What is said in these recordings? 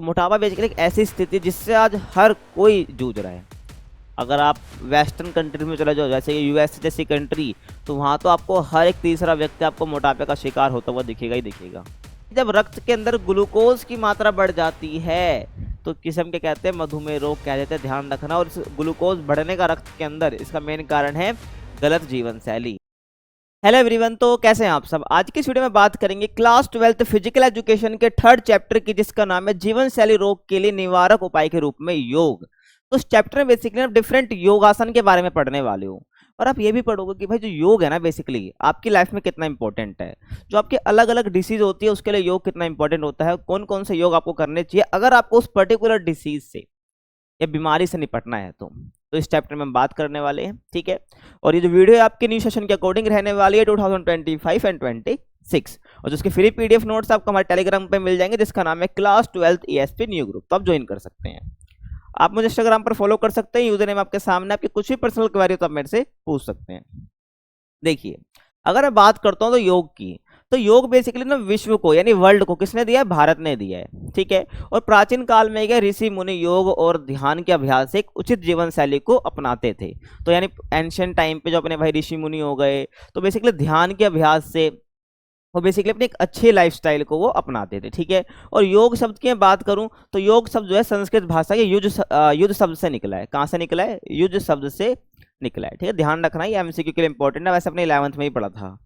मोटापा बेसिकली एक ऐसी स्थिति है जिससे आज हर कोई जूझ रहा है। अगर आप वेस्टर्न कंट्री में चले जाओ, जैसे कि यूएस जैसी कंट्री, तो वहाँ तो आपको हर एक तीसरा व्यक्ति आपको मोटापे का शिकार होता हुआ दिखेगा ही दिखेगा। जब रक्त के अंदर ग्लूकोज की मात्रा बढ़ जाती है तो किस्म के कहते हैं मधुमेह रोग कह देते हैं, ध्यान रखना। और इस ग्लूकोज बढ़ने का रक्त के अंदर इसका मेन कारण है गलत जीवन शैली। हेलो एवरीवन, तो कैसे हैं आप सब। आज की इस वीडियो में बात करेंगे क्लास 12th फिजिकल एजुकेशन के 3rd चैप्टर की, जिसका नाम है जीवन शैली रोग के लिए निवारक उपाय के रूप में योग। तो इस चैप्टर में बेसिकली आप डिफरेंट योगासन के बारे में पढ़ने वाले हो, और आप ये भी पढ़ोगे कि भाई जो योग है ना बेसिकली आपकी लाइफ में कितना इंपॉर्टेंट है। जो आपके अलग अलग डिसीज होती है उसके लिए योग कितना इंपॉर्टेंट होता है, कौन कौन से योग आपको करने चाहिए अगर आपको उस पर्टिकुलर डिसीज से या बीमारी से निपटना है तो इस चैप्टर में हम बात करने वाले हैं, ठीक है। और ये जो वीडियो है आपके न्यू सेशन के अकॉर्डिंग रहने वाली है 2025 एंड 26, और जिसके फ्री पीडीएफ नोट्स आपको हमारे टेलीग्राम पे मिल जाएंगे, जिसका नाम है class 12th ESP new group. तो आप ज्वाइन कर सकते हैं। आप मुझे इंस्टाग्राम पर फॉलो कर सकते हैं, यूजर नेम आपके सामने, आपकी कुछ भी पर्सनल क्वेरी हो तो आप मेरे से पूछ सकते हैं। देखिए, अगर मैं बात करता हूँ तो योग की, तो योग बेसिकली ना विश्व को यानी वर्ल्ड को किसने दिया है, भारत ने दिया है, ठीक है। और प्राचीन काल में क्या ऋषि मुनि योग और ध्यान के अभ्यास से एक उचित जीवन शैली को अपनाते थे। तो यानी एंशिएंट टाइम पे जो अपने भाई ऋषि मुनि हो गए, तो बेसिकली ध्यान के अभ्यास से वो बेसिकली अपनी एक अच्छे लाइफस्टाइल को वो अपनाते थे, ठीक है। और योग शब्द की मैं बात करूं तो योग शब्द जो है संस्कृत भाषा के युद्ध शब्द से निकला है। कहाँ से निकला है, युद्ध शब्द से निकला है, ठीक है। ध्यान रखना, ये एमसीक्यू के लिए इंपॉर्टेंट है, वैसे अपने 11th में ही पढ़ा था।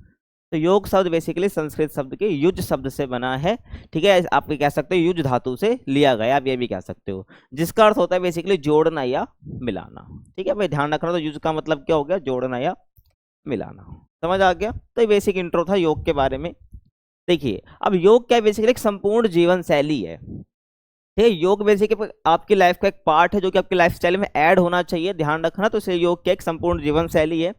तो योग शब्द बेसिकली संस्कृत शब्द के युद्ध शब्द से बना है, ठीक है। आप कह सकते हो युद्ध धातु से लिया गया, आप ये भी कह सकते हो, जिसका अर्थ होता है बेसिकली जोड़ना या मिलाना, ठीक है भाई। ध्यान रखना, तो युद्ध का मतलब क्या हो गया, जोड़ना या मिलाना। समझ आ गया। तो ये बेसिक इंट्रो था योग के बारे में। देखिए, अब योग क्या है, बेसिकली एक संपूर्ण जीवन शैली है, ठीक है। योग बेसिकली आपकी लाइफ का एक पार्ट है जो कि आपकी लाइफ स्टाइल में ऐड होना चाहिए, ध्यान रखना। तो इसलिए योग क्या एक संपूर्ण जीवन शैली है,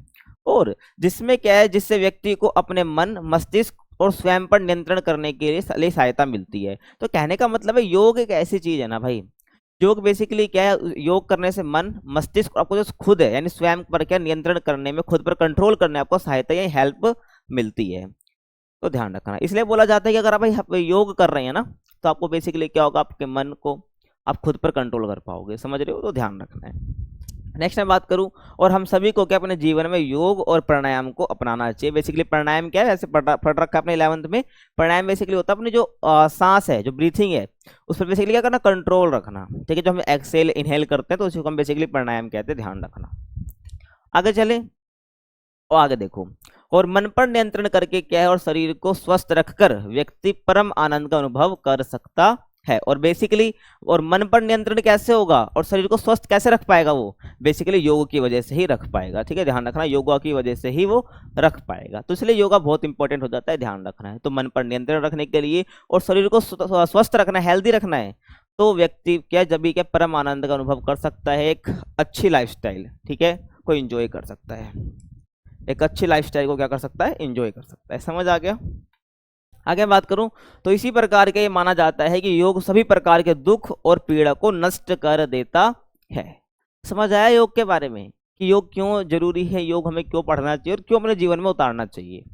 और जिसमें क्या है, जिससे व्यक्ति को अपने मन, मस्तिष्क और स्वयं पर नियंत्रण करने के लिए सहायता मिलती है। तो कहने का मतलब है योग एक ऐसी चीज है ना भाई, योग बेसिकली क्या है, योग करने से मन, मस्तिष्क, आपको जो खुद है यानी स्वयं पर क्या नियंत्रण करने में, खुद पर कंट्रोल करने में आपको सहायता या हेल्प मिलती है। तो ध्यान रखना, इसलिए बोला जाता है कि अगर आप योग कर रहे हैं ना, तो आपको बेसिकली क्या होगा, आपके मन को आप खुद पर कंट्रोल कर पाओगे, समझ रहे हो। तो ध्यान रखना है। नेक्स्ट मैं बात करूं, और हम सभी को क्या अपने जीवन में योग और प्राणायाम को अपनाना चाहिए। बेसिकली प्राणायाम क्या है, ऐसे पढ़ रखा है अपने 11th में। प्राणायाम बेसिकली होता है अपनी जो सांस है, जो ब्रीथिंग है, उस पर बेसिकली क्या करना, कंट्रोल रखना, ठीक है। जो हम एक्सेल इनहेल करते हैं तो उसी को हम बेसिकली प्राणायाम कहते हैं, ध्यान रखना। आगे चले और आगे देखो, और मन पर नियंत्रण करके क्या है, और शरीर को स्वस्थ रखकर व्यक्ति परम आनंद का अनुभव कर सकता है। और बेसिकली और मन पर नियंत्रण कैसे होगा और शरीर को स्वस्थ कैसे रख पाएगा, वो बेसिकली योग की वजह से ही रख पाएगा, ठीक है। ध्यान रखना, योगा की वजह से ही वो रख पाएगा। तो इसलिए योगा बहुत इंपॉर्टेंट हो जाता है, ध्यान रखना है। तो मन पर नियंत्रण रखने के लिए और शरीर को स्वस्थ रखना है, हेल्दी रखना है, तो व्यक्ति क्या जब भी क्या परम आनंद का अनुभव कर सकता है, एक अच्छी लाइफस्टाइल, ठीक है, को एंजॉय कर सकता है। एक अच्छी लाइफस्टाइल को क्या कर सकता है, एंजॉय कर सकता है। समझ आ गया। आगे बात करूं तो इसी प्रकार के ये माना जाता है कि योग सभी प्रकार के दुख और पीड़ा को नष्ट कर देता है। समझ आया योग के बारे में कि योग क्यों जरूरी है, योग हमें क्यों पढ़ना चाहिए और क्यों अपने जीवन में उतारना चाहिए।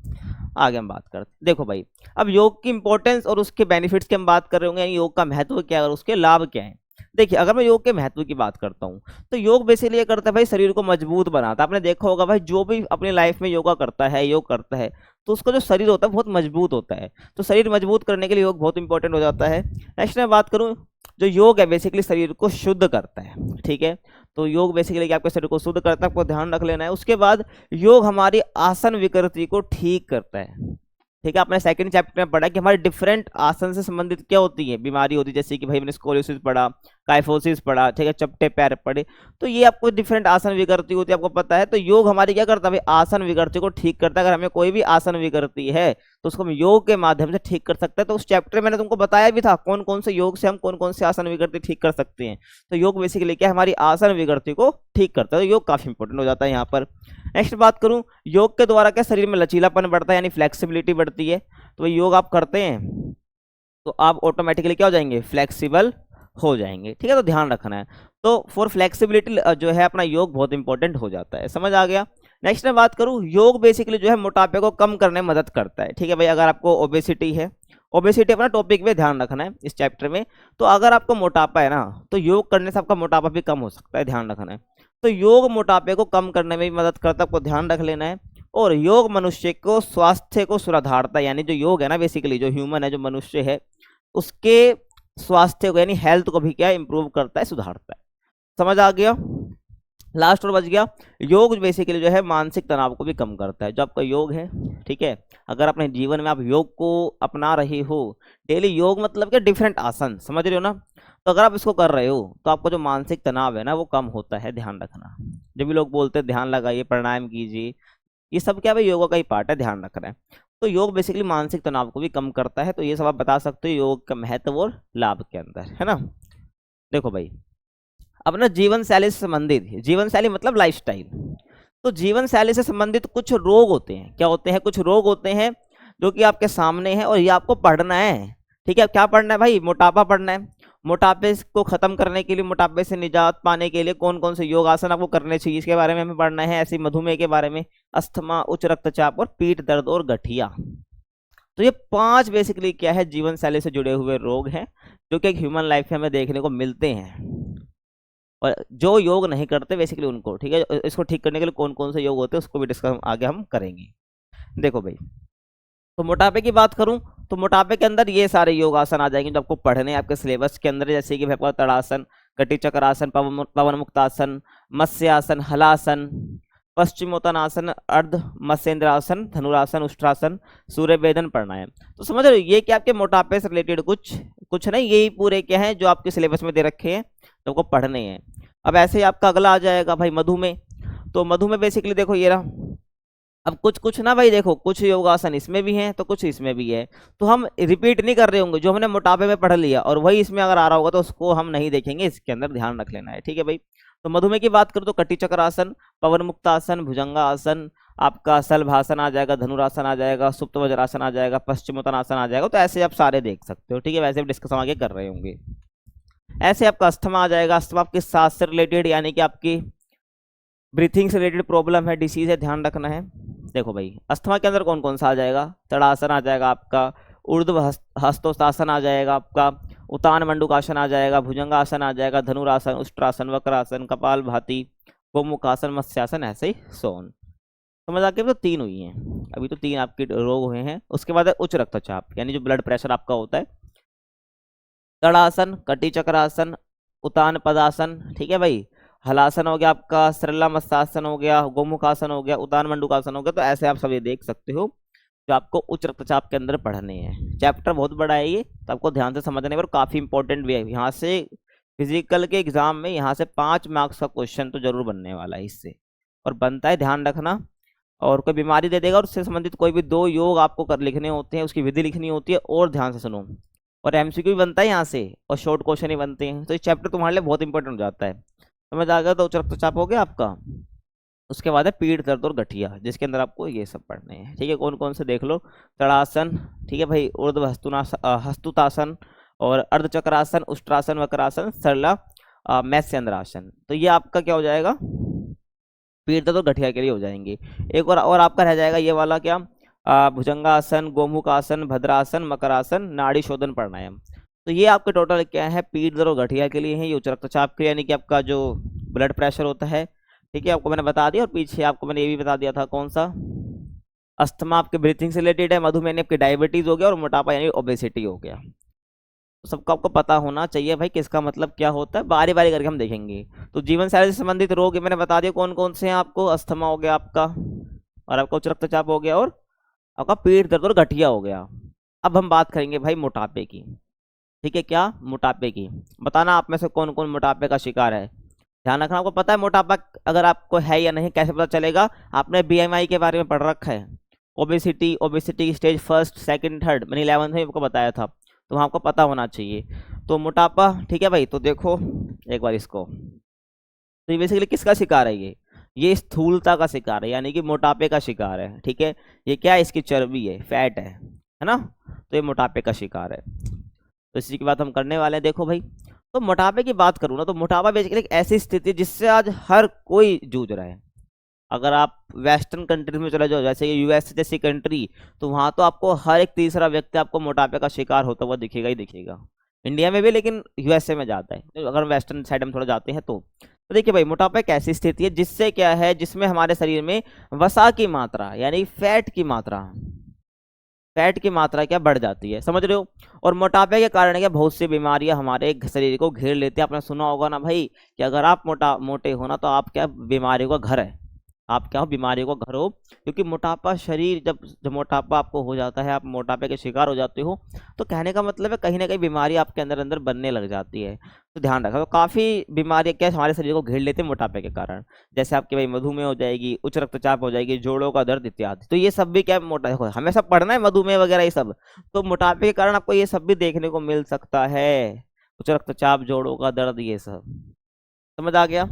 आगे हम बात करते हैं। देखो भाई, अब योग की इंपॉर्टेंस और उसके बेनिफिट्स की हम बात कर रहे होंगे, यानी योग का महत्व क्या है और उसके लाभ क्या है। देखिए, अगर मैं योग के महत्व की बात करता हूँ तो योग बेसिकली ये करता है भाई, शरीर को मजबूत बनाता है। आपने देखा होगा भाई, जो भी अपनी लाइफ में योगा करता है, योग करता है, तो उसका जो शरीर होता है बहुत मजबूत होता है। तो शरीर मजबूत करने के लिए योग बहुत इंपॉर्टेंट हो जाता है। नेक्स्ट मैं बात करूँ, जो योग है बेसिकली शरीर को शुद्ध करता है, ठीक है। तो योग बेसिकली आपके शरीर को शुद्ध करता है, आपको ध्यान रख लेना है। उसके बाद योग हमारी आसन विकृति को ठीक करता है, ठीक है। आपने सेकंड चैप्टर में पढ़ा कि हमारे डिफरेंट आसन से संबंधित क्या होती है, बीमारी होती है, जैसे कि भाई मैंने स्कोलियोसिस पढ़ा, काइफोसिस पढ़ा, ठीक है, चपटे पैर पढ़े। तो ये आपको डिफरेंट आसन विकृति होती है, आपको पता है। तो योग हमारी क्या करता है भाई, आसन विकृति को ठीक करता है। अगर हमें कोई भी आसन विकृति है तो उसको हम योग के माध्यम से ठीक कर सकते हैं। तो उस चैप्टर में मैंने तुमको बताया भी था कौन कौन से योग से हम कौन कौन से आसन विकृति ठीक कर सकते हैं। तो योग बेसिकली क्या हमारी आसन विकृति को ठीक करता है। तो योग काफी इंपॉर्टेंट हो जाता है यहाँ पर। नेक्स्ट बात करूं, योग के द्वारा क्या शरीर में लचीलापन बढ़ता है, यानी फ्लेक्सिबिलिटी बढ़ती है। तो योग आप करते हैं तो आप ऑटोमेटिकली क्या हो जाएंगे, फ्लेक्सिबल हो जाएंगे, ठीक है। तो ध्यान रखना है। तो फॉर फ्लेक्सिबिलिटी जो है अपना योग बहुत इंपॉर्टेंट हो जाता है। समझ आ गया। नेक्स्ट मैं बात करूं, योग बेसिकली जो है मोटापे को कम करने में मदद करता है, ठीक है भाई। अगर आपको ओबेसिटी है ओबेसिटी अपना टॉपिक पे ध्यान रखना है इस चैप्टर में। तो अगर आपको मोटापा है ना, तो योग करने से आपका मोटापा भी कम हो सकता है, ध्यान रखना है। तो योग मोटापे को कम करने में भी मदद करता है, आपको ध्यान रख लेना है। और योग मनुष्य को स्वास्थ्य को सुधारता है, यानी जो योग है ना, बेसिकली जो ह्यूमन है, जो मनुष्य है, उसके स्वास्थ्य को यानी हेल्थ को भी क्या इंप्रूव करता है, सुधारता है। समझ आ गया? लास्ट और बच गया, योग बेसिकली जो है मानसिक तनाव को भी कम करता है। जो आपका योग है, ठीक है, अगर अपने जीवन में आप योग को अपना रहे हो डेली, योग मतलब कि डिफरेंट आसन, समझ रहे हो ना, तो अगर आप इसको कर रहे हो तो आपका जो मानसिक तनाव है ना वो कम होता है, ध्यान रखना। जब भी लोग बोलते हैं ध्यान लगाइए, प्राणायाम कीजिए, ये सब क्या भाई योगा का ही पार्ट है, ध्यान रखना है। तो योग बेसिकली मानसिक तनाव को भी कम करता है। तो ये सब आप बता सकते हो योग का महत्व और लाभ के अंदर, है ना। देखो भाई, अपना जीवन शैली से संबंधित, जीवन शैली मतलब लाइफस्टाइल, तो जीवन शैली से संबंधित कुछ रोग होते हैं। क्या होते हैं? कुछ रोग होते हैं जो कि आपके सामने हैं और ये आपको पढ़ना है। ठीक है, क्या पढ़ना है भाई? मोटापा पढ़ना है। मोटापे को खत्म करने के लिए, मोटापे से निजात पाने के लिए कौन कौन से योग आसन आपको करने चाहिए, इसके बारे में हमें पढ़ना है। ऐसे मधुमेह के बारे में, अस्थमा, उच्च रक्तचाप और पीठ दर्द और गठिया। तो ये 5 बेसिकली क्या है, जीवन शैली से जुड़े हुए रोग हैं जो कि एक ह्यूमन लाइफ में हमें देखने को मिलते हैं। और जो योग नहीं करते बेसिकली उनको, ठीक है, इसको ठीक करने के लिए कौन कौन से योग होते हैं उसको भी डिस्कस आगे हम करेंगे। देखो भाई, तो मोटापे की बात करूं तो मोटापे के अंदर ये सारे योग आसन आ जाएंगे जो आपको पढ़ने हैं आपके सिलेबस के अंदर, जैसे कि आपका तड़ासन, कटी चक्रासन, पवन मुक्तासन, मत्स्यासन, हलासन, पश्चिमोत्तानासन, अर्ध मत्स्येंद्रासन, धनुरासन, उष्ट्रासन, सूर्य वेदन प्राणायाम। तो समझ रहे हो, ये क्या आपके मोटापे से रिलेटेड कुछ कुछ नहीं, यही पूरे क्या है जो आपके सिलेबस में दे रखे हैं तो आपको पढ़ने हैं। अब ऐसे ही आपका अगला आ जाएगा भाई मधुमेह। तो मधुमेह बेसिकली देखो ये रहा। अब कुछ कुछ ना भाई, देखो कुछ योगासन इसमें भी हैं तो कुछ इसमें भी है, तो हम रिपीट नहीं कर रहे होंगे। जो हमने मोटापे में पढ़ लिया और वही इसमें अगर आ रहा होगा तो उसको हम नहीं देखेंगे, इसके अंदर ध्यान रख लेना है, ठीक है भाई। तो मधुमेह की बात करूँ तो कटी चक्रासन, पवन मुक्तासन, भुजंगासन, आपका सलभासन आ जाएगा, धनुरासन आ जाएगा, सुप्त वज्रासन आ जाएगा, पश्चिमोत्तानासन आ जाएगा। तो ऐसे आप सारे देख सकते हो, ठीक है, वैसे भी डिस्कस हम आगे कर रहे होंगे। ऐसे आपका अस्थमा आ जाएगा। अस्थमा आपके सांस से रिलेटेड यानी कि आपकी ब्रीथिंग से रिलेटेड प्रॉब्लम है, डिसीज है, ध्यान रखना है। देखो भाई, अस्थमा के अंदर कौन कौन सा आ जाएगा? तड़ासन आ जाएगा आपका, ऊर्ध्व हस्तोत्तासन आ जाएगा आपका, उतान मंडूकासन आ जाएगा, भुजंगासन आ जाएगा, धनुरासन, उष्ट्रासन, वक्रासन, कपाल भाती, गोमुखासन, मत्स्यासन, ऐसे ही सोन। समझ आ गया? तो 3 हुई हैं अभी, तो 3 आपके रोग हुए हैं। उसके बाद है उच्च रक्तचाप, यानी जो ब्लड प्रेशर आपका होता है। तड़ासन, कटी चक्रासन, उतान पदासन, ठीक है भाई, हलासन हो गया आपका, सरला मत्स्यासन हो गया, गोमुखासन हो गया, उतान मंडूकासन हो गया। तो ऐसे आप सब ये देख सकते हो जो आपको उच्च रक्तचाप के अंदर पढ़ने हैं। चैप्टर बहुत बड़ा है ये, तो आपको ध्यान से समझने पर काफ़ी इंपॉर्टेंट भी है। यहाँ से फिजिकल के एग्जाम में यहाँ से 5 मार्क्स का क्वेश्चन तो जरूर बनने वाला है इससे, और बनता है, ध्यान रखना। और कोई बीमारी दे देगा और उससे संबंधित कोई भी 2 योग आपको कर लिखने होते हैं, उसकी विधि लिखनी होती है, और ध्यान से सुनो। और एमसीक्यू भी बनता है यहाँ से, और शॉर्ट क्वेश्चन ही बनते हैं। तो ये चैप्टर तुम्हारे लिए बहुत इंपॉर्टेंट हो जाता है। समझ आ गया? तो उच्च रक्तचाप हो गया आपका। उसके बाद है पीठ दर्द और गठिया, जिसके अंदर आपको ये सब पढ़ने हैं, ठीक है। कौन कौन से देख लो। तड़ासन, ठीक है भाई, ऊर्ध्व हस्तुतासन और अर्धचक्रासन, उष्ट्रासन, वक्रासन, सरला मत्स्येंद्रासन। तो ये आपका क्या हो जाएगा? पीठ दर्द और गठिया के लिए हो जाएंगे। एक और आपका रह जाएगा ये वाला, क्या? भुजंगासन, गोमुखासन, भद्रासन, मकरासन, नाड़ी शोधन प्राणायाम। तो ये आपके टोटल क्या है, पीठ दर्द और गठिया के लिए है। ये उच्च रक्तचाप के, यानी कि आपका जो ब्लड प्रेशर होता है, ठीक है, आपको मैंने बता दिया। और पीछे आपको मैंने ये भी बता दिया था, कौन सा? अस्थमा आपके ब्रीथिंग से रिलेटेड है, मधुमेह आपकी डायबिटीज हो गया, और मोटापा यानी ओबेसिटी हो गया। तो सबको आपको पता होना चाहिए भाई किसका मतलब क्या होता है, बारी बारी करके हम देखेंगे। तो जीवन शैली से संबंधित रोग मैंने बता दिया कौन कौन से हैं आपको। अस्थमा हो गया आपका, और आपका उच्च रक्तचाप हो गया, और आपका पेट दर्द और गठिया हो गया। अब हम बात करेंगे भाई मोटापे की, ठीक है। क्या? मोटापे की। बताना आप में से कौन कौन मोटापे का शिकार है। ध्यान रखना, आपको पता है मोटापा अगर आपको है या नहीं, कैसे पता चलेगा? आपने बीएमआई के बारे में पढ़ रखा है। Obesity, obesity stage 1st, 2nd, 3rd, मैंने 11th में आपको बताया था, तो वहाँ आपको पता होना चाहिए। तो मोटापा, ठीक है भाई, तो देखो एक बार इसको। तो ये बेसिकली किसका शिकार है? ये स्थूलता का शिकार है, यानी कि मोटापे का शिकार है, ठीक है। ये क्या है? इसकी चर्बी है, फैट है ना। तो ये मोटापे का शिकार है। तो इसी की बात हम करने वाले हैं। देखो भाई, तो मोटापे की बात करूँ ना, तो मोटापा बेसिकली एक ऐसी स्थिति जिससे आज हर कोई जूझ रहा है। अगर आप वेस्टर्न कंट्री में चले जाओ, जैसे यूएस जैसी कंट्री, तो वहाँ तो आपको हर एक तीसरा व्यक्ति आपको मोटापे का शिकार होता हुआ दिखेगा ही दिखेगा। इंडिया में भी, लेकिन यूएसए में ज़्यादा है, तो अगर वेस्टर्न साइड में थोड़ा जाते हैं तो देखिए भाई, मोटापा एक ऐसी स्थिति है जिससे क्या है, जिसमें हमारे शरीर में वसा की मात्रा यानी फैट की मात्रा क्या बढ़ जाती है, समझ रहे हो। और मोटापे के कारण क्या बहुत सी बीमारियां हमारे शरीर को घेर लेती है। आपने सुना होगा ना भाई कि अगर आप मोटे हो ना तो आप क्या बीमारियों का घर है, आप क्या हो, बीमारियों का घर हो। क्योंकि मोटापा शरीर जब जब मोटापा आपको हो जाता है, आप मोटापे के शिकार हो जाते हो, तो कहने का मतलब है कहीं ना कहीं बीमारी आपके अंदर अंदर बनने लग जाती है। तो ध्यान रखा, तो काफ़ी बीमारियां क्या हमारे शरीर को घेर लेते हैं मोटापे के कारण। जैसे आपके भाई मधुमेह हो जाएगी, उच्च रक्तचाप हो जाएगी, जोड़ों का दर्द इत्यादि। तो ये सब भी क्या मोटा देखो, हमें सब पढ़ना है मधुमेह वगैरह ये सब, तो मोटापे के कारण आपको ये सब भी देखने को मिल सकता है। उच्च रक्तचाप, जोड़ों का दर्द, ये सब समझ आ गया।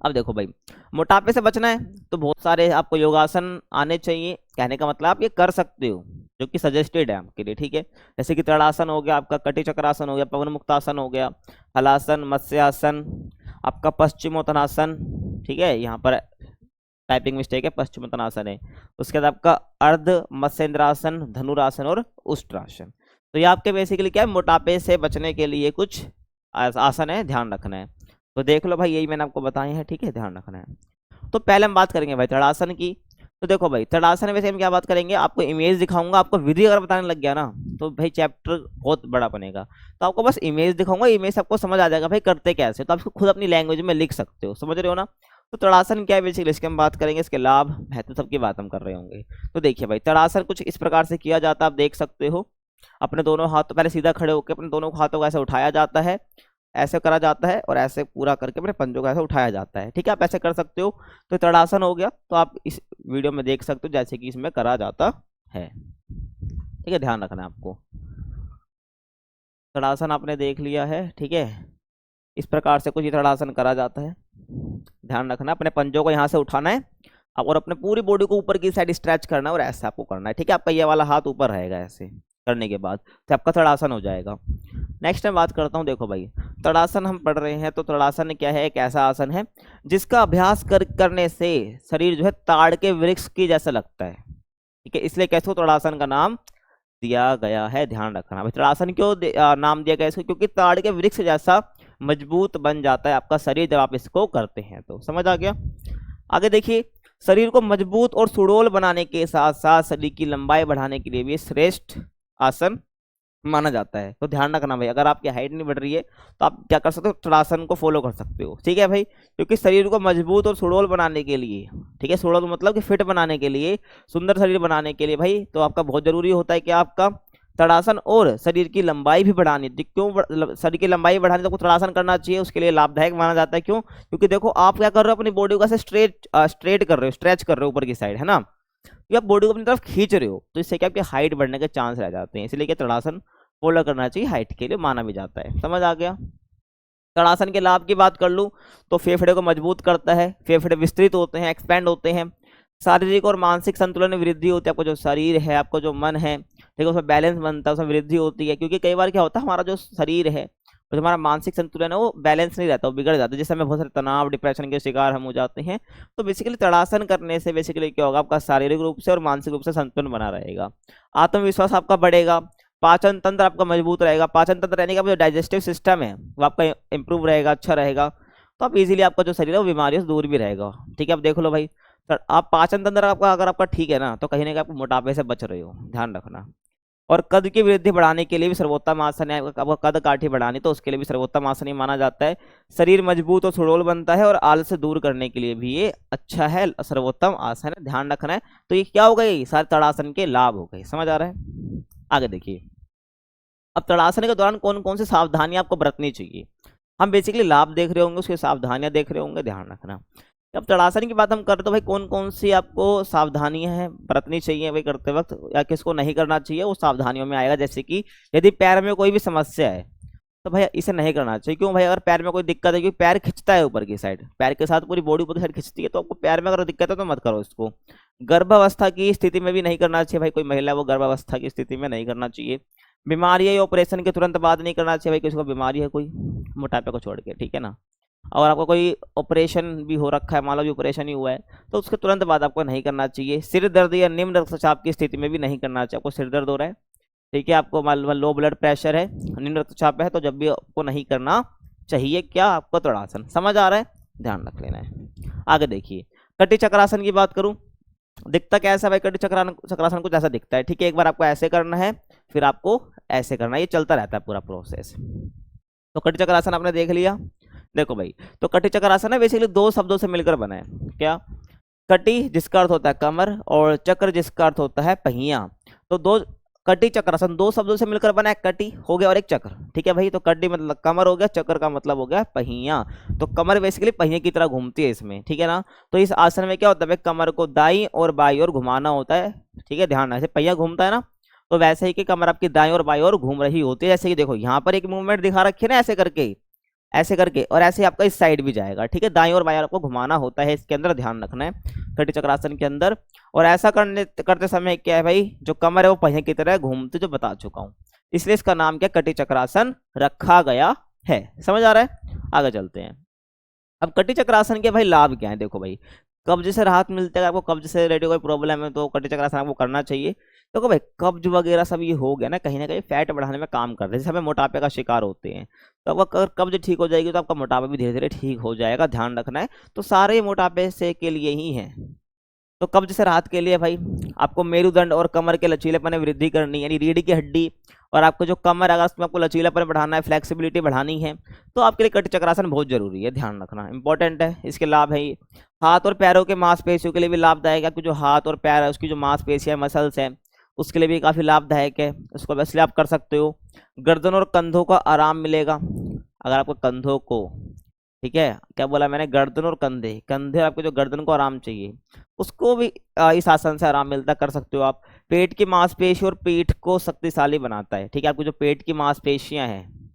अब देखो भाई, मोटापे से बचना है तो बहुत सारे आपको योगासन आने चाहिए। कहने का मतलब आप ये कर सकते हो, जो कि सजेस्टेड है आपके लिए, ठीक है। जैसे कि तड़ासन हो गया, आपका कटी चक्रासन हो गया, पवन मुक्तासन हो गया, हलासन, मत्स्यासन, आपका पश्चिमोत्तानासन, ठीक है, यहाँ पर टाइपिंग मिस्टेक है, पश्चिमोत्तानासन है। उसके बाद आपका अर्ध मत्स्येंद्रासन, धनुरासन और उष्ट्रासन। तो ये आपके बेसिकली क्या है, मोटापे से बचने के लिए कुछ आसन है, ध्यान रखना है। तो देख लो भाई, यही मैंने आपको बताए हैं, ठीक है, ध्यान रखना है। तो पहले हम बात करेंगे भाई तड़ासन की। तो देखो भाई, तड़ासन में से हम क्या बात करेंगे, आपको इमेज दिखाऊंगा। आपको विधि अगर बताने लग गया ना तो भाई चैप्टर बहुत बड़ा बनेगा। तो आपको बस इमेज दिखाऊंगा, इमेज से आपको समझ आ जाएगा भाई करते कैसे, तो आप इसको खुद अपनी लैंग्वेज में लिख सकते हो, समझ रहे हो ना। तो तड़ासन क्या है बेसिकली, इसकी हम बात करेंगे, इसके लाभ महत्व सबकी बात हम कर रहे होंगे। तो देखिए भाई, तड़ासन कुछ इस प्रकार से किया जाता है, आप देख सकते हो। अपने दोनों हाथ पहले सीधा खड़े होकर अपने दोनों हाथों को ऐसे उठाया जाता है, ऐसे करा जाता है, और ऐसे पूरा करके अपने पंजों को ऐसे उठाया जाता है, ठीक है। आप ऐसे कर सकते हो। तो तड़ासन हो गया, तो आप इस वीडियो में देख सकते हो जैसे कि इसमें करा जाता है, ठीक है, ध्यान रखना है आपको। तड़ासन आपने देख लिया है, ठीक है। इस प्रकार से कुछ तड़ासन करा जाता है, ध्यान रखना। अपने पंजों को यहाँ से उठाना है और अपने पूरी बॉडी को ऊपर की साइड स्ट्रेच करना है, और ऐसा आपको करना है, ठीक है। आपका ये वाला हाथ ऊपर रहेगा, ऐसे करने के बाद तो आपका तड़ासन हो जाएगा। नेक्स्ट मैं बात करता हूँ, देखो भाई, तड़ासन हम पढ़ रहे हैं, तो तड़ासन क्या है, एक ऐसा आसन है जिसका अभ्यास करने से शरीर जो है ताड़ के वृक्ष की जैसा लगता है, ठीक है। इसलिए कैसे तड़ासन का नाम दिया गया है, ध्यान रखना भाई। तड़ासन क्यों नाम दिया गया इसको, क्योंकि ताड़ के वृक्ष जैसा मजबूत बन जाता है आपका शरीर जब आप इसको करते हैं, तो समझ आ गया। आगे देखिए, शरीर को मजबूत और सुडौल बनाने के साथ साथ शरीर की लंबाई बढ़ाने के लिए भी श्रेष्ठ आसन माना जाता है। तो ध्यान रखना भाई, अगर आपकी हाइट नहीं बढ़ रही है तो आप क्या कर सकते हो, तड़ासन को फॉलो कर सकते हो, ठीक है भाई। क्योंकि शरीर को मजबूत और सुडौल बनाने के लिए, ठीक है, सुडौल मतलब कि फिट बनाने के लिए, सुंदर शरीर बनाने के लिए भाई, तो आपका बहुत जरूरी होता है कि आपका तड़ासन और शरीर की लंबाई भी बढ़ानी। क्यों शरीर की लंबाई बढ़ानी, तो तड़ासन करना चाहिए, उसके लिए लाभदायक माना जाता है। क्यों, क्योंकि देखो आप क्या कर रहे हो, अपनी बॉडी को ऐसे स्ट्रेट कर रहे हो, स्ट्रेच कर रहे हो ऊपर की साइड, है ना। तो आप बॉडी को अपनी तरफ खींच रहे हो, तो इससे क्या आपकी हाइट बढ़ने के चांस रह जाते हैं। इसलिए क्या तड़ासन फॉलो करना चाहिए, हाइट के लिए माना भी जाता है, समझ आ गया। तड़ासन के लाभ की बात कर लूँ तो फेफड़े को मजबूत करता है, फेफड़े विस्तृत होते हैं, एक्सपेंड होते हैं। शारीरिक और मानसिक संतुलन में वृद्धि होती है, आपको जो शरीर है, आपको जो मन है, देखो उसमें बैलेंस बनता है, उसमें वृद्धि होती है। क्योंकि कई बार क्या होता है, हमारा जो शरीर है और हमारा मानसिक संतुलन है वो बैलेंस नहीं रहता, वो बिगड़ जाता है, जिससे हमें बहुत सारे तनाव, डिप्रेशन के शिकार हम हो जाते हैं। तो बेसिकली तड़ासन करने से बेसिकली क्या होगा, आपका शारीरिक रूप से और मानसिक रूप से संतुलन बना रहेगा। आत्मविश्वास आपका बढ़ेगा, पाचन तंत्र आपका मजबूत रहेगा। पाचन तंत्र रहने का जो डाइजेस्टिव सिस्टम है वो आपका इंप्रूव रहेगा, अच्छा रहेगा। तो आप इजीली आपका जो शरीर है वो बीमारियों से दूर भी रहेगा, ठीक है। अब देख लो भाई, आप पाचन तंत्र आपका अगर आपका ठीक है ना, तो कहीं ना कहीं आप मोटापे से बच रहे हो, ध्यान रखना। और कद की वृद्धि बढ़ाने के लिए भी सर्वोत्तम आसन है, आपका कद काठी बढ़ानी तो उसके लिए भी सर्वोत्तम आसन ही माना जाता है। शरीर मजबूत और सुडौल बनता है, और आलस से दूर करने के लिए भी ये अच्छा है, सर्वोत्तम आसन है, ध्यान रखना है। तो ये क्या हो गई, सारे तड़ासन के लाभ हो गए, समझ आ रहा है। आगे देखिए, अब तड़ासन के दौरान कौन कौन सी सावधानियां आपको बरतनी चाहिए। हम बेसिकली लाभ देख रहे होंगे, उसकी सावधानियां देख रहे होंगे, ध्यान रखना। अब तड़ासन की बात हम करते तो भाई कौन कौन सी आपको सावधानियां हैं बरतनी चाहिए भाई करते वक्त, या किसको नहीं करना चाहिए, वो सावधानियों में आएगा। जैसे कि यदि पैर में कोई भी समस्या है तो भाई इसे नहीं करना चाहिए। क्यों भाई, अगर पैर में कोई दिक्कत है, क्योंकि पैर खिंचता है ऊपर की साइड, पैर के साथ पूरी बॉडी ऊपर की साइड खिंचती है, तो आपको पैर में अगर दिक्कत है तो मत करो इसको। गर्भावस्था की स्थिति में भी नहीं करना चाहिए भाई, कोई महिला वो गर्भावस्था की स्थिति में नहीं करना चाहिए। बीमारी या ऑपरेशन के तुरंत बाद नहीं करना चाहिए भाई, किसी को बीमारी है कोई, मोटापे को छोड़ के, ठीक है ना। और आपको कोई ऑपरेशन भी हो रखा है, मान लो भी ऑपरेशन ही हुआ है, तो उसके तुरंत बाद आपको नहीं करना चाहिए। सिर दर्द या निम्न रक्तचाप की स्थिति में भी नहीं करना चाहिए। आपको सिर दर्द हो रहा है, ठीक है, आपको मान लो लो ब्लड प्रेशर है, निम्न रक्तचाप है, तो जब भी आपको नहीं करना चाहिए क्या, आपको त्वरासन। समझ आ रहा है, ध्यान रख लेना है। आगे देखिए, कटी चक्रासन की बात करूं, दिखता कैसा भाई, कटी चक्रासन कुछ ऐसा दिखता है, ठीक है। एक बार आपको ऐसे करना है, फिर आपको ऐसे करना है, ये चलता रहता है पूरा प्रोसेस। तो कटी चक्रासन आपने देख लिया। देखो भाई, तो कटी चक्रासन है बेसिकली दो शब्दों से मिलकर बना है। क्या, कटी जिसका अर्थ होता है कमर और चक्र जिसका अर्थ होता है पहिया। तो दो कटी चक्रासन दो शब्दों से मिलकर बना है, कटी हो गया और एक चक्र, ठीक है भाई। तो कटी मतलब कमर हो गया, चक्र का मतलब हो गया पहिया। तो कमर बेसिकली पहिए की तरह घूमती है इसमें, ठीक है ना। तो इस आसन में क्या होता है भाई, कमर को दाई और बाई ओर घुमाना होता है, ठीक है, ध्यान, ऐसे पहिया घूमता है ना, तो वैसे ही कि कमर आपकी दाई और बाई ओर घूम रही होती है। जैसे कि देखो यहाँ पर एक मूवमेंट दिखा रखी है ना, ऐसे करके, ऐसे करके, और ऐसे ही आपका इस साइड भी जाएगा, ठीक है। दाईं और बाईं आपको घुमाना होता है, इसके अंदर ध्यान रखना है कटी चक्रासन के अंदर। और ऐसा करते समय क्या है भाई, जो कमर है वो पहिए की तरह घूमती, जो बता चुका हूं, इसलिए इसका नाम क्या, कटी चक्रासन रखा गया है। समझ आ रहा है, आगे चलते हैं। अब कटी चक्रासन के भाई लाभ क्या है, देखो भाई, कब्ज से राहत मिलता है। आपको कब्ज से रिलेटेड कोई प्रॉब्लम है तो कटी चक्रासन आपको करना चाहिए। देखो भाई, कब्ज वगैरह सब ये हो गया ना कहीं फैट बढ़ाने में काम कर रहे हैं, जैसे हमें मोटापे का शिकार होते हैं, तो अब अगर कब्ज ठीक हो जाएगी तो आपका मोटापा भी धीरे धीरे ठीक हो जाएगा, ध्यान रखना है। तो सारे मोटापे से के लिए ही हैं। तो कब्ज से राहत के लिए भाई आपको मेरुदंड और कमर के लचीलेपन में वृद्धि करनी है, यानी रीढ़ की हड्डी और आपको जो कमर, अगर उसमें आपको लचीलापन बढ़ाना है, फ्लेक्सिबिलिटी बढ़ानी है, तो आपके लिए कटी चक्रासन बहुत जरूरी है, ध्यान रखना, इंपॉर्टेंट है। इसके लाभ है, हाथ और पैरों के मांसपेशियों के लिए भी लाभदायक है, आपकी जो हाथ और पैर है उसकी जो मांसपेशियां, मसल्स हैं, उसके लिए भी काफ़ी लाभदायक है, उसको इसलिए आप कर सकते हो। गर्दन और कंधों का आराम मिलेगा, अगर आपको कंधों को, ठीक है, क्या बोला मैंने, गर्दन और कंधे, कंधे आपको जो गर्दन को आराम चाहिए उसको भी इस आसन से आराम मिलता, कर सकते हो आप। पेट की मांसपेशी और पीठ को शक्तिशाली बनाता है, ठीक है, आपकी जो पेट की मांसपेशियां हैं,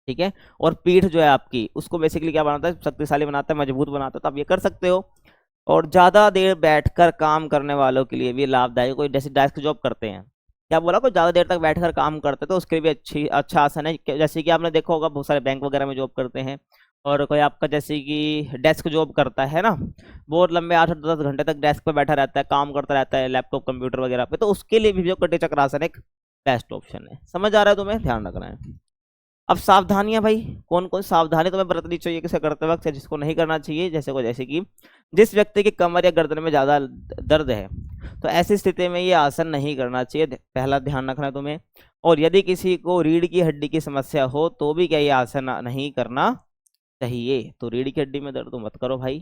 ठीक है, और पीठ जो है आपकी, उसको बेसिकली क्या बनाता है, शक्तिशाली बनाता है, मजबूत बनाता है, तो आप ये कर सकते हो। और ज़्यादा देर बैठकर काम करने वालों के लिए भी लाभदायक, कोई जैसे डेस्क जॉब करते हैं, क्या बोला, कोई ज़्यादा देर तक बैठकर काम करते हैं तो उसके लिए भी अच्छा आसन है। जैसे कि आपने देखा होगा बहुत सारे बैंक वगैरह में जॉब करते हैं, और कोई आपका जैसे कि डेस्क जॉब करता है ना, बहुत लंबे 8-10 घंटे तक डेस्क पर बैठा रहता है, काम करता रहता है लैपटॉप कंप्यूटर वगैरह पे, तो उसके लिए भी जो कटी चक्रासन एक बेस्ट ऑप्शन है। समझ आ रहा है तुम्हें, ध्यान रखना है। अब सावधानियां भाई, कौन कौन सावधानी तुम्हें बरतनी चाहिए किसे करते वक्त, जिसको नहीं करना चाहिए, जैसे कि जिस व्यक्ति की कमर या गर्दन में ज़्यादा दर्द है, तो ऐसी स्थिति में ये आसन नहीं करना चाहिए, पहला ध्यान रखना है तुम्हें। और यदि किसी को रीढ़ की हड्डी की समस्या हो तो भी क्या ये आसन नहीं करना चाहिए। तो रीढ़ की हड्डी में दर्द तो मत करो भाई,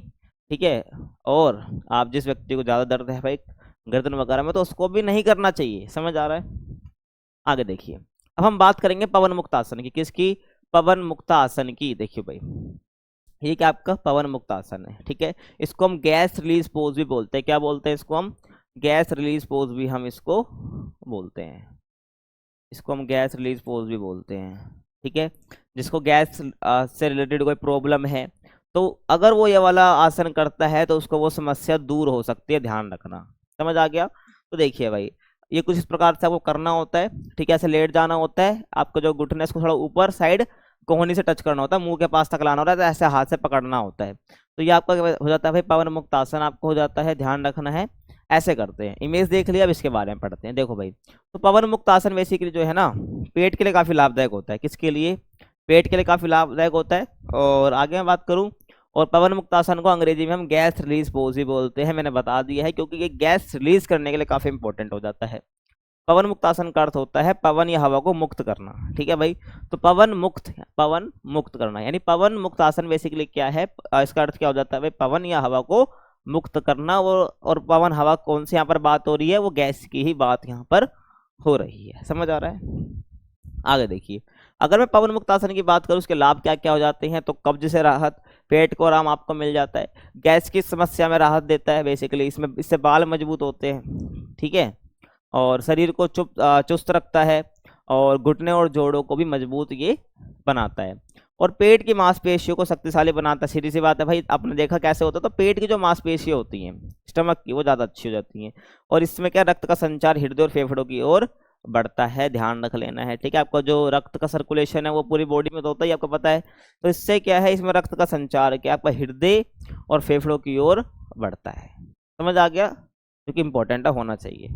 ठीक है। और आप जिस व्यक्ति को ज़्यादा दर्द है भाई गर्दन वगैरह में, तो उसको भी नहीं करना चाहिए। समझ आ रहा है, आगे देखिए। अब हम बात करेंगे पवन मुक्त आसन की, किसकी, पवन मुक्त आसन की। देखिए भाई, ये क्या आपका पवन मुक्त आसन है, ठीक है। इसको हम गैस रिलीज पोज भी बोलते हैं, क्या बोलते हैं इसको हम, गैस रिलीज पोज भी हम इसको बोलते हैं, इसको हम गैस रिलीज पोज भी बोलते हैं, ठीक है। जिसको गैस से रिलेटेड कोई प्रॉब्लम है, तो अगर वो ये वाला आसन करता है तो उसको वो समस्या दूर हो सकती है, ध्यान रखना। समझ आ गया। तो देखिए भाई, ये कुछ इस प्रकार से आपको करना होता है, ठीक है। ऐसे लेट जाना होता है, आपको जो घुटने को थोड़ा ऊपर साइड कोहनी से टच करना होता है, मुंह के पास तक लाना होता है, तो ऐसे हाथ से पकड़ना होता है। तो ये आपका हो जाता है भाई पवन मुक्त आसन, आपको हो जाता है, ध्यान रखना है। ऐसे करते हैं, इमेज देख लिया, अब इसके बारे में पढ़ते हैं। देखो भाई, तो पवन मुक्त आसन बेसिकली जो है ना, पेट के लिए काफी लाभदायक होता है। किसके लिए, पेट के लिए काफी लाभदायक होता है। और आगे मैं बात करूं, और पवन मुक्त आसन को अंग्रेजी में हम गैस रिलीज पोज ही बोलते हैं, मैंने बता दिया है, क्योंकि ये गैस रिलीज करने के लिए काफी इंपॉर्टेंट हो जाता है। पवन मुक्त आसन का अर्थ होता है पवन या हवा को मुक्त करना, ठीक है भाई। तो पवन मुक्त करना, यानी पवन मुक्त आसन बेसिकली क्या है, इसका अर्थ क्या हो जाता है भाई, पवन या हवा को मुक्त करना। और पवन हवा कौन सी यहाँ पर बात हो रही है, वो गैस की ही बात यहाँ पर हो रही है। समझ आ रहा है, आगे देखिए। अगर मैं पवन मुक्त आसन की बात करूं, उसके लाभ क्या क्या हो जाते हैं, तो कब्ज से राहत, पेट को आराम आपको मिल जाता है, गैस की समस्या में राहत देता है बेसिकली, इससे बाल मजबूत होते हैं, ठीक है। और शरीर को चुस्त रखता है, और घुटने और जोड़ों को भी मजबूत ये बनाता है। और पेट की मांसपेशियों को शक्तिशाली बनाता है। सीधी सी बात है भाई, आपने देखा कैसे होता है, तो पेट की जो मांसपेशियां होती हैं स्टमक की, वो ज़्यादा अच्छी हो जाती हैं। और इसमें क्या, रक्त का संचार हृदय और फेफड़ों की ओर बढ़ता है, ध्यान रख लेना है। ठीक है, आपका जो रक्त का सर्कुलेशन है वो पूरी बॉडी में तो होता ही आपको पता है, तो इससे क्या है, इसमें रक्त का संचार क्या आपका हृदय और फेफड़ों की ओर बढ़ता है। समझ आ गया, क्योंकि इंपॉर्टेंट होना चाहिए।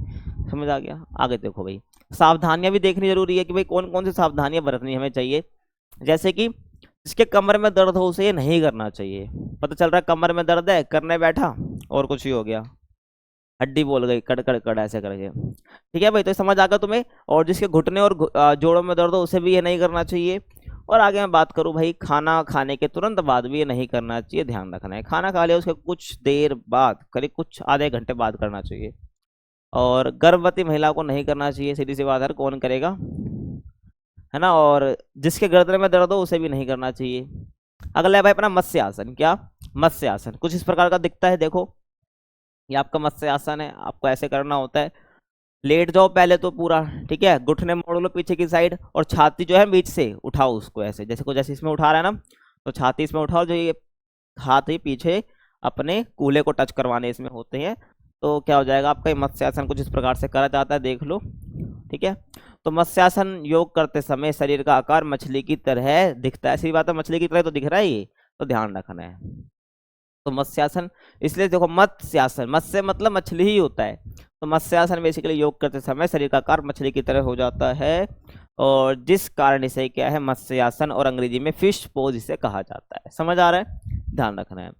समझ आ गया। आगे देखो भाई, सावधानियां भी देखनी जरूरी है कि भाई कौन कौन सी सावधानियां बरतनी हमें चाहिए। जैसे कि जिसके कमर में दर्द हो उसे ये नहीं करना चाहिए। पता चल रहा है कमर में दर्द है, करने बैठा और कुछ ही हो गया, हड्डी बोल गई, कड़ कड़ कड़ ऐसे करके। ठीक है भाई, तो समझ आ गया तुम्हें। और जिसके घुटने और जोड़ों में दर्द हो उसे भी ये नहीं करना चाहिए। और आगे मैं बात करूं भाई, खाना खाने के तुरंत बाद भी ये नहीं करना चाहिए, ध्यान रखना है। खाना खा लिया उसके कुछ देर बाद, करीब कुछ आधे घंटे बाद करना चाहिए। और गर्भवती महिला को नहीं करना चाहिए, सीधी सी बात है, कौन करेगा, है ना। और जिसके गर्दन में दर्द हो उसे भी नहीं करना चाहिए। अगला है भाई अपना मत्स्य आसन। क्या, मत्स्य आसन कुछ इस प्रकार का दिखता है, देखो ये आपका मत्स्य आसन है। आपको ऐसे करना होता है, लेट जाओ पहले तो पूरा, ठीक है, घुटने मोड़ लो पीछे की साइड, और छाती जो है बीच से उठाओ उसको ऐसे, जैसे को जैसे इसमें उठा रहा है ना, तो छाती इसमें उठाओ, जो ये हाथ ही पीछे अपने कूल्हे को टच करवाने इसमें होते हैं। तो क्या हो जाएगा आपका, ये मत्स्यासन कुछ इस प्रकार से करा जाता है, देख लो। ठीक है, तो मत्स्यासन योग करते समय शरीर का आकार मछली की तरह दिखता है। ऐसी बात है, मछली की तरह तो दिख रहा है ये, तो ध्यान रखना है। तो मत्स्यासन, इसलिए देखो मत्स्यासन, मत्स्य मतलब मछली ही होता है, तो मत्स्यासन बेसिकली योग करते समय शरीर का आकार मछली की तरह हो जाता है, और जिस कारण इसे क्या है, मत्स्यासन, और अंग्रेजी में फिश पोज इसे कहा जाता है। समझ आ रहा है, ध्यान रखना है।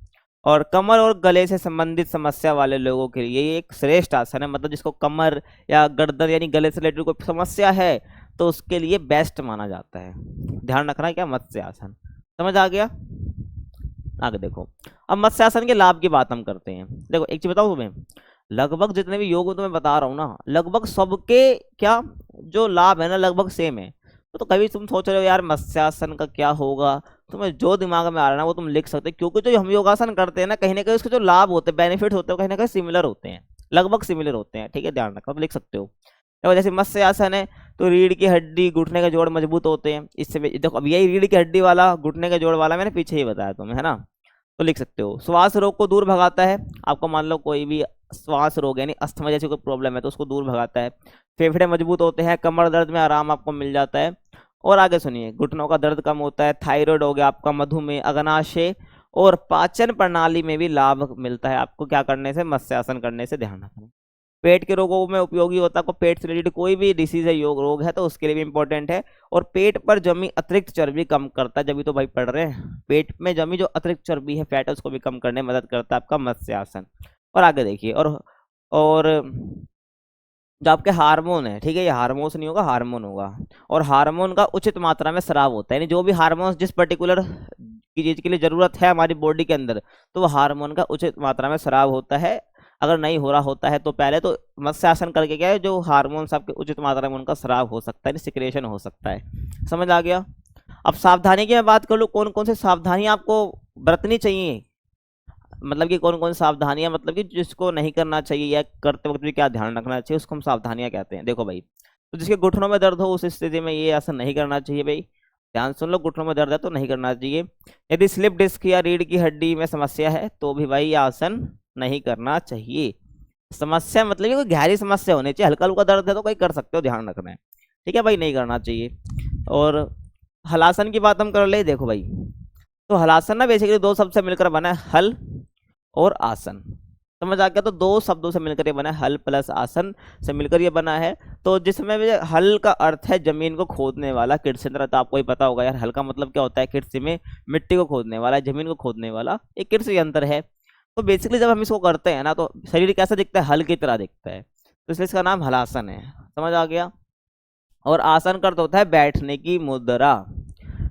और कमर और गले से संबंधित समस्या वाले लोगों के लिए ये एक श्रेष्ठ आसन है। मतलब जिसको कमर या गर्दन यानी गले से रिलेटेड कोई समस्या है तो उसके लिए बेस्ट माना जाता है। ध्यान रखना है, क्या, मत्स्यासन। समझ आ गया। आगे देखो, अब मत्स्यासन के लाभ की बात हम करते हैं। देखो एक चीज बताऊं तुम्हें, लगभग जितने भी योग तुम्हें बता रहा हूँ ना, लगभग सबके क्या जो लाभ है ना, लगभग सेम है। तो कभी तुम सोच रहे हो यार मत्स्यासन का क्या होगा, तुम्हें जो दिमाग में आ रहा है ना वो तुम लिख सकते हो, क्योंकि जो हम योगासन करते हैं ना कहीं उसके जो लाभ होते हैं, बेनिफिट होते हैं, कहीं ना कहीं सिमिलर होते हैं, लगभग सिमिलर होते हैं। ठीक है, ध्यान रखो, लिख सकते हो। देखो जैसे मत्स्यासन है तो रीढ़ की हड्डी, घुटने के जोड़ मजबूत होते हैं। इससे देखो अब यही रीढ़ की हड्डी वाला, घुटने के जोड़ वाला मैंने पीछे ही बताया तुम्हें, है ना। तो लिख सकते हो। श्वास रोग को दूर भगाता है। आपको मान लो कोई भी श्वास रोग यानी अस्थमा जैसी कोई प्रॉब्लम है तो उसको दूर भगाता है। फेफड़े मजबूत होते हैं, कमर दर्द में आराम आपको मिल जाता है। और आगे सुनिए, घुटनों का दर्द कम होता है, थायराइड हो गया आपका, मधुमेह, अग्नाशय और पाचन प्रणाली में भी लाभ मिलता है आपको क्या करने से, मत्स्यासन करने से। ध्यान रखना। पेट के रोगों में उपयोगी होता है। आपको पेट से रिलेटेड कोई भी डिसीज है, योग रोग है, तो उसके लिए भी इंपॉर्टेंट है। और पेट पर जमी अतिरिक्त चर्बी कम करता है, जब भी तो भाई पढ़ रहे हैं, पेट में जमी जो अतिरिक्त चर्बी है, फैट है, उसको भी कम करने में मदद करता है आपका मत्स्यासन। और आगे देखिए, और जो आपके हार्मोन है, ठीक है, ये हार्मोन्स नहीं होगा, हार्मोन होगा। और हार्मोन का उचित मात्रा में स्राव होता है, यानी जो भी हार्मोन्स जिस पर्टिकुलर की चीज के लिए जरूरत है हमारी बॉडी के अंदर, तो वो हार्मोन का उचित मात्रा में स्राव होता है। अगर नहीं हो रहा होता है तो पहले तो मत्स्यासन करके क्या है, जो हार्मोन्स आपके उचित मात्रा में उनका स्राव हो सकता है, सिक्रेशन हो सकता है। समझ आ गया। अब सावधानी की मैं बात कर लूँ, कौन कौन से सावधानी आपको बरतनी चाहिए, मतलब कि कौन कौन सावधानियां, मतलब कि जिसको नहीं करना चाहिए या करते वक्त भी क्या ध्यान रखना चाहिए, उसको हम सावधानियां कहते हैं। देखो भाई, तो जिसके घुटनों में दर्द हो उस स्थिति में ये आसन नहीं करना चाहिए भाई, ध्यान सुन लो, घुटनों में दर्द है तो नहीं करना चाहिए। यदि स्लिप डिस्क या रीढ़ की हड्डी में समस्या है तो भी भाई ये आसन नहीं करना चाहिए। समस्या मतलब कि कोई गहरी समस्या होनी चाहिए, हल्का हल्का दर्द है तो कोई कर सकते हो, ध्यान रखना है। ठीक है भाई, नहीं करना चाहिए। और हलासन की बात हम कर ले। देखो भाई, तो हलासन ना बेसिकली दो शब्द से मिलकर बना है, हल और आसन। समझ आ गया। तो दो शब्दों से मिलकर ये बना है, हल प्लस आसन से मिलकर ये बना है। तो जिसमें हल का अर्थ है जमीन को खोदने वाला, कृषि, तो आपको ही पता होगा यार, हल का मतलब क्या होता है, कृषि में मिट्टी को खोदने वाला, जमीन को खोदने वाला एक कृषि यंत्र है। तो बेसिकली जब हम इसको करते हैं ना तो शरीर कैसा दिखता है, हल की तरह दिखता है, तो इसलिए इसका नाम हलासन है। समझ आ गया। और आसन का अर्थ होता है बैठने की मुद्रा।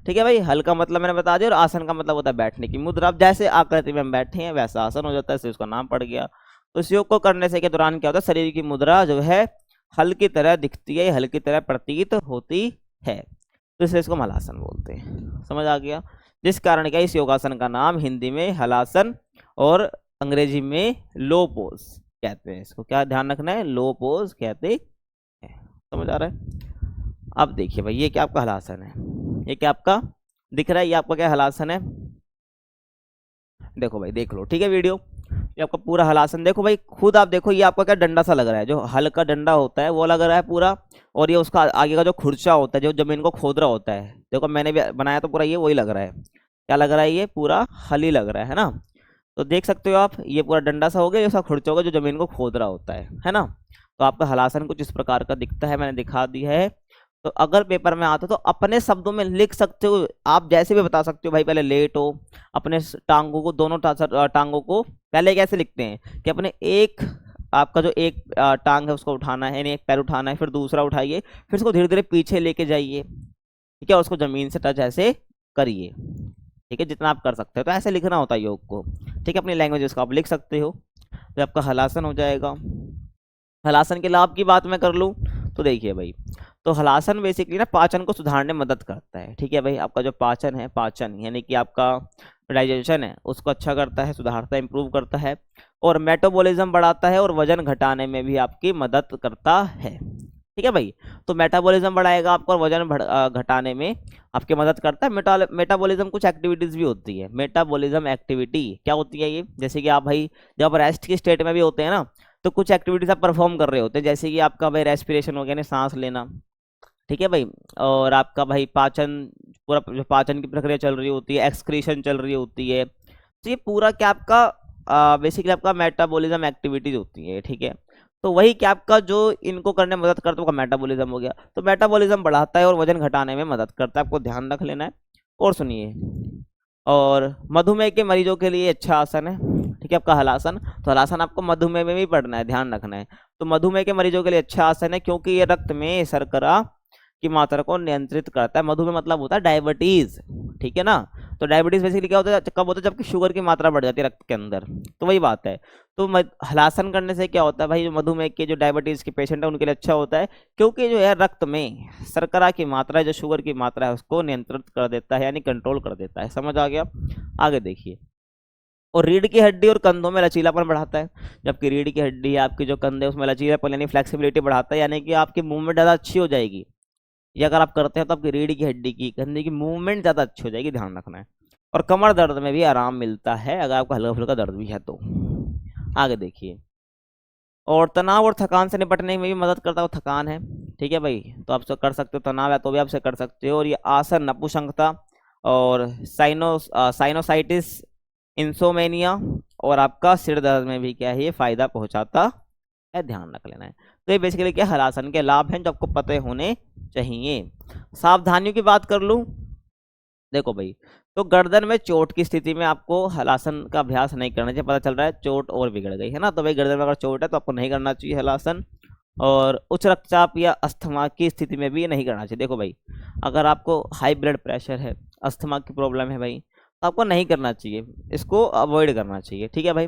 ठीक है भाई, हल का मतलब मैंने बता दिया, और आसन का मतलब होता है बैठने की मुद्रा। अब जैसे आकृति में हम बैठे हैं वैसा आसन हो जाता है, इसलिए उसका नाम पड़ गया। तो इस योग को करने से के दौरान क्या होता है, शरीर की मुद्रा जो है हल की तरह दिखती है, हल की तरह प्रतीत होती है, तो इसलिए इसको हलासन बोलते हैं। समझ आ गया। जिस कारण क्या इस योगासन का नाम हिंदी में हलासन और अंग्रेजी में लो पोज कहते हैं। इसको क्या ध्यान रखना है, लो पोज कहते हैं। समझ आ रहा है। अब देखिए भाई, ये क्या आपका हलासन है, ये क्या आपका दिख रहा है, ये आपका क्या हलासन है, देखो भाई देख लो, ठीक है वीडियो। ये आपका पूरा हलासन देखो भाई, खुद आप देखो, ये आपका क्या डंडा सा लग रहा है, जो हल का डंडा होता है वो लग रहा है पूरा, और ये उसका आगे का जो खुरचा होता है जो जमीन को खोद रहा होता है, देखो मैंने भी बनाया तो पूरा ये वही लग रहा है। क्या लग रहा है, ये पूरा हल ही लग रहा है ना। तो देख सकते हो आप, ये पूरा डंडा सा हो गया, ये उसका खुरचा होगा जो जमीन को खोद रहा होता है ना। तो आपका हलासन कुछ इस प्रकार का दिखता है, मैंने दिखा दिया है। तो अगर पेपर में आता तो अपने शब्दों में लिख सकते हो, आप जैसे भी बता सकते हो भाई, पहले लेट हो, अपने टांगों को, दोनों टांगों को पहले कैसे लिखते हैं कि अपने एक, आपका जो एक टांग है उसको उठाना है, यानी एक पैर उठाना है, फिर दूसरा उठाइए, फिर उसको धीरे धीरे पीछे लेके जाइए, ठीक है, और उसको जमीन से टच ऐसे करिए, ठीक है, जितना आप कर सकते हो। तो ऐसे लिखना होता है योग को, ठीक है, अपनी लैंग्वेज उसको आप लिख सकते हो। तो आपका हलासन हो जाएगा। हलासन के लाभ की बात मैं कर लूँ तो देखिए भाई, तो हलासन बेसिकली ना पाचन को सुधारने में मदद करता है, ठीक है भाई। आपका जो पाचन है, पाचन यानी कि आपका डाइजेशन है, उसको अच्छा करता है, सुधारता है, इंप्रूव करता है, और मेटाबॉलिज्म बढ़ाता है, और वजन घटाने में भी आपकी मदद करता है, ठीक है भाई। तो मेटाबॉलिज्म बढ़ाएगा आपका, और वजन घटाने में आपकी मदद करता है। मेटाबॉलिज्म कुछ एक्टिविटीज भी होती है। मेटाबॉलिज्म एक्टिविटी क्या होती है ये, जैसे कि आप भाई जब रेस्ट की स्टेट में भी होते हैं ना, तो कुछ एक्टिविटीज आप परफॉर्म कर रहे होते हैं, जैसे कि आपका भाई रेस्पिरेशन हो गया, ना सांस लेना, ठीक है भाई, और आपका भाई पाचन, पूरा जो पाचन की प्रक्रिया चल रही होती है, एक्सक्रीशन चल रही होती है, तो ये पूरा क्या आपका बेसिकली आपका मेटाबॉलिज्म एक्टिविटीज होती है, ठीक है। तो वही क्या आपका जो इनको करने में मदद करता है वो मेटाबॉलिज्म हो गया। तो मेटाबॉलिज्म बढ़ाता है और वजन घटाने में मदद करता है, आपको ध्यान रख लेना है। और सुनिए, और मधुमेह के मरीजों के लिए अच्छा आसन है, ठीक है, आपका हलासन। तो हलासन आपको मधुमेह में भी पढ़ना है, ध्यान रखना है। तो मधुमेह के मरीजों के लिए अच्छा आसन है, क्योंकि ये रक्त में शर्करा की मात्रा को नियंत्रित करता है। मधुमेह मतलब होता है डायबिटीज, ठीक है ना। तो डायबिटीज बेसिकली क्या होता है, कब होता है, जबकि शुगर की मात्रा बढ़ जाती है रक्त के अंदर, तो वही बात है। तो हलासन करने से क्या होता है भाई, जो मधुमेह के, जो डायबिटीज के पेशेंट है उनके लिए अच्छा होता है, क्योंकि जो है रक्त में शर्करा की मात्रा, जो शुगर की मात्रा है, उसको नियंत्रित कर देता है, यानी कंट्रोल कर देता है। समझ आ गया। आगे देखिए, और रीढ़ की हड्डी और कंधों में लचीलापन बढ़ाता है। जबकि रीढ़ की हड्डी, आपकी जो कंधे, उसमें लचीलापन यानी फ्लेक्सिबिलिटी बढ़ाता है, यानी कि आपकी मूवमेंट ज़्यादा अच्छी हो जाएगी। ये अगर आप करते हैं तो आपकी रीढ़ की हड्डी की, कंधे की मूवमेंट ज़्यादा अच्छी हो जाएगी, ध्यान रखना है। और कमर दर्द में भी आराम मिलता है, अगर आपको हल्का फुल्का दर्द भी है तो। आगे देखिए, और तनाव और थकान से निपटने में भी मदद करता है, वो थकान है, ठीक है भाई, तो आप कर सकते हो, तनाव है तो भी आपसे कर सकते हो। और ये आसन नपुंसकता और साइनोसाइटिस, इंसोमेनिया, और आपका सिर दर्द में भी क्या है, ये फायदा पहुंचाता है, ध्यान रख लेना है। तो ये बेसिकली क्या हलासन के लाभ हैं जो आपको पता होने चाहिए। सावधानियों की बात कर लूं, देखो भाई, तो गर्दन में चोट की स्थिति में आपको हलासन का अभ्यास नहीं करना चाहिए। पता चल रहा है चोट और बिगड़ गई है ना, तो भाई गर्दन में अगर चोट है तो आपको नहीं करना चाहिए हलासन। और उच्च रक्तचाप या अस्थमा की स्थिति में भी नहीं करना चाहिए। देखो भाई, अगर आपको हाई ब्लड प्रेशर है, अस्थमा की प्रॉब्लम है भाई, तो आपको नहीं करना चाहिए, इसको अवॉइड करना चाहिए, ठीक है भाई।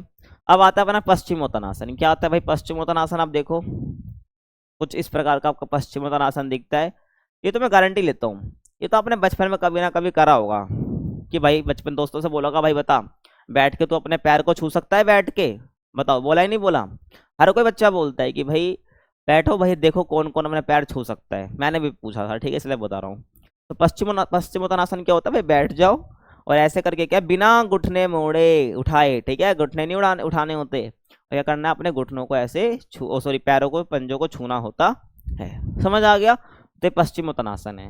अब आता है अपना पश्चिमोत्तानासन। क्या आता है भाई पश्चिमोत्तानासन, आप देखो कुछ इस प्रकार का आपका पश्चिमोत्तानासन दिखता है। ये तो मैं गारंटी लेता हूँ, ये तो आपने बचपन में कभी ना कभी करा होगा, कि भाई बचपन दोस्तों से बोला होगा, भाई बता, बैठ के तो अपने पैर को छू सकता है बैठ के, बताओ, बोला ही नहीं बोला। हर कोई बच्चा बोलता है कि भाई बैठो भाई, देखो कौन कौन अपने पैर छू सकता है। मैंने भी पूछा था, ठीक है, इसलिए बता रहा हूँ। तो पश्चिमोत्तानासन क्या होता है भाई, बैठ जाओ और ऐसे करके क्या, बिना घुटने मोड़े उठाए, ठीक है, घुटने नहीं उठाने होते, और क्या करना है, अपने घुटनों को ऐसे सॉरी, पैरों को, पंजों को छूना होता है। समझ आ गया। तो पश्चिमोत्तानासन है।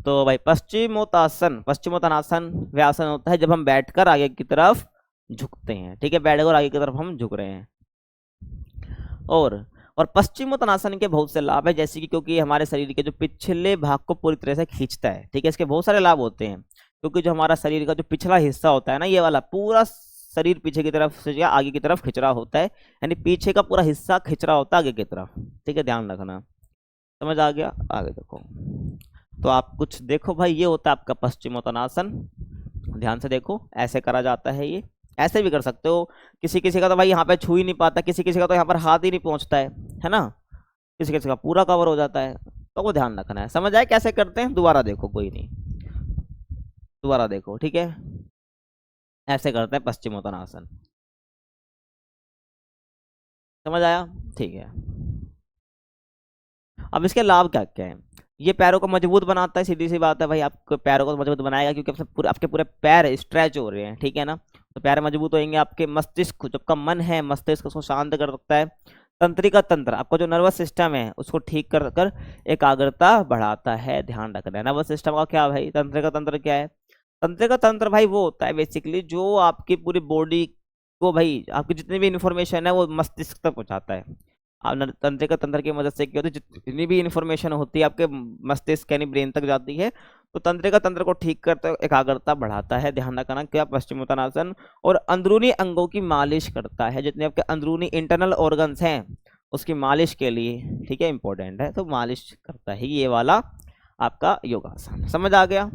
तो भाई पश्चिमोत्तानासन वह आसन होता है जब हम बैठकर आगे की तरफ झुकते हैं, ठीक है, बैठकर आगे की तरफ हम झुक रहे हैं। और पश्चिमोत्तानासन के बहुत से लाभ है, जैसे कि क्योंकि हमारे शरीर के जो पिछले भाग को पूरी तरह से खींचता है, ठीक है, इसके बहुत सारे लाभ होते हैं। क्योंकि जो हमारा शरीर का जो पिछला हिस्सा होता है ना, ये वाला पूरा शरीर पीछे की तरफ से या आगे की तरफ खिंच रहा होता है, यानी पीछे का पूरा हिस्सा खिंच रहा होता है आगे की तरफ, ठीक है, ध्यान रखना। समझ आ गया। आगे देखो, तो आप कुछ देखो भाई, ये होता है आपका पश्चिमोत्तानासन, ध्यान से देखो, ऐसे करा जाता है। ये ऐसे भी कर सकते हो। किसी किसी का तो भाई यहाँ पे छू ही नहीं पाता, किसी किसी का तो यहाँ पर हाथ ही नहीं पहुँचता है ना, किसी किसी का पूरा कवर हो जाता है, तो वो ध्यान रखना है। समझ आए कैसे करते हैं, दोबारा देखो, कोई नहीं, दोबारा देखो, ठीक है, ऐसे करते हैं पश्चिमोत्तानासन। समझ आया, ठीक है। अब इसके लाभ क्या क्या है, ये पैरों को मजबूत बनाता है, सीधी सी बात है भाई, आपके पैरों को मजबूत बनाएगा, क्योंकि आपके पूरे पैर स्ट्रेच हो रहे हैं, ठीक है ना, तो पैर मजबूत होंगे, आपके मस्तिष्क जो आपका मन है मस्तिष्क उसको शांत कर सकता है। तंत्रिका तंत्र आपका जो नर्वस सिस्टम है उसको ठीक कर कर एकाग्रता बढ़ाता है, ध्यान रखना है। नर्वस सिस्टम का क्या भाई, तंत्रिका तंत्र क्या है? तंत्रिका तंत्र भाई वो होता है बेसिकली जो आपकी पूरी बॉडी को भाई आपकी जितनी भी इंफॉर्मेशन है वो मस्तिष्क तक पहुंचाता है। तंत्रिका तंत्र की मदद से क्या होती है, जितनी भी इंफॉर्मेशन होती है आपके मस्तिष्क यानी ब्रेन तक जाती है। तो तंत्रिका तंत्र को ठीक करता है, एकाग्रता बढ़ाता है, ध्यान रखना। क्या पश्चिमोत्तानासन और अंदरूनी अंगों की मालिश करता है, जितने आपके अंदरूनी इंटरनल ऑर्गन्स हैं उसकी मालिश के लिए, ठीक है, इंपॉर्टेंट है, तो मालिश करता है ये वाला आपका योगासन। समझ आ गया?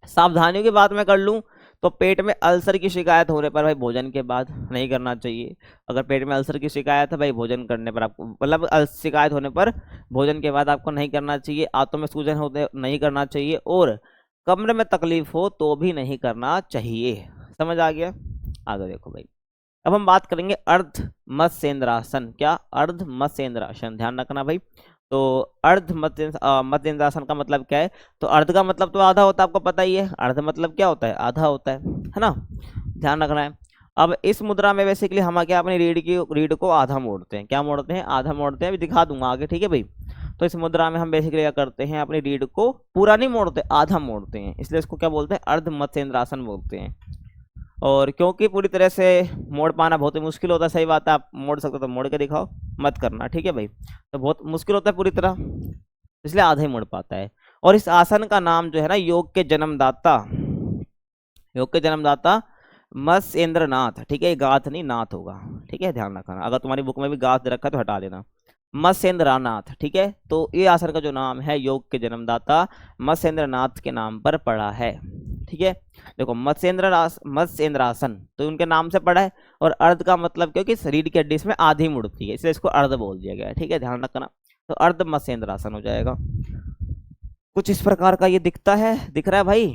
सावधानियों की बात मैं कर लूं तो पेट में अल्सर की शिकायत होने पर भाई भोजन के बाद नहीं करना चाहिए। अगर पेट में अल्सर की शिकायत है भाई भोजन करने पर आपको, मतलब शिकायत होने पर भोजन के बाद आपको नहीं करना चाहिए। आंतों में सूजन होते नहीं करना चाहिए, और कमर में तकलीफ हो तो भी नहीं करना चाहिए। समझ आ गया? आगे देखो भाई, अब हम बात करेंगे अर्ध मत्स्येंद्रासन। क्या? अर्ध मत्स्येंद्रासन, ध्यान रखना भाई। तो अर्ध मत्स्येंद्रासन का मतलब क्या है? तो अर्ध का मतलब तो आधा होता है, आपको पता ही है। अर्ध मतलब क्या होता है? आधा होता है ना, ध्यान रखना है। अब इस मुद्रा में बेसिकली हम क्या अपनी रीढ़ को आधा मोड़ते हैं। क्या मोड़ते हैं? आधा मोड़ते हैं, अभी दिखा दूंगा आगे, ठीक है भाई। तो इस मुद्रा में हम बेसिकली क्या करते हैं, अपनी रीढ़ को पूरा नहीं मोड़ते, आधा मोड़ते हैं, इसलिए इसको क्या बोलते हैं? अर्ध मत्स्येंद्रासन बोलते हैं। और क्योंकि पूरी तरह से मोड़ पाना बहुत ही मुश्किल होता है, सही बात है, आप मोड़ सकते हो तो मोड़ के दिखाओ, मत करना, ठीक है भाई। तो बहुत मुश्किल होता है पूरी तरह, इसलिए आधा ही मोड़ पाता है। और इस आसन का नाम जो है ना, योग के जन्मदाता मत्स्येंद्रनाथ, ठीक है, गाथ नहीं नाथ होगा, ठीक है, ध्यान रखना। अगर तुम्हारी बुक में भी गाथ रखा है तो हटा देना, मत्स्येंद्रनाथ, ठीक है। तो ये आसन का जो नाम है योग के जन्मदाता मत्स्येंद्रनाथ के नाम पर पड़ा है, ठीक है। देखो मत्स्येंद्रासन तो उनके नाम से पड़ा है, और अर्ध का मतलब क्योंकि शरीर की हड्डी इसमें आधी मुड़ती है, इसलिए इसको अर्ध बोल दिया गया है, ठीक है, ध्यान रखना। तो अर्ध मत्स्येंद्रासन हो जाएगा। कुछ इस प्रकार का ये दिखता है, दिख रहा है भाई?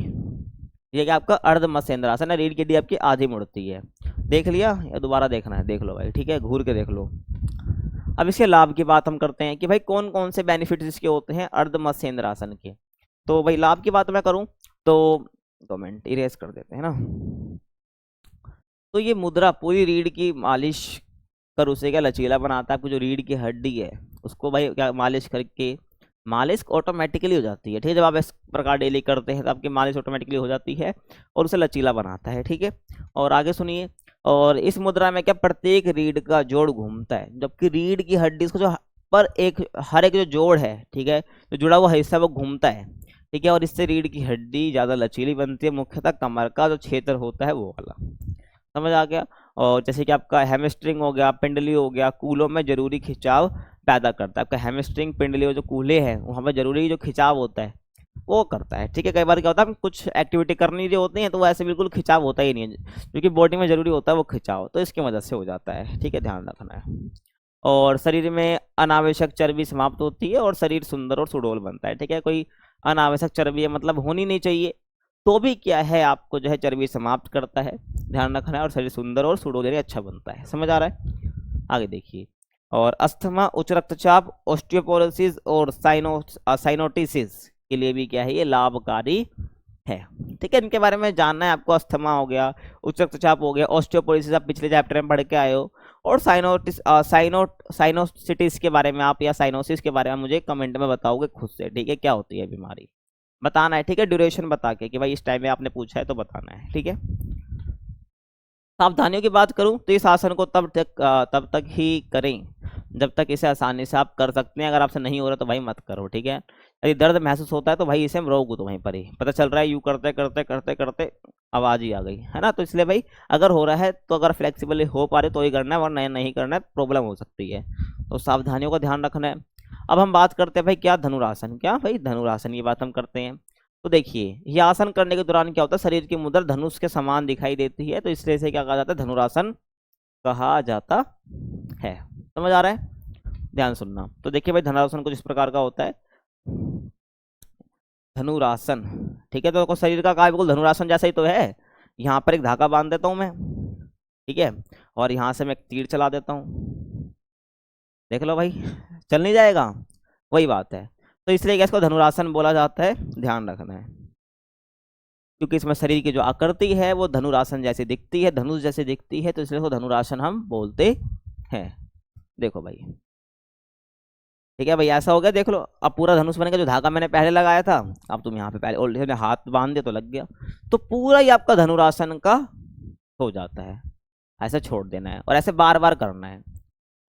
ये क्या आपका अर्ध मत्स्येंद्रासन है, रीढ़ की हड्डी आपकी आधी मुड़ती है। देख लिया या दोबारा देखना है? देख लो भाई, ठीक है, घूर के देख लो। अब इसके लाभ की बात हम करते हैं कि भाई कौन कौन से बेनिफिट्स इसके होते हैं अर्ध मत्स्येंद्रासन के। तो भाई लाभ की बात मैं करूं तो 2 मिनट इरेज कर देते हैं ना। तो ये मुद्रा पूरी रीढ़ की मालिश कर उसे क्या लचीला बनाता है। आपकी जो रीढ़ की हड्डी है उसको भाई क्या मालिश करके, मालिश ऑटोमेटिकली हो जाती है, ठीक है। जब आप इस प्रकार डेली करते हैं तो आपकी मालिश ऑटोमेटिकली हो जाती है और उसे लचीला बनाता है, ठीक है। और आगे सुनिए, और इस मुद्रा में क्या प्रत्येक रीढ़ का जोड़ घूमता है, जबकि रीढ़ की हड्डी इसको जो पर एक हर एक जो जोड़ है, ठीक है, जो जुड़ा हुआ हिस्सा वो घूमता है, ठीक है। और इससे रीढ़ की हड्डी ज़्यादा लचीली बनती है, मुख्यतः कमर का जो क्षेत्र होता है वो वाला। समझ आ गया? और जैसे कि आपका हैमस्ट्रिंग हो गया, पिंडली हो गया, कूलों में जरूरी खिंचाव पैदा करता है। आपका हैमस्ट्रिंग पिंडली और जो कूले हैं वहाँ पर जरूरी जो खिंचाव होता है वो करता है, ठीक है। कई बार क्या होता है कुछ एक्टिविटी करनी जो होती है तो वो ऐसे बिल्कुल खिंचाव होता ही नहीं है, क्योंकि बॉडी में जरूरी होता है वो खिंचाव, तो इसकी मदद से हो जाता है, ठीक है, ध्यान रखना है। और शरीर में अनावश्यक चर्बी समाप्त होती है और शरीर सुंदर और सुडौल बनता है, ठीक है। कोई अनावश्यक चर्बी है मतलब होनी नहीं चाहिए, तो भी क्या है आपको जो है चर्बी समाप्त करता है, ध्यान रखना है। और शरीर सुंदर और सुडौल यानी अच्छा बनता है। समझ आ रहा है? आगे देखिए, और अस्थमा, उच्च रक्तचाप, ऑस्टियोपोरोसिस और साइनोटिसिस के लिए भी क्या है ये लाभकारी है, ठीक है। इनके बारे में जानना है आपको। अस्थमा हो गया, उच्च रक्तचाप हो गया, ऑस्टियोपोरोसिस आप पिछले चैप्टर में पढ़ के आए हो, और साइनोसिटिस के बारे में आप या साइनोसिस के बारे में मुझे कमेंट में बताओगे खुद से, ठीक है, क्या होती है बीमारी, बताना है, ठीक है, ड्यूरेशन बता के कि भाई इस टाइम में आपने पूछा है तो बताना है, ठीक है। सावधानियों की बात करूं तो इस आसन को तब तक ही करें जब तक इसे आसानी से आप कर सकते हैं। अगर आपसे नहीं हो रहा तो भाई मत करो, ठीक है। यदि दर्द महसूस होता है तो भाई इसे हम रोक दो वहीं पर ही, पता चल रहा है यू करते करते करते करते आवाज ही आ गई है ना। तो इसलिए भाई अगर हो रहा है तो अगर फ्लेक्सिबल हो पा रहे तो ही करना है, वरना नहीं करना है, प्रॉब्लम हो सकती है। तो सावधानियों का ध्यान रखना है। अब हम बात करते हैं भाई क्या धनुरासन, क्या भाई धनुरासन की बात हम करते हैं। तो देखिए ये आसन करने के दौरान क्या होता है, शरीर की मुद्रा धनुष के समान दिखाई देती है, तो इसलिए इसे क्या कहा जाता है, धनुरासन कहा जाता है। समझ आ रहा है? ध्यान सुनना। तो देखिए भाई धनुरासन कुछ इस प्रकार का होता है, धनुरासन, ठीक है। तो शरीर का बिल्कुल धनुरासन जैसा ही तो है। यहाँ पर एक धागा बांध देता हूं मैं, ठीक है, और यहाँ से मैं एक तीर चला देता हूँ, देख लो भाई, चल नहीं जाएगा, वही बात है। तो इसलिए क्या इसको धनुरासन बोला जाता है, ध्यान रखना है। क्योंकि इसमें शरीर की जो आकृति है वो धनुरासन जैसी दिखती है, धनुष जैसी दिखती है, तो इसलिए वो धनुरासन हम बोलते हैं। देखो भाई, ठीक है भाई, ऐसा हो गया, देख लो। अब पूरा धनुष बनेगा, जो धागा मैंने पहले लगाया था, अब तुम यहाँ पे पहले ऑलरेडी हाथ बांध दिया तो लग गया, तो पूरा ही आपका धनुरासन का हो जाता है। ऐसे छोड़ देना है और ऐसे बार बार करना है।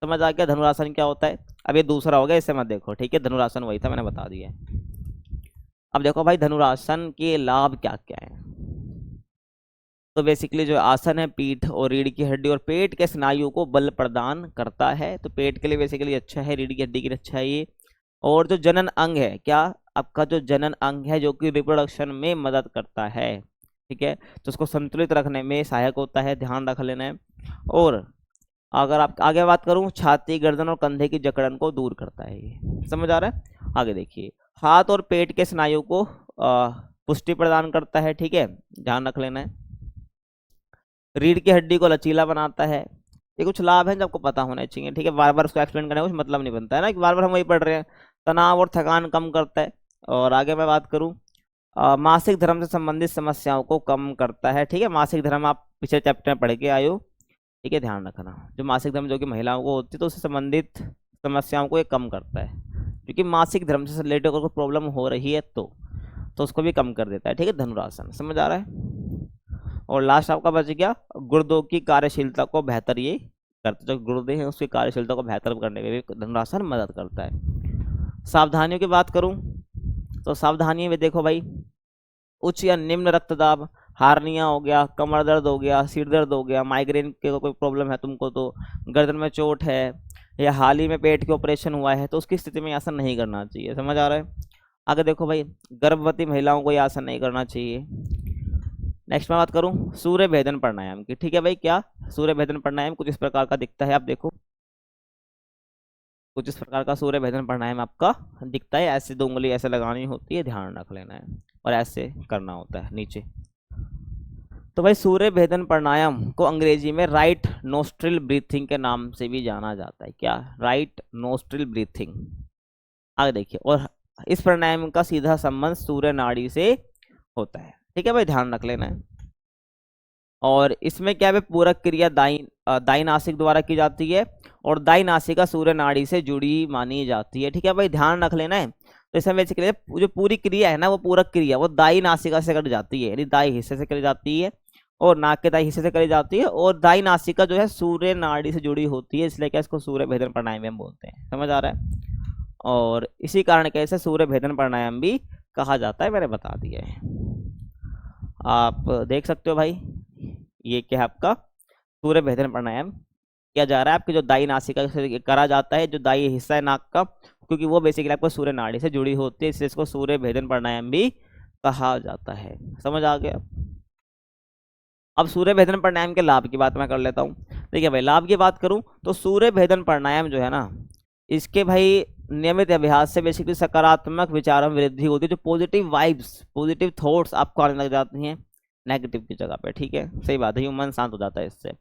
समझ आ गया धनुरासन क्या होता है। अब ये दूसरा हो गया, इससे मत देखो, ठीक है, धनुरासन वही था, मैंने बता दिया। अब देखो भाई, धनुरासन के लाभ क्या क्या है। तो बेसिकली जो आसन है, पीठ और रीढ़ की हड्डी और पेट के स्नायुओं को बल प्रदान करता है, तो पेट के लिए बेसिकली अच्छा है, रीढ़ की हड्डी के लिए अच्छा है ये। और जो जनन अंग है, क्या आपका जो जनन अंग है, जो कि रिप्रोडक्शन में मदद करता है, ठीक है, तो उसको संतुलित रखने में सहायक होता है, ध्यान रख लेना है। और अगर आप आगे बात करूं, छाती, गर्दन और कंधे की जकड़न को दूर करता है ये। समझ आ रहा है। आगे देखिए, हाथ और पेट के स्नायु को पुष्टि प्रदान करता है, ठीक है, ध्यान रख लेना है। रीढ़ की हड्डी को लचीला बनाता है। ये कुछ लाभ हैं जो आपको पता होने चाहिए, ठीक है, बार बार उसको एक्सप्लेन करने का कुछ मतलब नहीं बनता है ना, कि बार बार हम वही पढ़ रहे हैं। तनाव और थकान कम करता है। और आगे मैं बात करूं, मासिक धर्म से संबंधित समस्याओं को कम करता है, ठीक है। मासिक धर्म आप पिछले चैप्टर में पढ़ के आए हो, ठीक है, ध्यान रखना। जो मासिक धर्म जो कि महिलाओं को होती है, तो उससे संबंधित समस्याओं को ये कम करता है, क्योंकि मासिक धर्म से रिलेटेड अगर कोई प्रॉब्लम हो रही है तो उसको भी कम कर देता है, ठीक है, धनुरासन। समझ आ रहा है। और लास्ट आपका बच गया, गुर्दों की कार्यशीलता को बेहतर ये करता है। जो गुर्दे हैं उसकी कार्यशीलता को बेहतर करने में भी धनुरासन मदद करता है। सावधानियों की बात करूं तो सावधानी में देखो भाई, उच्च या निम्न रक्तदाब, हार्निया हो गया, कमर दर्द हो गया, सिर दर्द हो गया, माइग्रेन के कोई प्रॉब्लम है तुमको, तो गर्दन में चोट है, या हाल ही में पेट के ऑपरेशन हुआ है, तो उसकी स्थिति में आसन नहीं करना चाहिए। समझ आ रहा है। आगे देखो भाई, गर्भवती महिलाओं को ये आसन नहीं करना चाहिए। नेक्स्ट मैं बात करूं सूर्य भेदन प्राणायाम की, ठीक है भाई। क्या सूर्य भेदन प्राणायाम कुछ इस प्रकार का दिखता है, आप देखो, कुछ इस प्रकार का सूर्य भेदन प्राणायाम आपका दिखता है। ऐसे 2 उंगली ऐसे लगानी होती है, ध्यान रख लेना है, और ऐसे करना होता है नीचे। तो भाई, सूर्य भेदन प्राणायाम को अंग्रेजी में राइट नोस्ट्रिल ब्रीथिंग के नाम से भी जाना जाता है। क्या, राइट नोस्ट्रिल ब्रीथिंग। आगे देखिए, और इस प्राणायाम का सीधा संबंध सूर्य नाड़ी से होता है, ठीक है भाई, ध्यान रख लेना है। और इसमें क्या है, पूरक क्रिया दाई नासिक द्वारा की जाती है, और दाई नासिका सूर्य नाड़ी से जुड़ी मानी जाती है, ठीक है भाई, ध्यान रख लेना है। तो इसमें बेसिकली जो पूरी क्रिया है ना, वो पूरक क्रिया, वो दाई नासिका से करी जाती है, यानी दाई हिस्से से करी जाती है, और नाक के दाई हिस्से से करी जाती है, और दाई नासिका जो है सूर्य नाड़ी से जुड़ी होती है, इसलिए क्या इसको सूर्य भेदन प्राणायाम बोलते हैं। समझ आ रहा है। और इसी कारण कैसे सूर्य भेदन प्राणायाम भी कहा जाता है, मैंने बता दिया है। आप देख सकते हो भाई, ये क्या है आपका सूर्य भेदन प्राणायाम किया जा रहा है। आपकी जो दाई नासिका से करा जाता है, जो दाई हिस्सा है नाक का, क्योंकि वो बेसिकली आपको सूर्य नाड़ी से जुड़ी होती है, इसलिए इसको सूर्य भेदन प्राणायाम भी कहा जाता है। समझ आ गया। अब सूर्य भेदन प्राणायाम के लाभ की बात मैं कर लेता हूँ। देखिए भाई, लाभ की बात करूँ तो सूर्य भेदन प्राणायाम जो है ना, इसके भाई नियमित अभ्यास से बेसिकली सकारात्मक विचारों में वृद्धि होती है। जो पॉजिटिव वाइब्स, पॉजिटिव थॉट्स आपको आने लग जाती हैं नेगेटिव की जगह पे, ठीक है, सही बात है, ह्यूमन शांत हो जाता है इससे।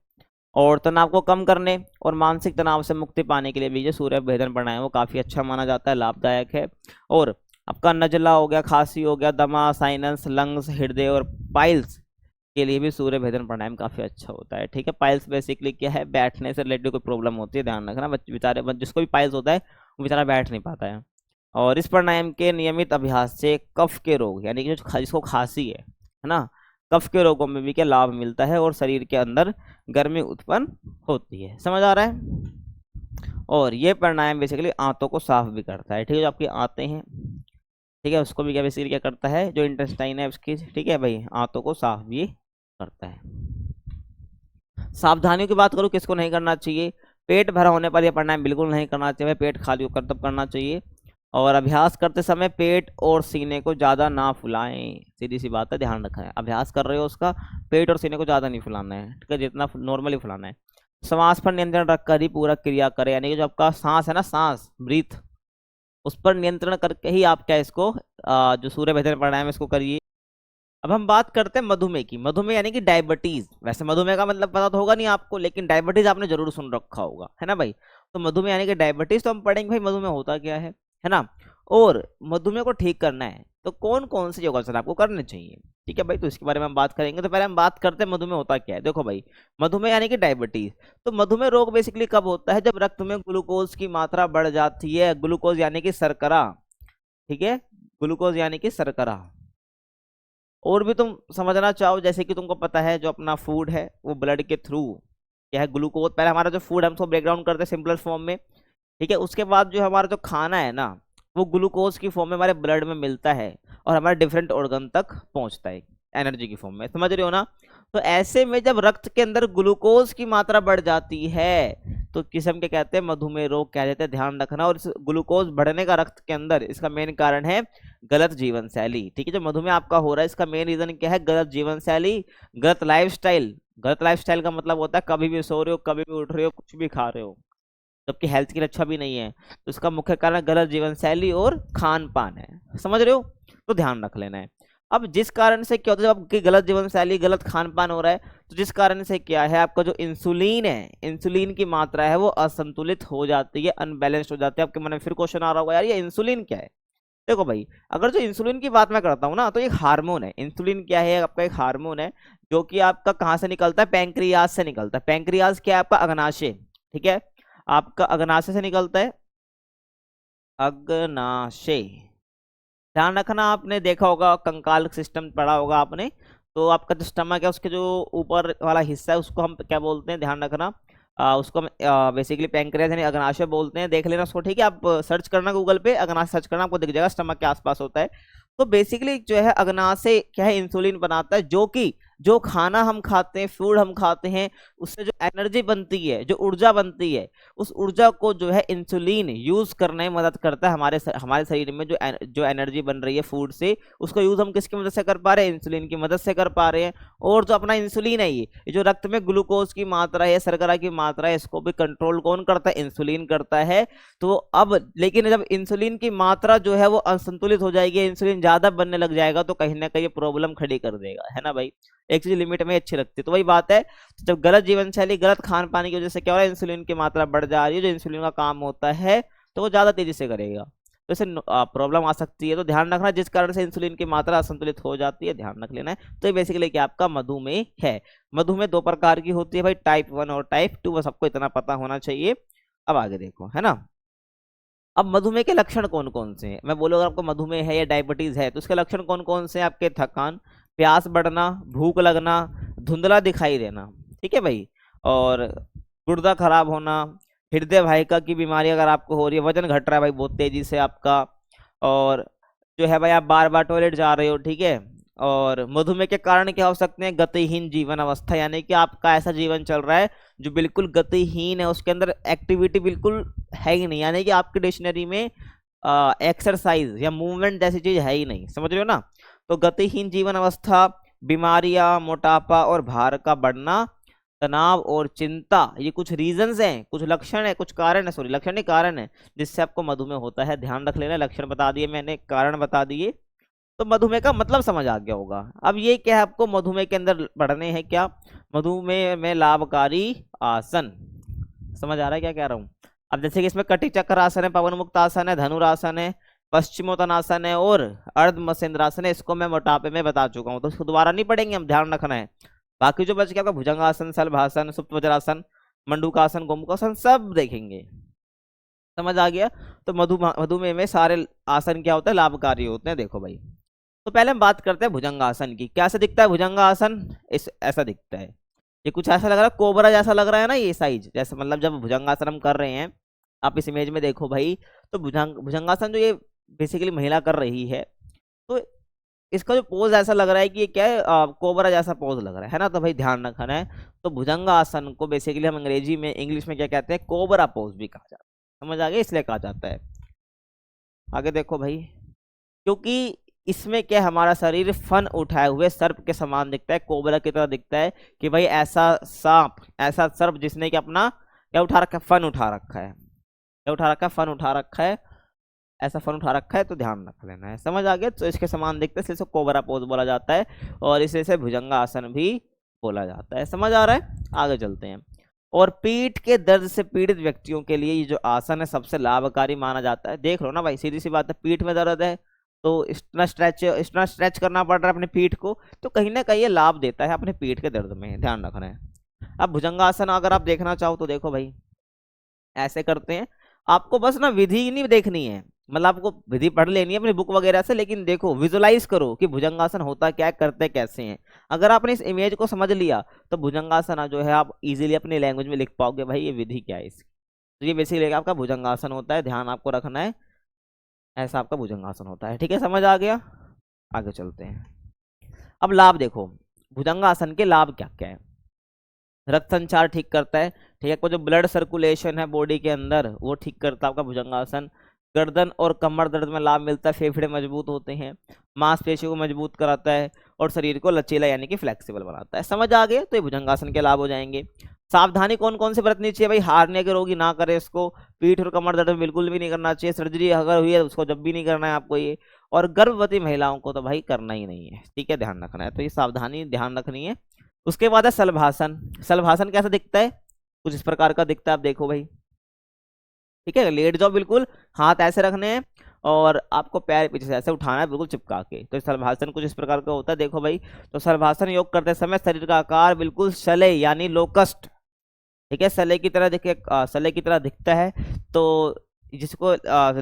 और तनाव को कम करने और मानसिक तनाव से मुक्ति पाने के लिए भी जो सूर्य भेदन प्राणायाम वो काफ़ी अच्छा माना जाता है, लाभदायक है। और आपका नजला हो गया, खांसी हो गया, दमा, साइनस, लंग्स, हृदय और पाइल्स के लिए भी सूर्य भेदन प्राणायाम काफ़ी अच्छा होता है, ठीक है। पाइल्स बेसिकली क्या है, बैठने से रिलेटेड कोई प्रॉब्लम होती है, ध्यान रखना। बेचारे जिसको भी पाइल्स होता है वो बेचारा बैठ नहीं पाता है। और इस प्राणायाम के नियमित अभ्यास से कफ के रोग, यानी कि जिसको खांसी है ना, कफ के रोगों में भी क्या लाभ मिलता है, और शरीर के अंदर गर्मी उत्पन्न होती है। समझ आ रहा है। और ये प्राणायाम बेसिकली आंतों को साफ भी करता है, ठीक है, जो आपकी आंतें हैं, ठीक है, उसको भी क्या बेसिकली क्या करता है, जो इंटेस्टाइन है उसकी, ठीक है भाई, आंतों को साफ भी करता है। सावधानियों की बात करूँ, किसको नहीं करना चाहिए। पेट भरा होने पर यह प्राणायाम बिल्कुल नहीं करना चाहिए, पेट खाली होकर तब करना चाहिए। और अभ्यास करते समय पेट और सीने को ज़्यादा ना फुलाएं, सीधी सी बात है, ध्यान रखना है। अभ्यास कर रहे हो उसका, पेट और सीने को ज़्यादा नहीं फुलाना है, ठीक है, जितना नॉर्मली फुलाना है। श्वास पर नियंत्रण रखकर ही पूरा क्रिया करें, यानी कि जो आपका सांस है ना, सांस, ब्रीथ, उस पर नियंत्रण करके ही आप क्या इसको जो सूर्य भेदन प्राणायाम इसको करिए। अब हम बात करते हैं मधुमेह की। मधुमेह यानी कि डायबिटीज। वैसे मधुमेह का मतलब पता तो होगा नहीं आपको, लेकिन डायबिटीज आपने जरूर सुन रखा होगा, है ना भाई। तो मधुमेह यानी कि डायबिटीज, तो हम पढ़ेंगे भाई मधुमेह होता क्या है ना। और मधुमेह को ठीक करना है तो कौन कौन से योगासन आपको करने चाहिए, ठीक है भाई। तो इसके बारे में हम बात करेंगे। तो पहले हम बात करते हैं मधुमेह होता क्या है। देखो भाई, मधुमेह यानी कि डायबिटीज। तो मधुमेह रोग बेसिकली कब होता है, जब रक्त में ग्लूकोज की मात्रा बढ़ जाती है। ग्लूकोज यानी कि शर्करा, ठीक है, ग्लूकोज यानी कि शर्करा। और भी तुम समझना चाहो, जैसे कि तुमको पता है जो अपना फूड है वो ब्लड के थ्रू क्या है, ग्लूकोज। पहले हमारा जो फूड हम उसको ब्रेक डाउन करते हैं सिंपल फॉर्म में, ठीक है। उसके बाद जो हमारा जो खाना है ना, वो ग्लूकोज की फॉर्म में हमारे ब्लड में मिलता है और हमारे डिफरेंट ऑर्गन तक पहुंचता है एनर्जी की फॉर्म में, समझ रहे हो ना। तो ऐसे में जब रक्त के अंदर ग्लूकोज की मात्रा बढ़ जाती है तो किस्म के कहते हैं मधुमेह रोग कह देते हैं। ध्यान रखना। और इस ग्लूकोज बढ़ने का रक्त के अंदर, इसका मेन कारण है गलत जीवन शैली, ठीक है। जो मधुमेह आपका हो रहा है इसका मेन रीजन क्या है, गलत जीवन शैली, गलत लाइफस्टाइल। गलत लाइफस्टाइल का मतलब होता है कभी भी सो रहे हो, कभी भी उठ रहे हो, कुछ भी खा रहे हो, जबकि हेल्थ के लिए अच्छा भी नहीं है। तो इसका मुख्य कारण गलत जीवन शैली और खान पान है, समझ रहे हो। तो ध्यान रख लेना है। अब जिस कारण से क्या होता है, जब आपकी गलत जीवन शैली, गलत खान पान हो रहा है, तो जिस कारण से क्या है, आपका जो इंसुलिन है, इंसुलिन की मात्रा है वो असंतुलित हो जाती है, अनबैलेंस्ड हो जाती है। आपके मन में फिर क्वेश्चन आ रहा होगा, यार ये इंसुलिन क्या है। देखो भाई, अगर जो इंसुलिन की बात मैं करता हूँ ना, तो एक हार्मोन है। इंसुलिन क्या है, आपका एक हार्मोन है जो कि आपका कहाँ से निकलता है, पैंक्रियाज से निकलता है। पैंक्रियाज क्या है, आपका अग्नाशय, ठीक है, आपका अग्नाशय से निकलता है, अग्नाशय। ध्यान रखना, आपने देखा होगा कंकाल सिस्टम पढ़ा होगा आपने, तो आपका जो स्टमक है उसके जो ऊपर वाला हिस्सा है उसको हम क्या बोलते हैं, ध्यान रखना। उसको हम बेसिकली पैंक्रियाज यानी अग्नाशय बोलते हैं। देख लेना उसको, ठीक है। आप सर्च करना गूगल पे, अग्नाशय सर्च करना, आपको दिख जाएगा स्टमक के आसपास होता है। तो बेसिकली जो है अग्नाशय क्या है, इंसुलिन बनाता है, जो कि जो खाना हम खाते हैं, फूड हम खाते हैं, उससे जो एनर्जी बनती है, जो ऊर्जा बनती है, उस ऊर्जा को जो है इंसुलिन यूज करने में मदद करता है। हमारे शरीर में जो एनर्जी बन रही है फूड से, उसका यूज हम किसकी मदद से कर पा रहे हैं, इंसुलिन की मदद से कर पा रहे हैं। और जो अपना इंसुलिन है, ये जो रक्त में ग्लूकोज की मात्रा है, शर्करा की मात्रा है, इसको भी कंट्रोल कौन करता है, इंसुलिन करता है। तो अब लेकिन जब इंसुलिन की मात्रा जो है वो असंतुलित हो जाएगी, इंसुलिन ज्यादा बनने लग जाएगा, तो कहीं ना कहीं प्रॉब्लम खड़ी कर देगा, है ना भाई। एक चीज लिमिट में अच्छी लगती है। तो वही बात है, तो जब गलत जीवन शैली, गलत खान पान की वजह से क्या हो रहा है, इंसुलिन की मात्रा बढ़ जा रही है। जो इंसुलिन का काम होता है तो वो ज्यादा तेजी से करेगा, तो इससे प्रॉब्लम आ सकती है। तो ध्यान रखना, जिस कारण से इंसुलिन की मात्रा असंतुलित हो जाती है, ध्यान रख लेना है। तो ये बेसिकली क्या आपका मधुमेह है। मधुमेह दो प्रकार की होती है भाई, टाइप 1 और टाइप 2, बस आपको इतना पता होना चाहिए। अब आगे देखो, है ना। अब मधुमेह के लक्षण कौन कौन से हैं, मैं बोलूँगा आपको मधुमेह है या डायबिटीज है तो उसके लक्षण कौन कौन से हैं, आपके थकान, प्यास बढ़ना, भूख लगना, धुंधला दिखाई देना, ठीक है भाई, और गुर्दा खराब होना, हृदय वाहिका की बीमारी अगर आपको हो रही है, वजन घट रहा है भाई बहुत तेजी से आपका, और जो है भाई आप बार बार टॉयलेट जा रहे हो, ठीक है। और मधुमेह के कारण क्या हो सकते हैं, गतिहीन जीवन अवस्था, यानी कि आपका ऐसा जीवन चल रहा है जो बिल्कुल गतिहीन है, उसके अंदर एक्टिविटी बिल्कुल है ही नहीं, यानी कि आपकी डिक्शनरी में एक्सरसाइज या मूवमेंट जैसी चीज है ही नहीं, समझ रहे हो ना। तो गतिहीन जीवन अवस्था, बीमारियां, मोटापा और भार का बढ़ना, तनाव और चिंता, ये कुछ रीजंस हैं, कुछ लक्षण है, कुछ कारण है, सॉरी लक्षण नहीं कारण है, जिससे आपको मधुमेह होता है। ध्यान रख लेना, लक्षण बता दिए मैंने, कारण बता दिए, तो मधुमेह का मतलब समझ आ गया होगा। अब ये क्या है, आपको मधुमेह के अंदर पढ़ने हैं क्या, मधुमेह में लाभकारी आसन, समझ आ रहा है क्या कह रहा हूँ। अब जैसे कि इसमें कटी चक्र आसन है, पवन मुक्त आसन है, धनुरासन है, पश्चिमोत्तानासन है और अर्ध मसेंद्रासन है। इसको मैं मोटापे में बता चुका हूँ, तो इसको दोबारा नहीं पढ़ेंगे हम, ध्यान रखना है। बाकी जो बच गया आपका भुजंगासन, शलभासन, सुप्त वज्रासन, मंडूकासन, गोमुखासन, सब देखेंगे, समझ आ गया। तो मधुमेह में सारे आसन क्या होते हैं, लाभकारी होते हैं। देखो भाई, तो पहले हम बात करते हैं भुजंगासन की। कैसा दिखता है भुजंगासन, इस ऐसा दिखता है, ये कुछ ऐसा लग रहा है, कोबरा जैसा लग रहा है ना, ये साइज जैसे, मतलब जब भुजंगासन हम कर रहे हैं, आप इस इमेज में देखो भाई, तो भुजंगासन जो ये बेसिकली महिला कर रही है, तो इसका जो पोज ऐसा लग रहा है कि ये क्या है, कोबरा जैसा पोज लग रहा है ना। तो भाई ध्यान रखना है, तो भुजंगासन को बेसिकली हम अंग्रेजी में, इंग्लिश में क्या कहते हैं, कोबरा पोज भी कहा जाता है, समझ आ गया, इसलिए कहा जाता है। आगे देखो भाई, क्योंकि इसमें क्या हमारा शरीर फन उठाए हुए सर्प के समान दिखता है, कोबरा की तरह दिखता है, कि भाई ऐसा सांप, ऐसा सर्प जिसने कि अपना क्या उठा रखा है, फन उठा रखा है, क्या उठा रखा है, फन उठा रखा है, ऐसा फन उठा रखा है। तो ध्यान रख लेना है, समझ आ गया। तो इसके समान दिखता है, इसलिए कोबरा पोज बोला जाता है, और इसे भुजंगा आसन भी बोला जाता है, समझ आ रहा है। आगे चलते हैं। और पीठ के दर्द से पीड़ित व्यक्तियों के लिए ये जो आसन है सबसे लाभकारी माना जाता है। देख लो ना भाई, सीधी सी बात है, पीठ में दर्द है तो इतना स्ट्रेच करना पड़ रहा है अपने पीठ को, तो कहीं ना कहीं ये लाभ देता है अपने पीठ के दर्द में, ध्यान रखना है। अब भुजंगासन अगर आप देखना चाहो तो देखो भाई, ऐसे करते हैं। आपको बस ना विधि नहीं देखनी है, मतलब आपको विधि पढ़ लेनी है अपनी बुक वगैरह से, लेकिन देखो विजुलाइज करो कि भुजंगासन होता क्या है, करते कैसे हैं। अगर आपने इस इमेज को समझ लिया तो भुजंगासन जो है आप इजीली अपनी लैंग्वेज में लिख पाओगे भाई ये विधि क्या है इसकी। तो ये बेसिकली आपका भुजंगासन होता है, ध्यान आपको रखना है, ऐसा आपका भुजंगासन होता है। ठीक है, समझ आ गया। आगे चलते हैं। अब लाभ देखो, भुजंगासन के लाभ क्या क्या है। रक्त संचार ठीक करता है, ठीक है, को जो ब्लड सर्कुलेशन है बॉडी के अंदर वो ठीक करता है आपका भुजंगासन। गर्दन और कमर दर्द में लाभ मिलता है, फेफड़े मजबूत होते हैं, मांसपेशियों को मजबूत कराता है और शरीर को लचीला यानी कि फ्लेक्सिबल बनाता है। समझ आ गए, तो ये भुजंगासन के लाभ हो जाएंगे। सावधानी कौन कौन से बरतनी चाहिए भाई, हारने के रोगी ना करे इसको, पीठ और कमर दर्द में बिल्कुल भी नहीं करना चाहिए, सर्जरी अगर हुई है उसको जब भी नहीं करना है आपको ये, और गर्भवती महिलाओं को तो भाई करना ही नहीं है। ठीक है, ध्यान रखना है, तो ये सावधानी ध्यान रखनी है। उसके बाद है सलभासन। सलभासन कैसा दिखता है, कुछ इस प्रकार का दिखता है, आप देखो भाई। ठीक है, लेट जाओ बिल्कुल, हाथ ऐसे रखने हैं और आपको पैर पीछे से ऐसे उठाना है बिल्कुल चिपका के। तो सलभासन कुछ इस प्रकार का होता है, देखो भाई। तो सलभासन योग करते समय शरीर का आकार बिल्कुल सले यानी लोकस्ट, ठीक है, सले की तरह दिखे, सले की तरह दिखता है। तो जिसको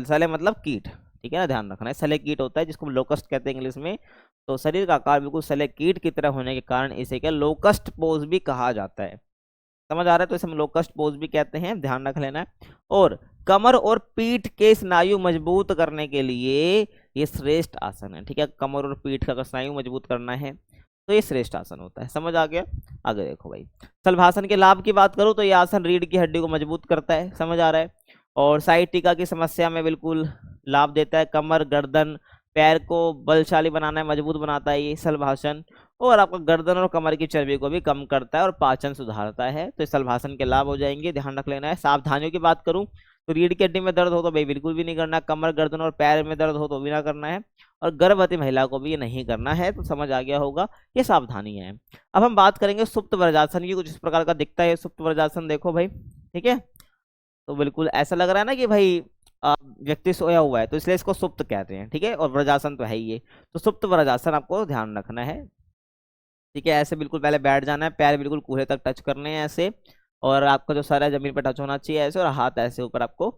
सले मतलब कीट, ठीक है ना, ध्यान रखना है, सले कीट होता है जिसको लोकस्ट कहते हैं इंग्लिश में। तो शरीर का आकार बिल्कुल सले कीट की तरह होने के कारण इसे क्या लोकस्ट पोज भी कहा जाता है। समझ आ रहा है, तो इसे हम लोकस्ट पोज भी कहते हैं, ध्यान रख लेना है। और कमर और पीठ के स्नायु मजबूत करने के लिए ये श्रेष्ठ आसन है। ठीक है, कमर और पीठ का स्नायु मजबूत करना है तो ये श्रेष्ठ आसन होता है। समझ आ गया। आगे देखो भाई, सलभासन के लाभ की बात करूं तो ये आसन रीढ़ की हड्डी को मजबूत करता है, समझ आ रहा है, और साइटिका की समस्या में बिल्कुल लाभ देता है। कमर गर्दन पैर को बलशाली बनाना है, मजबूत बनाता है ये सलभासन, और आपका गर्दन और कमर की चर्बी को भी कम करता है और पाचन सुधारता है। तो इस सलभासन के लाभ हो जाएंगे, ध्यान रख लेना है। सावधानियों की बात करूं तो रीढ़ की हड्डी में दर्द हो तो भाई बिल्कुल भी नहीं करना, कमर गर्दन और पैर में दर्द हो तो भी ना करना है, और गर्भवती महिला को भी ये नहीं करना है। तो समझ आ गया होगा, ये सावधानी है। अब हम बात करेंगे सुप्त वज्रासन की, कुछ इस प्रकार का दिखता है सुप्त वज्रासन, देखो भाई। ठीक है, तो बिल्कुल ऐसा लग रहा है ना कि भाई व्यक्ति सोया हुआ है, तो इसलिए इसको सुप्त कहते हैं। ठीक है, और वज्रासन तो है ही ये, तो सुप्त वज्रासन आपको ध्यान रखना है। ठीक है, ऐसे बिल्कुल पहले बैठ जाना है, पैर बिल्कुल कूल्हे तक टच करने हैं ऐसे, और आपका जो सर है जमीन पर टच होना चाहिए ऐसे, और हाथ ऐसे ऊपर आपको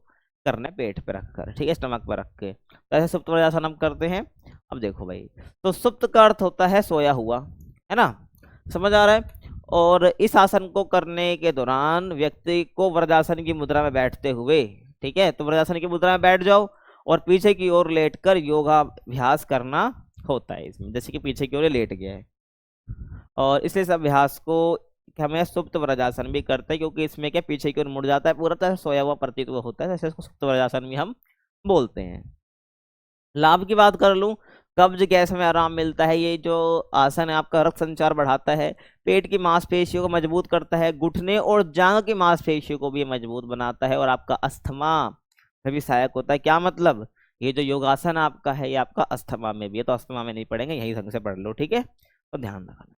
करना है पेट पे रखकर, ठीक है, स्टमक पर रख के। तो ऐसे सुप्त वज्रासन हम करते हैं। अब देखो भाई, तो सुप्त का अर्थ होता है सोया हुआ, है ना, समझ आ रहा है। और इस आसन को करने के दौरान व्यक्ति को वज्रासन की मुद्रा में बैठते हुए, ठीक है, तो वज्रासन की मुद्रा में बैठ जाओ और पीछे की ओर लेटकर योगाभ्यास करना होता है इसमें, जैसे कि पीछे की ओर लेट गया है। और इसलिए इस अभ्यास को हमें सुप्त वज्रासन भी करते हैं, क्योंकि इसमें क्या पीछे की ओर मुड़ जाता है, पूरा तरह सोया हुआ प्रतीत होता है, ऐसे इसको सुप्त वज्रासन भी हम बोलते हैं। लाभ की बात कर लूं, कब्ज गैस में आराम मिलता है ये जो आसन है, आपका रक्त संचार बढ़ाता है, पेट की मांसपेशियों को मजबूत करता है, घुटने और जांघ की मांसपेशियों को भी मजबूत बनाता है, और आपका अस्थमा में भी सहायक होता है। क्या मतलब, ये जो योगासन आपका है ये आपका अस्थमा में भी है, तो अस्थमा में नहीं पढ़ेंगे, यही ढंग से पढ़ लो, ठीक है, तो ध्यान रखना।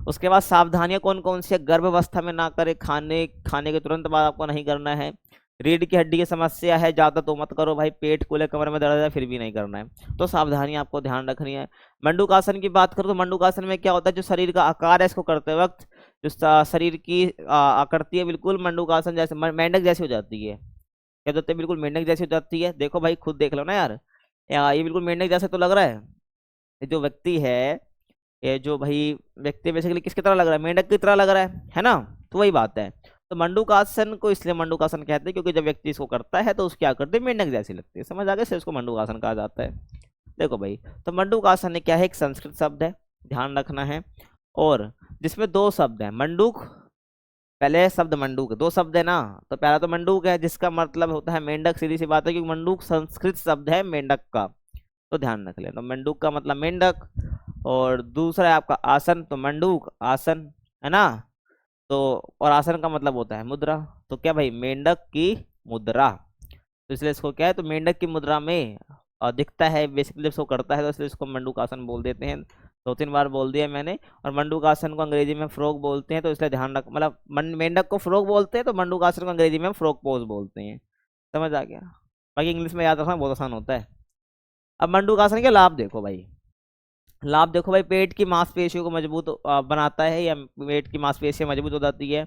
उसके बाद सावधानियां कौन कौन सी है, गर्भावस्था में ना करे, खाने खाने के तुरंत बाद आपको नहीं करना है, रीढ़ की हड्डी की समस्या है ज्यादा तो मत करो भाई, पेट कूले कमर में दर्द है फिर भी नहीं करना है, तो सावधानी आपको ध्यान रखनी है। मंडूकासन की बात करो तो मंडूकासन में क्या होता है, जो शरीर का आकार है इसको करते वक्त जो शरीर की आकृति है बिल्कुल मंडूकासन जैसे मेंढक जैसी हो जाती है, क्या होता है, बिल्कुल मेंढक जैसी हो जाती है। देखो भाई खुद देख लो ना यार, ये बिल्कुल मेंढक जैसे तो लग रहा है, ये जो व्यक्ति है, ये जो भाई व्यक्ति बेसिकली किसकी तरह लग रहा है, मेंढक की तरह लग रहा है ना, तो वही बात है। तो मंडूकासन को इसलिए मंडूकासन कहते हैं क्योंकि जब व्यक्ति इसको करता है तो उसकी आकृति मेंढक जैसी लगती है, समझ आ गया, इसको मंडूकासन कहा जाता है। देखो भाई, तो मंडूकासन क्या है, एक संस्कृत शब्द है, ध्यान रखना है, और जिसमें दो शब्द है, मंडूक, पहले शब्द मंडूक, दो शब्द है ना, तो पहला तो मंडूक है जिसका मतलब होता है मेंढक, सीधी सी बात है, क्योंकि मंडूक संस्कृत शब्द है मेंढक का, तो ध्यान रख लेना, तो मंडूक का मतलब मेंढक, और दूसरा है आपका आसन, तो मंडूक आसन, है ना, तो और आसन का मतलब होता है मुद्रा, तो क्या भाई मेंढक की मुद्रा, तो इसलिए इसको क्या है, तो मेंढक की मुद्रा में दिखता है बेसिकली, इसको करता है, तो इसलिए इसको मंडूकासन बोल देते हैं। दो तीन बार बोल दिया मैंने। और मंडूकासन को अंग्रेजी में फ्रॉग बोलते हैं, तो इसलिए ध्यान रख, मतलब मेंढक को फ्रॉग बोलते हैं तो मंडूकासन को अंग्रेजी में फ्रॉग पोज बोलते हैं, समझ आ गया। बाकी इंग्लिश में याद रखना बहुत आसान होता है। अब मंडूकासन के लाभ देखो भाई, लाभ देखो भाई, पेट की मांसपेशियों को मजबूत बनाता है, या पेट की मांसपेशियां मजबूत हो जाती है।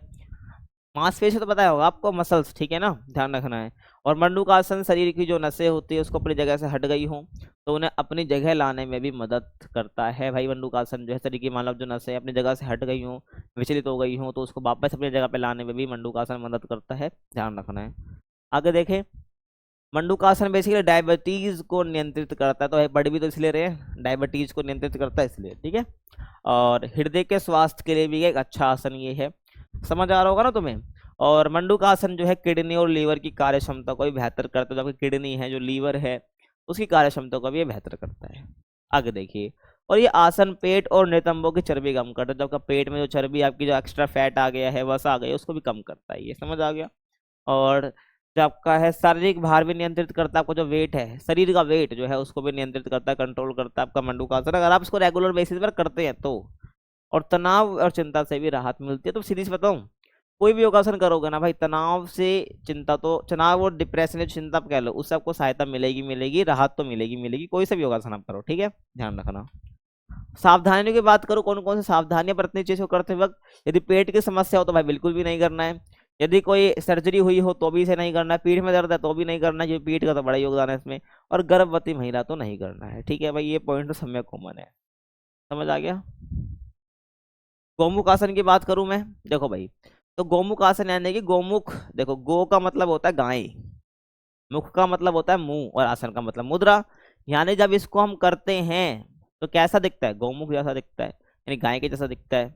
मांसपेशी तो पता होगा आपको, मसल्स, ठीक है ना, ध्यान रखना है। और मंडूकासन शरीर की जो नसें होती है उसको अपनी जगह से हट गई हों तो उन्हें अपनी जगह लाने में भी मदद करता है भाई। मंडूकासन जो है शरीर की, मान लो जो नसें अपनी जगह से हट गई हों, विचलित हो गई हों, तो उसको वापस अपनी जगह पे लाने में भी मंडूकासन मदद करता है, ध्यान रखना है। आगे देखें, मंडूकासन बेसिकली डायबिटीज को नियंत्रित करता है, तो पढ़ भी तो इसलिए रहे हैं, डायबिटीज को नियंत्रित करता है इसलिए, ठीक है। और हृदय के स्वास्थ्य के लिए भी एक अच्छा आसन ये है, समझ आ रहा होगा ना तुम्हें। और मंडूकासन जो है किडनी और लीवर की कार्य क्षमता को भी बेहतर करता है, जबकि किडनी है जो लीवर है उसकी कार्य क्षमता को भी ये बेहतर करता है। आगे देखिए, और ये आसन पेट और नितंबों की चर्बी कम करता है, जबकि पेट में जो चर्बी आपकी जो एक्स्ट्रा फैट आ गया है, वसा आ गया, उसको भी कम करता है, ये समझ आ गया। और जो आपका है शारीरिक भार भी नियंत्रित करता है, आपको जो वेट है, शरीर का वेट जो है उसको भी नियंत्रित करता है, कंट्रोल करता है आपका मंडूकासन, अगर आप इसको रेगुलर बेसिस पर करते हैं तो। और तनाव और चिंता से भी राहत मिलती है। तो सीधी सी बताऊं, कोई भी योगासन करोगे ना भाई, तनाव से, चिंता तो, तनाव और डिप्रेशन या चिंता कह लो, उससे आपको सहायता मिलेगी मिलेगी, राहत तो मिलेगी मिलेगी, कोई सा भी योगासन आप करो, ठीक है, ध्यान रखना। सावधानियों की बात करो, कौन कौन सी सावधानियां बरतनी चाहिए इसको करते वक्त। यदि पेट की समस्या हो तो भाई बिल्कुल भी नहीं करना है। यदि कोई सर्जरी हुई हो तो भी इसे नहीं करना है। पीठ में दर्द है तो भी नहीं करना है, क्योंकि पीठ का तो बड़ा योगदान है इसमें। और गर्भवती महिला तो नहीं करना है, ठीक है भाई, ये पॉइंट तो सब में कॉमन है, समझ आ गया। गोमुख आसन की बात करूं मैं, देखो भाई, तो गोमुख आसन यानी कि गोमुख, देखो गो का मतलब होता है गाय, मुख का मतलब होता है मुंह, और आसन का मतलब मुद्रा। यानी जब इसको हम करते हैं तो कैसा दिखता है, गोमुख जैसा दिखता है, यानी गाय के जैसा दिखता है,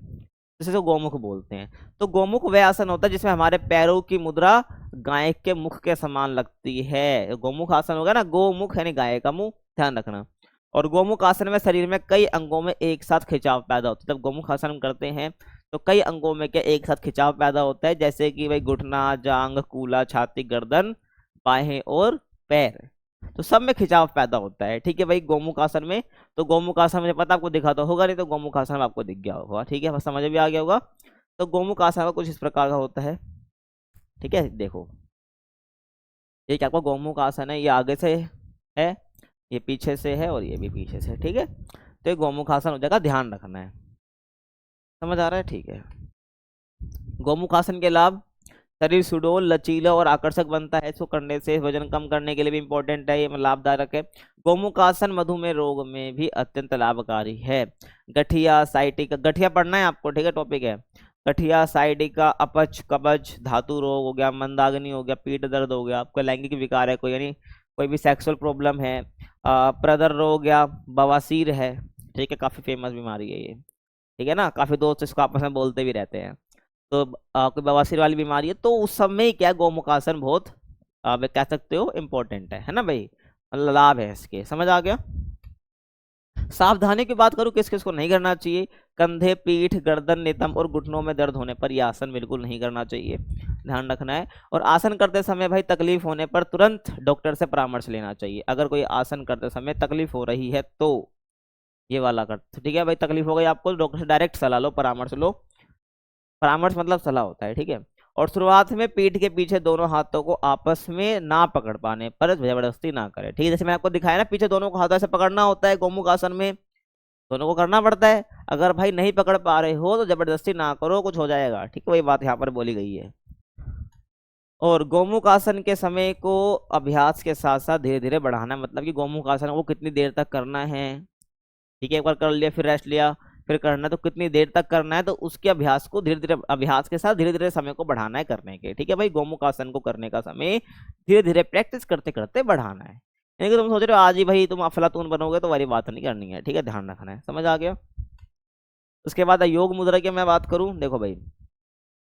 जिसे तो गोमुख बोलते हैं। तो गोमुख वह आसन होता है जिसमें हमारे पैरों की मुद्रा गाय के मुख के समान लगती है। गोमुख आसन होगा ना, गोमुख यानी गाय का मुंह, ध्यान रखना। और गोमुख आसन में शरीर में कई अंगों में एक साथ खिंचाव पैदा होता है। जब गोमुख आसन हम करते हैं तो कई अंगों में क्या एक साथ खिंचाव पैदा होता है, जैसे कि भाई घुटना, जांग, कूल्हा, छाती, गर्दन, बाहें और पैर, तो सब में खिंचाव पैदा होता है, ठीक है भाई, गोमुख आसन में। तो गोमुख आसन मुझे पता आपको दिखा तो होगा नहीं, तो गोमुख आसन आपको दिख गया होगा, ठीक है, बस समझ में आ गया होगा। तो गोमुख आसन का कुछ इस प्रकार का होता है, ठीक है। देखो, ये क्या, आपका गोमुख आसन है, ये आगे से है, ये पीछे से है, और ये भी पीछे से, ठीक है। तो ये गोमुख आसन हो जाएगा, ध्यान रखना है, समझ आ रहा है, ठीक है। गोमुख आसन के लाभ, शरीर सुडौल, लचीला और आकर्षक बनता है, इसको करने से वजन कम करने के लिए भी इंपॉर्टेंट है, ये लाभदायक है। गोमुख आसन मधुमेह रोग में भी अत्यंत लाभकारी है। गठिया, साइटिका, गठिया पढ़ना है आपको, ठीक है, टॉपिक है। गठिया, साइटिका, अपच, कब्ज, धातु रोग हो गया, मंदाग्नि हो गया, पीठ दर्द हो गया, आपका लैंगिक विकार है कोई, यानी कोई भी सेक्सुअल प्रॉब्लम है, प्रदर रोग या बवासीर है, ठीक है, काफी फेमस बीमारी है ये, ठीक है ना, काफी दोस्त इसको आपस में बोलते भी रहते हैं। तो कोई बवासीर वाली बीमारी है तो उस समय क्या गोमुखासन बहुत आप कह सकते हो इम्पोर्टेंट है ना भाई, मतलब लाभ है इसके, समझ आ गया। सावधानी की बात करूं किस किस को नहीं करना चाहिए, कंधे, पीठ, गर्दन, नितंब और घुटनों में दर्द होने पर यह आसन बिल्कुल नहीं करना चाहिए, ध्यान रखना है। और आसन करते समय भाई तकलीफ होने पर तुरंत डॉक्टर से परामर्श लेना चाहिए, अगर कोई आसन करते समय तकलीफ हो रही है तो ये वाला कर, ठीक है भाई, तकलीफ हो गई आपको, डॉक्टर से डायरेक्ट सलाह लो, परामर्श लो, परामर्श मतलब सलाह होता है, ठीक है। और शुरुआत में पीठ के पीछे दोनों हाथों को आपस में ना पकड़ पाने पर जबरदस्ती ना करें, ठीक है, जैसे मैं आपको दिखाया ना, पीछे दोनों को हाथों से पकड़ना होता है गोमुख आसन में, दोनों को करना पड़ता है। अगर भाई नहीं पकड़ पा रहे हो तो जबरदस्ती ना करो, कुछ हो जाएगा, ठीक है, वही बात यहाँ पर बोली गई है। और गोमुख आसन के समय को अभ्यास के साथ साथ धीरे धीरे बढ़ाना, मतलब कि गोमुख आसन वो कितनी देर तक करना है, ठीक है, एक बार कर लिया फिर रेस्ट लिया फिर करना है, तो कितनी देर तक करना है, तो उसके अभ्यास को धीरे धीरे, अभ्यास के साथ धीरे धीरे समय को बढ़ाना है करने के, ठीक है भाई। गोमुख आसन को करने का समय धीरे धीरे प्रैक्टिस करते करते बढ़ाना है, यानी कि तुम सोच रहे हो आज ही भाई तुम अफलातून बनोगे, तो वाली बात नहीं करनी है, ठीक है, ध्यान रखना है, समझ आ गया। उसके बाद योग मुद्रा की मैं बात करूं, देखो भाई,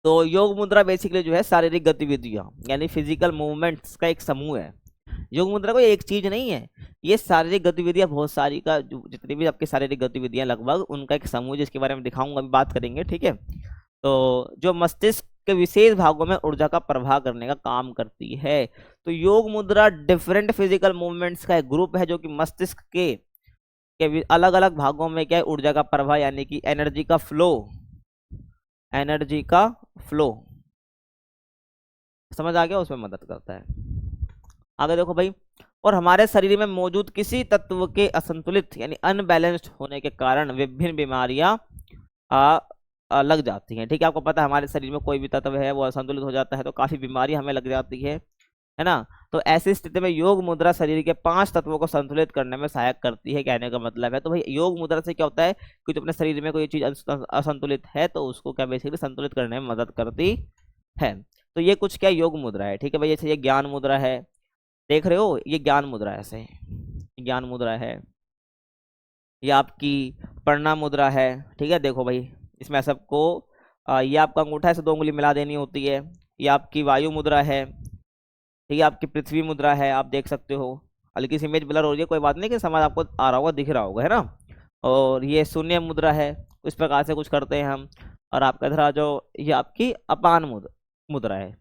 तो योग मुद्रा बेसिकली जो है शारीरिक गतिविधियां यानी फिजिकल मूवमेंट्स का एक समूह है। योग मुद्रा कोई एक चीज नहीं है, ये शारीरिक गतिविधियां बहुत सारी का जितनी भी आपकी शारीरिक गतिविधियां लगभग उनका एक समूह, जिसके बारे में दिखाऊंगा, अभी बात करेंगे, ठीक है। तो जो मस्तिष्क के विशेष भागों में ऊर्जा का प्रवाह करने का काम करती है। तो योग मुद्रा डिफरेंट फिजिकल मूवमेंट्स का एक ग्रुप है जो कि मस्तिष्क के अलग अलग भागों में क्या है, ऊर्जा का प्रवाह यानी कि एनर्जी का फ्लो, समझ आ गया, उसमें मदद करता है। आगे देखो भाई, और हमारे शरीर में मौजूद किसी तत्व के असंतुलित यानी अनबैलेंस्ड होने के कारण विभिन्न बीमारियां लग जाती हैं। ठीक है, आपको पता है हमारे शरीर में कोई भी तत्व है वो असंतुलित हो जाता है तो काफी बीमारी हमें लग जाती है ना। तो ऐसी स्थिति में योग मुद्रा शरीर के 5 तत्वों को संतुलित करने में सहायक करती है, कहने का मतलब है। तो भाई योग मुद्रा से क्या होता है कि जो अपने शरीर में कोई चीज असंतुलित है तो उसको क्या बेसिकली संतुलित करने में मदद करती है। तो ये कुछ क्या योग मुद्रा है। ठीक है भाई, जैसे ये ज्ञान मुद्रा है, देख रहे हो, ये ज्ञान मुद्रा ऐसे ज्ञान मुद्रा है। ये आपकी प्रणा मुद्रा है। ठीक है, देखो भाई इसमें सबको ये आपका अंगूठा ऐसे 2 उंगली मिला देनी होती है। ये आपकी वायु मुद्रा है। ठीक है, आपकी पृथ्वी मुद्रा है, आप देख सकते हो। हल्की सी इमेज ब्लर हो रही है, कोई बात नहीं, कि समझ आपको आ रहा होगा, दिख रहा होगा, है ना। और ये शून्य मुद्रा है, इस प्रकार से कुछ करते हैं हम। और आपका इधर जो ये आपकी अपान मुद्रा है।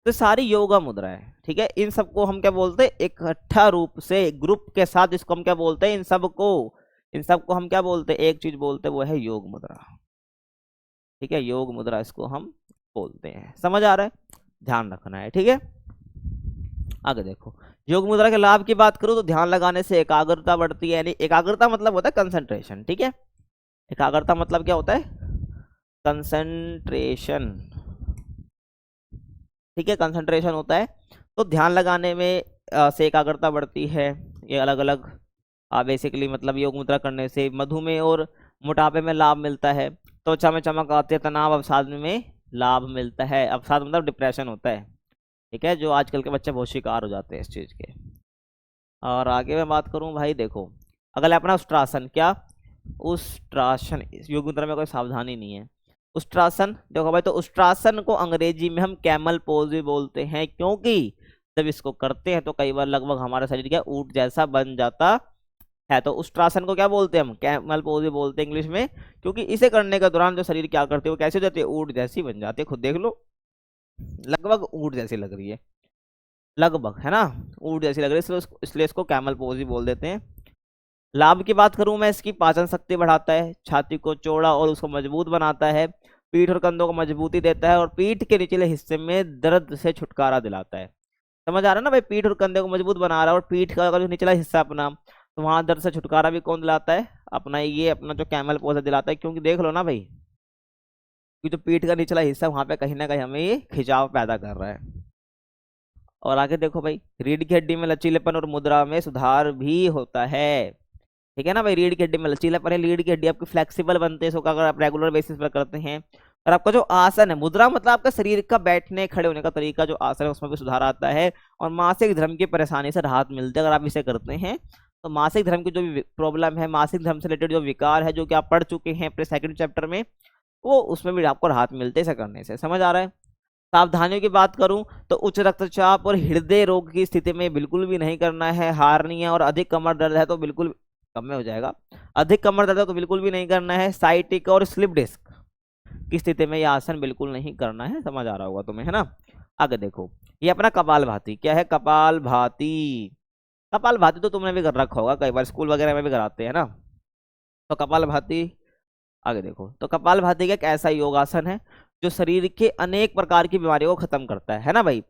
तो सारी योगा मुद्रा है। ठीक है, इन सबको हम क्या बोलते हैं, इकट्ठा रूप से ग्रुप के साथ इसको हम क्या बोलते हैं, इन सबको हम क्या बोलते हैं, एक चीज बोलते हैं, वो है योग मुद्रा। ठीक है, योग मुद्रा इसको हम बोलते हैं। समझ आ रहा है, ध्यान रखना है। ठीक है, आगे देखो, योग मुद्रा के लाभ की बात करूं तो ध्यान लगाने से एकाग्रता बढ़ती है। यानी एकाग्रता मतलब होता है कंसंट्रेशन। ठीक है, एकाग्रता मतलब क्या होता है, कंसंट्रेशन। ठीक है, कंसंट्रेशन होता है। तो ध्यान लगाने में से एकाग्रता बढ़ती है। ये अलग अलग बेसिकली मतलब योग मुद्रा करने से मधुमेह और मोटापे में लाभ मिलता है। त्वचा में चमक आती है, तनाव अवसाद में लाभ मिलता है। अवसाद मतलब डिप्रेशन होता है। ठीक है, जो आजकल के बच्चे बहुत शिकार हो जाते हैं इस चीज़ के। और आगे मैं बात करूं भाई, देखो अगला अपना उष्ट्रासन। क्या उष्ट्रासन, योग मुद्रा में कोई सावधानी नहीं है। उष्ट्रासन देखो भाई, तो उष्ट्रासन को अंग्रेजी में हम कैमल पोज भी बोलते हैं, क्योंकि जब इसको करते हैं तो कई बार लगभग हमारा शरीर क्या ऊंट जैसा बन जाता है। तो उष्ट्रासन को क्या बोलते हैं हम, कैमल पोज भी बोलते हैं इंग्लिश में, क्योंकि इसे करने के दौरान जो शरीर क्या करते है वो कैसे हो जाती है, ऊंट जैसी बन जाती है। खुद देख लो, लगभग ऊंट जैसी लग रही है, लगभग, है ना, ऊंट जैसी लग रही है, इसलिए इसको कैमल पोज ही बोल देते हैं। लाभ की बात करूं मैं, इसकी पाचन शक्ति बढ़ाता है, छाती को चौड़ा और उसको मजबूत बनाता है, पीठ और कंधों को मजबूती देता है, और पीठ के निचले हिस्से में दर्द से छुटकारा दिलाता है। समझ आ रहा है ना भाई, पीठ और कंधे को मजबूत बना रहा है, और पीठ का जो निचला हिस्सा अपना, तो वहां दर्द से छुटकारा भी कौन दिलाता है, अपना ये अपना जो कैमल पोज दिलाता है। क्योंकि देख लो ना भाई, कि जो पीठ का निचला हिस्सा वहां पे कहीं ना कहीं हमें ये खिंचाव पैदा कर रहा है। और आगे देखो भाई, रीढ़ की हड्डी में लचीलेपन और मुद्रा में सुधार भी होता है। ठीक है ना भाई, रीढ़ की हड्डी में लचीलापन है, रीढ़ की हड्डी आपकी फ्लेक्सिबल बनते हैं इसको अगर आप रेगुलर बेसिस पर करते हैं। और आपका जो आसन है, मुद्रा मतलब आपका शरीर का बैठने खड़े होने का तरीका, जो आसन है उसमें भी सुधार आता है। और मासिक धर्म की परेशानी से राहत मिलती है अगर आप इसे करते हैं। तो मासिक धर्म की जो भी प्रॉब्लम है, मासिक धर्म से रिलेटेड जो विकार है, जो कि आप पढ़ चुके हैं अपने सेकंड चैप्टर में, वो उसमें भी आपको राहत मिलते है इसे करने से। समझ आ रहा है। सावधानियों की बात करूं तो उच्च रक्तचाप और हृदय रोग की स्थिति में बिल्कुल भी नहीं करना है, हार्निया और अधिक कमर दर्द है तो बिल्कुल कम में हो जाएगा, अधिक कमर दर्द है तो बिल्कुल भी नहीं करना है, साइटिक और स्लिप डिस्क की स्थिति में यह आसन बिल्कुल नहीं करना है। समझ आ रहा होगा तुम्हें, है ना। आगे देखो, ये अपना कपाल भाती। क्या है कपाल भाती, कपाल भाती तो तुमने भी कर रखा होगा, कई बार स्कूल वगैरह में भी कराते हैं ना। तो कपाल भाती, आगे देखो, तो कपाल भाती का एक ऐसा योगासन है जो शरीर के अनेक प्रकार की बीमारियों को खत्म करता है ना भाई।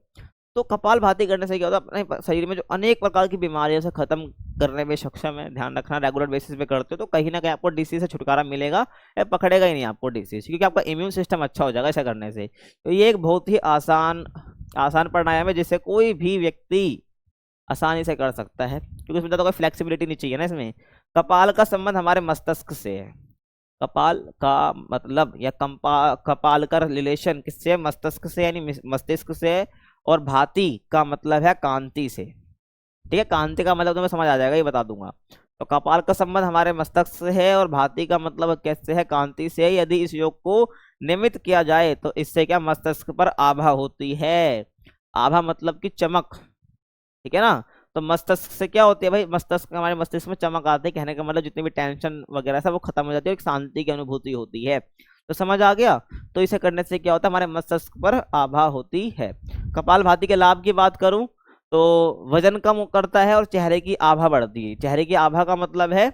तो कपाल भाती करने से क्या होता है, अपने शरीर में जो अनेक प्रकार की बीमारियों से खत्म करने में सक्षम है। ध्यान रखना, रेगुलर बेसिस पे करते हो तो कहीं ना कहीं आपको डिसीज से छुटकारा मिलेगा, या पकड़ेगा ही नहीं आपको डिसीज, क्योंकि आपका इम्यून सिस्टम अच्छा हो जाएगा ऐसा करने से। तो ये एक बहुत ही आसान आसान प्राणायाम है जिसे कोई भी व्यक्ति आसानी से कर सकता है, क्योंकि इसमें तो कोई फ्लेक्सिबिलिटी नहीं चाहिए ना इसमें। कपाल का संबंध हमारे मस्तिष्क से है। कपाल का मतलब या कपाल का रिलेशन किससे, मस्तिष्क से, यानी मस्तिष्क से। और भांति का मतलब है कांति से। ठीक है, कांति का मतलब तुम्हें समझ आ जाएगा, ये बता दूंगा। तो कपाल का संबंध हमारे मस्तिष्क से है, और भांति का मतलब कैसे है, कांति से। यदि इस योग को नियमित किया जाए तो इससे क्या मस्तिष्क पर आभा होती है, आभा मतलब की चमक। ठीक है ना। तो मस्तिष्क से क्या होती है भाई, मस्तिष्क, हमारे मस्तिष्क में चमक आती है, कहने का मतलब जितनी भी टेंशन वगैरह सब वो खत्म हो जाती है, एक शांति की अनुभूति होती है। तो समझ आ गया। तो इसे करने से क्या होता है, हमारे मस्तिष्क पर आभा होती है। कपाल भाती के लाभ की बात करूं तो वजन कम करता है और चेहरे की आभा बढ़ती है। चेहरे की आभा का मतलब है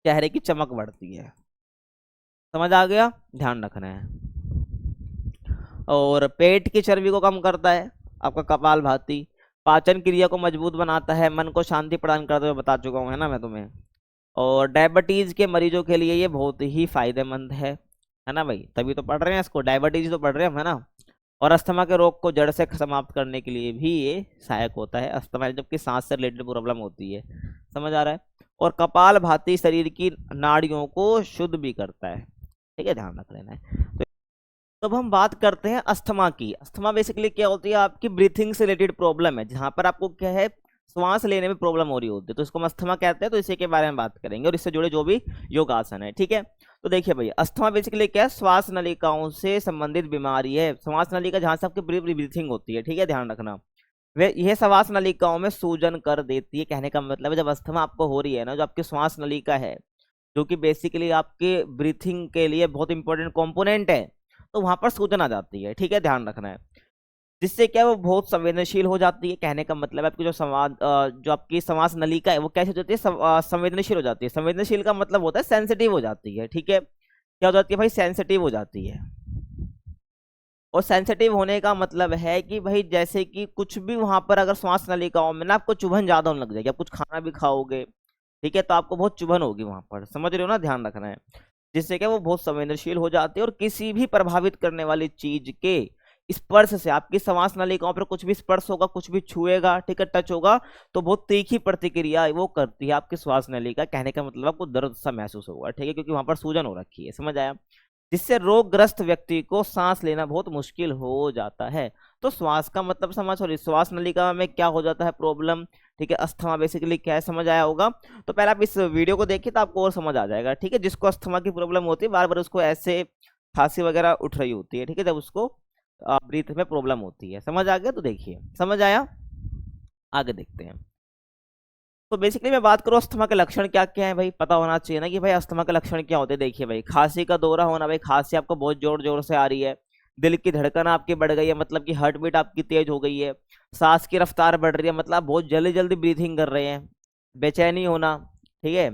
चेहरे की चमक बढ़ती है। समझ आ गया, ध्यान रखना है। और पेट की चर्बी को कम करता है आपका कपाल भाती। पाचन क्रिया को मजबूत बनाता है, मन को शांति प्रदान करता है, बता चुका हूँ है ना मैं तुम्हें। और डायबिटीज के मरीजों के लिए ये बहुत ही फायदेमंद है ना भाई, तभी तो पढ़ रहे हैं इसको, डायबिटीज तो पढ़ रहे हैं हम, है ना। और अस्थमा के रोग को जड़ से समाप्त करने के लिए भी ये सहायक होता है, अस्थमा जबकि सांस से रिलेटेड प्रॉब्लम होती है, समझ आ रहा है। और कपाल भाती शरीर की नाड़ियों को शुद्ध भी करता है, ठीक है, ध्यान रख लेना है। तो अब हम बात करते हैं अस्थमा की। अस्थमा बेसिकली क्या होती है, आपकी ब्रीथिंग से रिलेटेड प्रॉब्लम है, जहां पर आपको क्या है, श्वास लेने में प्रॉब्लम हो रही होती है, तो इसको हम अस्थमा कहते हैं। तो इसी के बारे में बात करेंगे और इससे जुड़े जो भी योगासन है, ठीक है। तो देखिए भाई, अस्थमा बेसिकली क्या है, श्वास नलिकाओं से संबंधित बीमारी है। श्वास नलिका जहां से आपकी ब्रीथिंग होती है, ठीक है, ध्यान रखना। वे यह श्वास नलिकाओं में सूजन कर देती है। कहने का मतलब है, जब अस्थमा आपको हो रही है ना, जो आपकी श्वास नलिका है, जो कि बेसिकली आपके ब्रीथिंग के लिए बहुत इंपॉर्टेंट कंपोनेंट है, तो वहां पर सूजन आ जाती है, ठीक है, ध्यान रखना है। जिससे क्या है, वो बहुत संवेदनशील हो जाती है। कहने का मतलब है, आपकी जो आपकी श्वास नलिका है, वो कैसे हो जाती है, संवेदनशील हो जाती है। संवेदनशील का मतलब होता है सेंसिटिव हो जाती है, ठीक है। क्या हो जाती है भाई, सेंसिटिव हो जाती है। और सेंसिटिव होने का मतलब है कि भाई जैसे कि कुछ भी वहां पर अगर श्वास नलिकाओं में ना आपको चुभन ज्यादा होने लग जाएगी, आप कुछ खाना भी खाओगे, ठीक है, तो आपको बहुत चुभन होगी वहां पर, समझ रहे हो ना, ध्यान रखना है। जिससे क्या वो बहुत संवेदनशील हो जाती है और किसी भी प्रभावित करने वाली चीज के स्पर्श से, आपकी श्वास नलिकाओं पर कुछ भी स्पर्श होगा, कुछ भी छुएगा, ठीक है, टच होगा, तो बहुत तीखी प्रतिक्रिया वो करती है आपकी श्वास नलिका। कहने का मतलब आपको दर्द सा महसूस होगा, ठीक है, क्योंकि वहां पर सूजन हो रखी है, समझ आया। जिससे रोगग्रस्त व्यक्ति को सांस लेना बहुत मुश्किल हो जाता है। तो श्वास का मतलब समझ, सॉरी, श्वास नलिका में क्या हो जाता है प्रॉब्लम, ठीक है, अस्थमा बेसिकली क्या है, समझ आया होगा। तो पहले आप इस वीडियो को देखिए तो आपको और समझ आ जाएगा, ठीक है। जिसको अस्थमा की प्रॉब्लम होती है, बार बार उसको ऐसे खांसी वगैरह उठ रही होती है, ठीक है, जब उसको ब्रीथ में प्रॉब्लम होती है, समझ आ गया। तो देखिए, समझ आया, आगे देखते हैं। तो बेसिकली मैं बात करूँ अस्थमा के लक्षण क्या क्या है भाई, पता होना चाहिए ना कि भाई अस्थमा के लक्षण क्या होते हैं। देखिए भाई, खांसी का दौरा होना, भाई खांसी आपको बहुत जोर जोर से आ रही है, दिल की धड़कन आपकी बढ़ गई है, मतलब कि हार्ट बीट आपकी तेज हो गई है, सांस की रफ्तार बढ़ रही है, मतलब आप बहुत जल्दी जल्दी ब्रीथिंग कर रहे हैं, बेचैनी होना, ठीक है,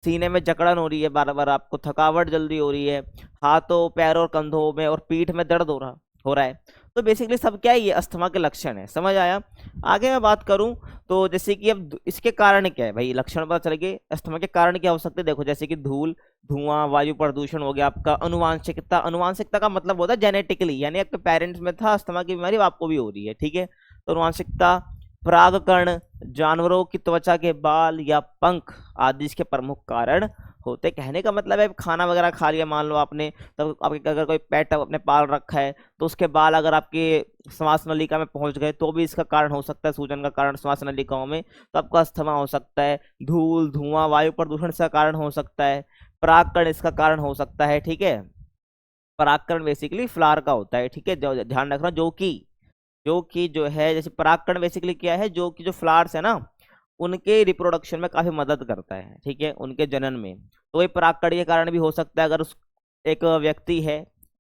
सीने में जकड़न हो रही है, बार बार आपको थकावट जल्दी हो रही है, हाथों पैरों और कंधों में और पीठ में दर्द हो रहा है। तो बेसिकली सब क्या है, ये अस्थमा के लक्षण है, समझ आया। आगे मैं बात करूं तो जैसे कि अब इसके कारण क्या है भाई, लक्षण पता चल गए, अस्थमा के कारण क्या हो सकते हैं। देखो, जैसे कि धूल, धुआं, वायु प्रदूषण हो गया, आपका अनुवांशिकता। अनुवांशिकता का मतलब होता है जेनेटिकली, यानी आपके पेरेंट्स में था अस्थमा की बीमारी, आपको भी हो रही है, ठीक है। तो अनुवांशिकता, परागकण, जानवरों की त्वचा के बाल या पंख आदि इसके प्रमुख कारण होते। कहने का मतलब है, खाना वगैरह खा लिया मान लो आपने, तब आपके अगर कोई पेट अपने पाल रखा है, तो उसके बाल अगर आपके श्वास नलिका में पहुंच गए तो भी इसका कारण हो सकता है, सूजन का कारण श्वास नलिकाओं में, तो आपको अस्थमा हो सकता है। धूल, धुआं, वायु प्रदूषण इसका कारण हो सकता है। परागकण इसका कारण हो सकता है, ठीक है। परागकण बेसिकली फ्लावर का होता है, ठीक है, ध्यान रखना। जो कि जो है, जैसे परागकण बेसिकली क्या है, जो कि जो फ्लावर्स है ना, उनके रिप्रोडक्शन में काफी मदद करता है, ठीक है, उनके जनन में। तो ये परागकण के कारण भी हो सकता है, अगर उस एक व्यक्ति है,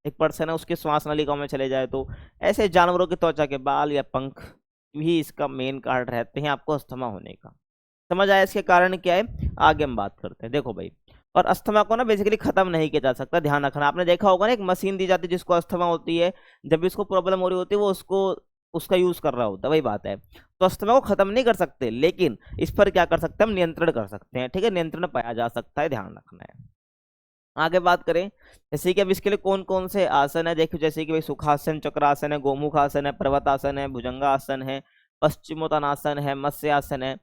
एक पर्सन है, उसके श्वास नलिकाओं में चले जाए तो। ऐसे जानवरों की त्वचा के बाल या पंख भी इसका मेन कारण रहते हैं आपको अस्थमा होने का। समझ आया इसके कारण क्या है, आगे हम बात करते हैं। देखो भाई, और अस्थमा को ना बेसिकली खत्म नहीं किया जा सकता, ध्यान रखना। आपने देखा होगा ना, एक मशीन दी जाती है जिसको अस्थमा होती है, जब भी उसको प्रॉब्लम हो रही होती है, वो उसको उसका यूज कर रहा होता है, वही बात है। तो अस्थमा को खत्म नहीं कर सकते, लेकिन इस पर क्या कर सकते हैं, हम नियंत्रण कर सकते हैं, ठीक है, नियंत्रण पाया जा सकता है, ध्यान रखना है। आगे बात करें, जैसे कि अब इसके लिए कौन कौन से आसन है, देखो, जैसे कि भाई सुखासन, चक्रासन है, गोमुख आसन है, पर्वतासन है, भुजंगासन है, पश्चिमोत्तानासन है, मत्स्यासन है।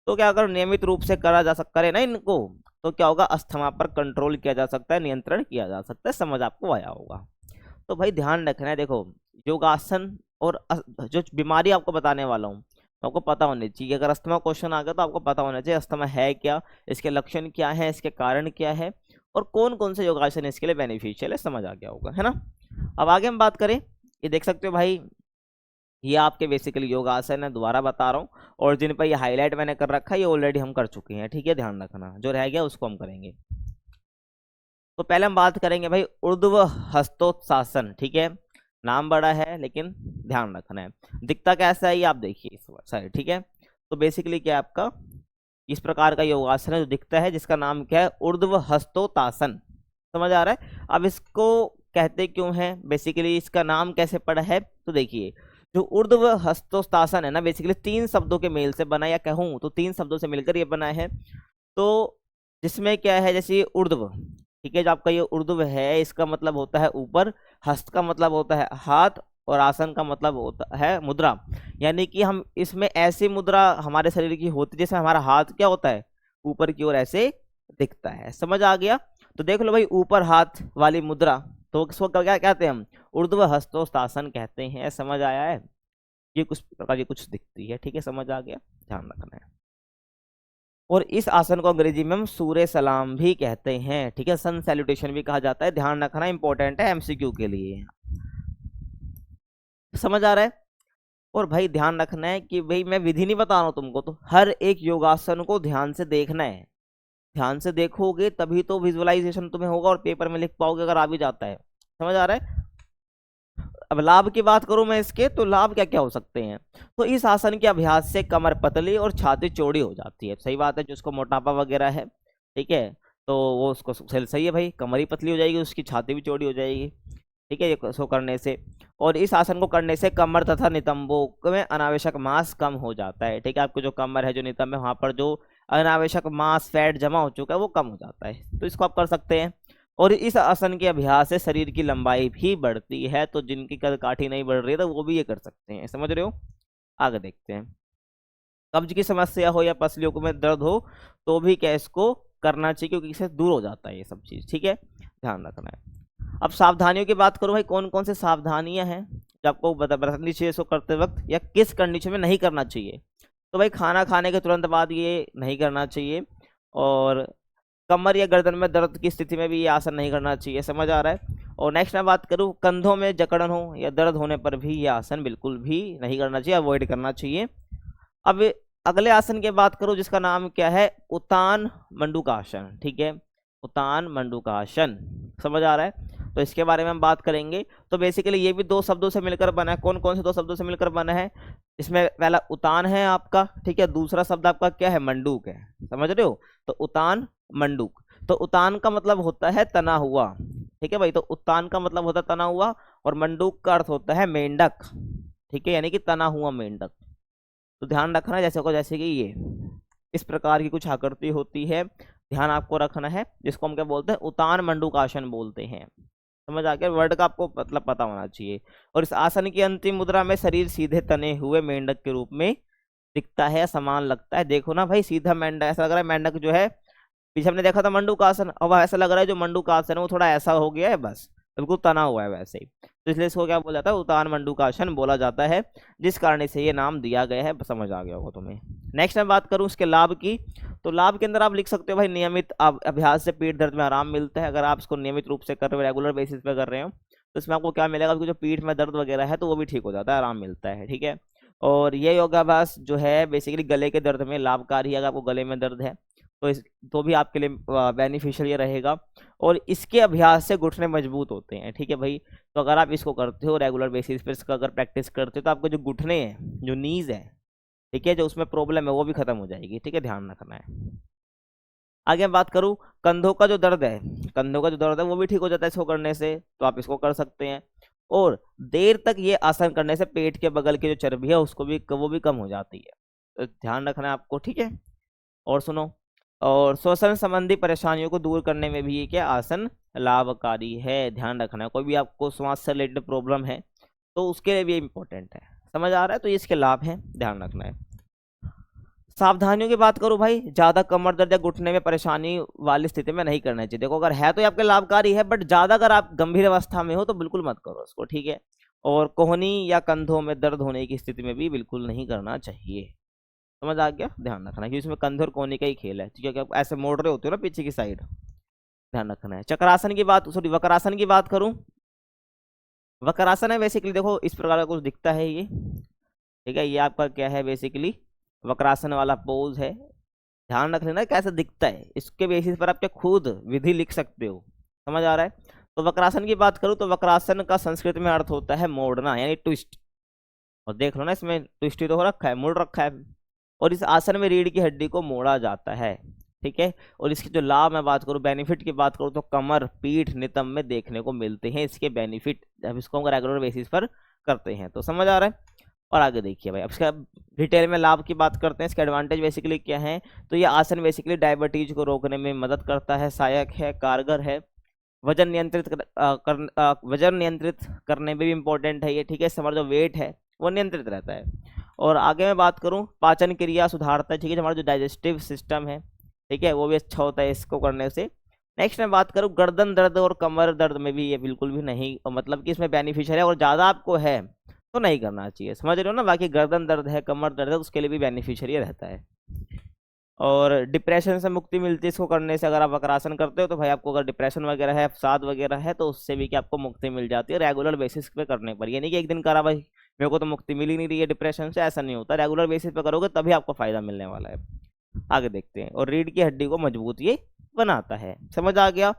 तो क्या अगर नियमित रूप से करा जा सकता है ना इनको, तो क्या होगा, अस्थमा पर कंट्रोल किया जा सकता है, नियंत्रण किया जा सकता है, समझ आपको आया होगा। तो भाई ध्यान रखना है, देखो, योगासन और जो बीमारी आपको बताने वाला हूँ, आपको पता होनी चाहिए। अगर अस्थमा क्वेश्चन आ गया तो आपको पता होना चाहिए अस्थमा है क्या, इसके लक्षण क्या है, इसके कारण क्या है, और कौन कौन से योगासन इसके लिए बेनिफिशियल है, समझ आ गया होगा, है ना। अब आगे हम बात करें, ये देख सकते हो भाई, ये आपके बेसिकली योगासन है, दोबारा बता रहा हूँ, और जिन पर ये हाईलाइट मैंने कर रखा है ये ऑलरेडी हम कर चुके हैं, ठीक है, ध्यान रखना, जो रह गया उसको हम करेंगे। तो पहले हम बात करेंगे भाई ऊर्ध्व हस्तोत्सासन, ठीक है, नाम बड़ा है लेकिन ध्यान रखना है। दिखता कैसा है ये आप देखिए इस साइड, ठीक है। तो बेसिकली क्या है आपका, इस प्रकार का योगासन है जो दिखता है, जिसका नाम क्या है, ऊर्ध्व हस्तोत्तासन, समझ आ रहा है। अब इसको कहते क्यों है, बेसिकली इसका नाम कैसे पड़ा है, तो देखिए, जो ऊर्ध्व हस्तोस्तासन है ना, बेसिकली 3 शब्दों के मेल से बना, या कहूँ तो 3 शब्दों से मिलकर ये बना है। तो जिसमें क्या है, जैसे ऊर्ध्व, ठीक है, जो आपका ये ऊर्ध्व है इसका मतलब होता है ऊपर, हस्त का मतलब होता है हाथ, और आसन का मतलब होता है मुद्रा। यानी कि हम इसमें ऐसी मुद्रा हमारे शरीर की होती है जैसे हमारा हाथ क्या होता है, ऊपर की ओर ऐसे दिखता है। समझ आ गया? तो देख लो भाई, ऊपर हाथ वाली मुद्रा, तो इसको क्या कहते हैं हम, ऊर्ध्व हस्तोस्तासन कहते हैं। समझ आया है? ये कुछ प्रकार की कुछ दिखती है, ठीक है, समझ आ गया, ध्यान रखना है। और इस आसन को अंग्रेजी में हम सूर्य सलाम भी कहते हैं, ठीक है, सन सैल्यूटेशन भी कहा जाता है। ध्यान रखना, इंपॉर्टेंट है एमसीक्यू के लिए। समझ आ रहा है? और भाई ध्यान रखना है कि भाई मैं विधि नहीं बता रहा हूँ तुमको, तो हर एक योगासन को ध्यान से देखना है। ध्यान से देखोगे तभी तो विजुअलाइजेशन तुम्हें होगा और पेपर में लिख पाओगे, अगर आ भी जाता है। समझ आ रहा है? अब लाभ की बात करूं मैं इसके, तो लाभ क्या क्या हो सकते हैं। तो इस आसन के अभ्यास से कमर पतली और छाती चौड़ी हो जाती है। सही बात है, जिसको मोटापा वगैरह है, ठीक है, तो वो उसको सही है भाई, कमर ही पतली हो जाएगी, उसकी छाती भी चौड़ी हो जाएगी, ठीक है, ये इसको करने से। और इस आसन को करने से कमर तथा नितंबों में अनावश्यक मांस कम हो जाता है, ठीक है, आपको जो कमर है, जो नितंब है, वहां पर जो अनावश्यक मांस फैट जमा हो चुका है वो कम हो जाता है, तो इसको आप कर सकते हैं। और इस आसन के अभ्यास से शरीर की लंबाई भी बढ़ती है, तो जिनकी कदकाठी नहीं बढ़ रही है तो वो भी ये कर सकते हैं। समझ रहे हो? आगे देखते हैं। कब्ज की समस्या हो या पसलियों में दर्द हो तो भी क्या इसको करना चाहिए, क्योंकि इससे दूर हो जाता है ये सब चीज़, ठीक है, ध्यान रखना है। अब सावधानियों की बात करो भाई, कौन कौन से सावधानियां हैं जो आपको बरतनी चाहिए इसको करते वक्त, या किस कंडीशन में नहीं करना चाहिए। तो भाई खाना खाने के तुरंत बाद ये नहीं करना चाहिए, और कमर या गर्दन में दर्द की स्थिति में भी ये आसन नहीं करना चाहिए। समझ आ रहा है? और नेक्स्ट मैं बात करूँ, कंधों में जकड़न हो या दर्द होने पर भी ये आसन बिल्कुल भी नहीं करना चाहिए, अवॉइड करना चाहिए। अब अगले आसन की बात करूँ जिसका नाम क्या है, उत्तान मंडूकासन, ठीक है, उत्तान मंडूकासन। समझ आ रहा है? तो इसके बारे में हम बात करेंगे। तो बेसिकली ये भी 2 शब्दों से मिलकर बना है। कौन कौन से 2 शब्दों से मिलकर बना है? इसमें पहला उतान है आपका, ठीक है, दूसरा शब्द आपका क्या है, मंडूक है। समझ रहे हो? तो उतान मंडूक। तो उतान का मतलब होता है तना हुआ, ठीक है भाई, तो उतान का मतलब होता है तना हुआ, और मंडूक का अर्थ होता है मेंढक, ठीक है, यानी कि तना हुआ मेंढक। तो ध्यान रखना, जैसे कि ये इस प्रकार की कुछ आकृति होती है, ध्यान आपको रखना है, जिसको हम क्या बोलते हैं, उतान मंडूकासन बोलते हैं। समझ आ गया? वर्ड का आपको मतलब पता होना चाहिए। और इस आसन की अंतिम मुद्रा में शरीर सीधे तने हुए मेंढक के रूप में दिखता है, समान लगता है। देखो ना भाई, सीधा मेंढक, ऐसा लग रहा है मेंढक जो है, पीछे हमने देखा था मंडूकासन, अब ऐसा लग रहा है जो मंडूकासन है वो थोड़ा ऐसा हो गया है, बस बिल्कुल तना हुआ है वैसे ही। तो इसलिए इसको क्या बोला जाता है, उतान मंडूकासन बोला जाता है, जिस कारण से ये नाम दिया गया है। समझ आ गया होगा तुम्हें। नेक्स्ट मैं बात करूँ इसके लाभ की, तो लाभ के अंदर आप लिख सकते हो भाई, नियमित अभ्यास से पेट दर्द में आराम मिलता है। अगर आप इसको नियमित रूप से कर रहे हो, रेगुलर बेसिस पे कर रहे हो, तो इसमें आपको क्या मिलेगा, आपको जो पीठ में दर्द वगैरह है तो वो भी ठीक हो जाता है, आराम मिलता है, ठीक है। और ये योगाभ्यास जो है बेसिकली गले के दर्द में लाभकारी है। अगर आपको गले में दर्द है तो तो भी आपके लिए बेनिफिशियल ये रहेगा। और इसके अभ्यास से घुटने मजबूत होते हैं, ठीक है भाई। तो अगर आप इसको करते हो रेगुलर बेसिस पर, इसका अगर प्रैक्टिस करते हो, तो आपको जो घुटने हैं, जो नीज है, ठीक है, जो उसमें प्रॉब्लम है वो भी खत्म हो जाएगी, ठीक है, ध्यान रखना है। आगे मैं बात करूं, कंधों का जो दर्द है, कंधों का जो दर्द है वो भी ठीक हो जाता है इसको करने से, तो आप इसको कर सकते हैं। और देर तक ये आसन करने से पेट के बगल की जो चर्बी है उसको भी वो भी कम हो जाती है, तो ध्यान रखना है आपको, ठीक है। और सुनो, और श्वसन संबंधी परेशानियों को दूर करने में भी ये क्या आसन लाभकारी है, ध्यान रखना है। कोई भी आपको श्वास से रिलेटेड प्रॉब्लम है तो उसके लिए भी इम्पोर्टेंट है। समझ आ रहा है? तो ये इसके लाभ हैं, ध्यान रखना है। सावधानियों की बात करूं भाई, ज्यादा कमर दर्द या घुटने में परेशानी वाली स्थिति में नहीं करना चाहिए। देखो, अगर है तो ये आपके लाभकारी है, बट ज्यादा अगर आप गंभीर अवस्था में हो तो बिल्कुल मत करो उसको, ठीक है। और कोहनी या कंधों में दर्द होने की स्थिति में भी बिल्कुल नहीं करना चाहिए। समझ आ गया? ध्यान रखना, क्योंकि इसमें कंधे और कोहनी का ही खेल है, ठीक है, आप ऐसे मोड़ रहे होते हो ना पीछे की साइड, ध्यान रखना है। चक्रासन की बात, सॉरी, वक्रासन की बात करूं, वक्रासन है बेसिकली, देखो इस प्रकार का कुछ दिखता है ये, ठीक है, ये आपका क्या है, बेसिकली वक्रासन वाला पोज है। ध्यान रख लेना कैसा दिखता है, इसके बेसिस पर आप क्या खुद विधि लिख सकते हो। समझ आ रहा है? तो वक्रासन की बात करूं तो वक्रासन का संस्कृत में अर्थ होता है मोड़ना, यानी ट्विस्ट। और देख लो ना, इसमें ट्विस्ट ही तो हो रखा है, मुड़ रखा है। और इस आसन में रीढ़ की हड्डी को मोड़ा जाता है, ठीक है। और इसके जो लाभ मैं बात करूं, बेनिफिट की बात करूं, तो कमर, पीठ, नितंब में देखने को मिलते हैं इसके बेनिफिट, जब इसको हम रेगुलर बेसिस पर करते हैं। तो समझ आ रहा है? और आगे देखिए भाई, अब इसका डिटेल में लाभ की बात करते हैं। इसके एडवांटेज बेसिकली क्या है, तो ये आसन बेसिकली डायबिटीज को रोकने में मदद करता है, सहायक है, कारगर है, वजन नियंत्रित करने में भी इंपॉर्टेंट है ये, ठीक है। हमारा जो वेट है वो नियंत्रित रहता है। और आगे मैं बात करूं, पाचन क्रिया सुधारता है, ठीक है। हमारा जो डाइजेस्टिव सिस्टम है, ठीक है, वो भी अच्छा होता है इसको करने से। नेक्स्ट मैं बात करूं गर्दन दर्द और कमर दर्द में भी ये बिल्कुल भी नहीं, मतलब कि इसमें बेनिफिशियल है, और ज़्यादा आपको है तो नहीं करना चाहिए, समझ रहे हो ना। बाकी गर्दन दर्द है, कमर दर्द है, उसके लिए भी बेनिफिशियल रहता है। और डिप्रेशन से मुक्ति मिलती है इसको करने से। अगर आप वक्रासन करते हो तो भाई आपको अगर डिप्रेशन वगैरह है, अवसाद वगैरह है, तो उससे भी क्या आपको मुक्ति मिल जाती है रेगुलर बेसिस पे करने पर। ये नहीं कि एक दिन करा भाई मेरे को तो मुक्ति मिल ही नहीं रही है डिप्रेशन से, ऐसा नहीं होता। रेगुलर बेसिस पे करोगे तभी आपको फायदा मिलने वाला है। आगे देखते हैं। और रीढ़ की हड्डी को मजबूत ये बनाता है, समझ आ गया।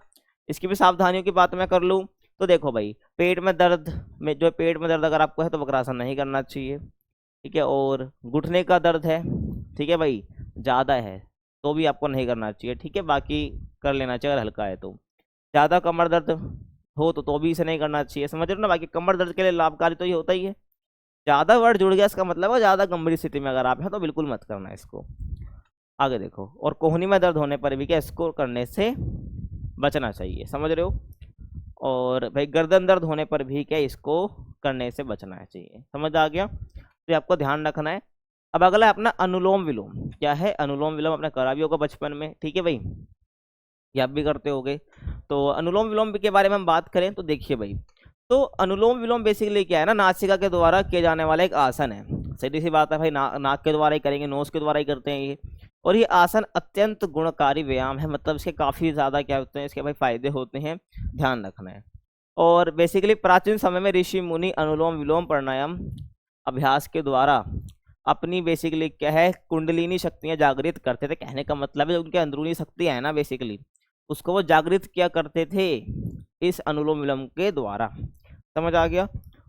इसकी भी सावधानियों की बात मैं कर लूँ तो देखो भाई, पेट में दर्द पेट में दर्द अगर आपको है तो वक्रासन नहीं करना चाहिए, ठीक है। और घुटने का दर्द है, ठीक है भाई, ज़्यादा है तो भी आपको नहीं करना चाहिए, ठीक है। बाकी कर लेना चाहिए अगर हल्का है तो। ज़्यादा कमर दर्द हो तो भी इसे नहीं करना चाहिए, समझ रहे हो ना। बाकी कमर दर्द के लिए लाभकारी तो ये होता ही है। ज़्यादा वर्ड जुड़ गया इसका मतलब है ज़्यादा गंभीर स्थिति में अगर आप हैं तो बिल्कुल मत करना इसको। आगे देखो, और कोहनी में दर्द होने पर भी क्या इसको करने से बचना चाहिए, समझ रहे हो। और भाई गर्दन दर्द होने पर भी क्या इसको करने से बचना चाहिए, समझ आ गया। तो ये आपको ध्यान रखना है। अब अगला है अपना अनुलोम विलोम। क्या है अनुलोम विलोम, अपने करा भी होगा बचपन में, ठीक है भाई, ये आप भी करते होगे। तो अनुलोम विलोम के बारे में हम बात करें तो देखिए भाई, तो अनुलोम विलोम बेसिकली क्या है ना, नासिका के द्वारा किया जाने वाला एक आसन है। सीधी सी बात है भाई, नाक के द्वारा ही करेंगे, नोज के द्वारा ही करते हैं ये। और ये आसन अत्यंत गुणकारी व्यायाम है, मतलब इसके काफ़ी ज़्यादा क्या होते हैं, इसके भाई फायदे होते हैं, ध्यान रखना है। और बेसिकली प्राचीन समय में ऋषि मुनि अनुलोम विलोम प्राणायाम अभ्यास के द्वारा अपनी बेसिकली क्या है कुंडलिनी शक्तियां जागृत करते थे। कहने का मतलब है उनके अंदरूनी शक्तियां है ना बेसिकली, उसको वो जागृत किया करते थे इस अनुलोम विलोम के द्वारा, समझ आ गया।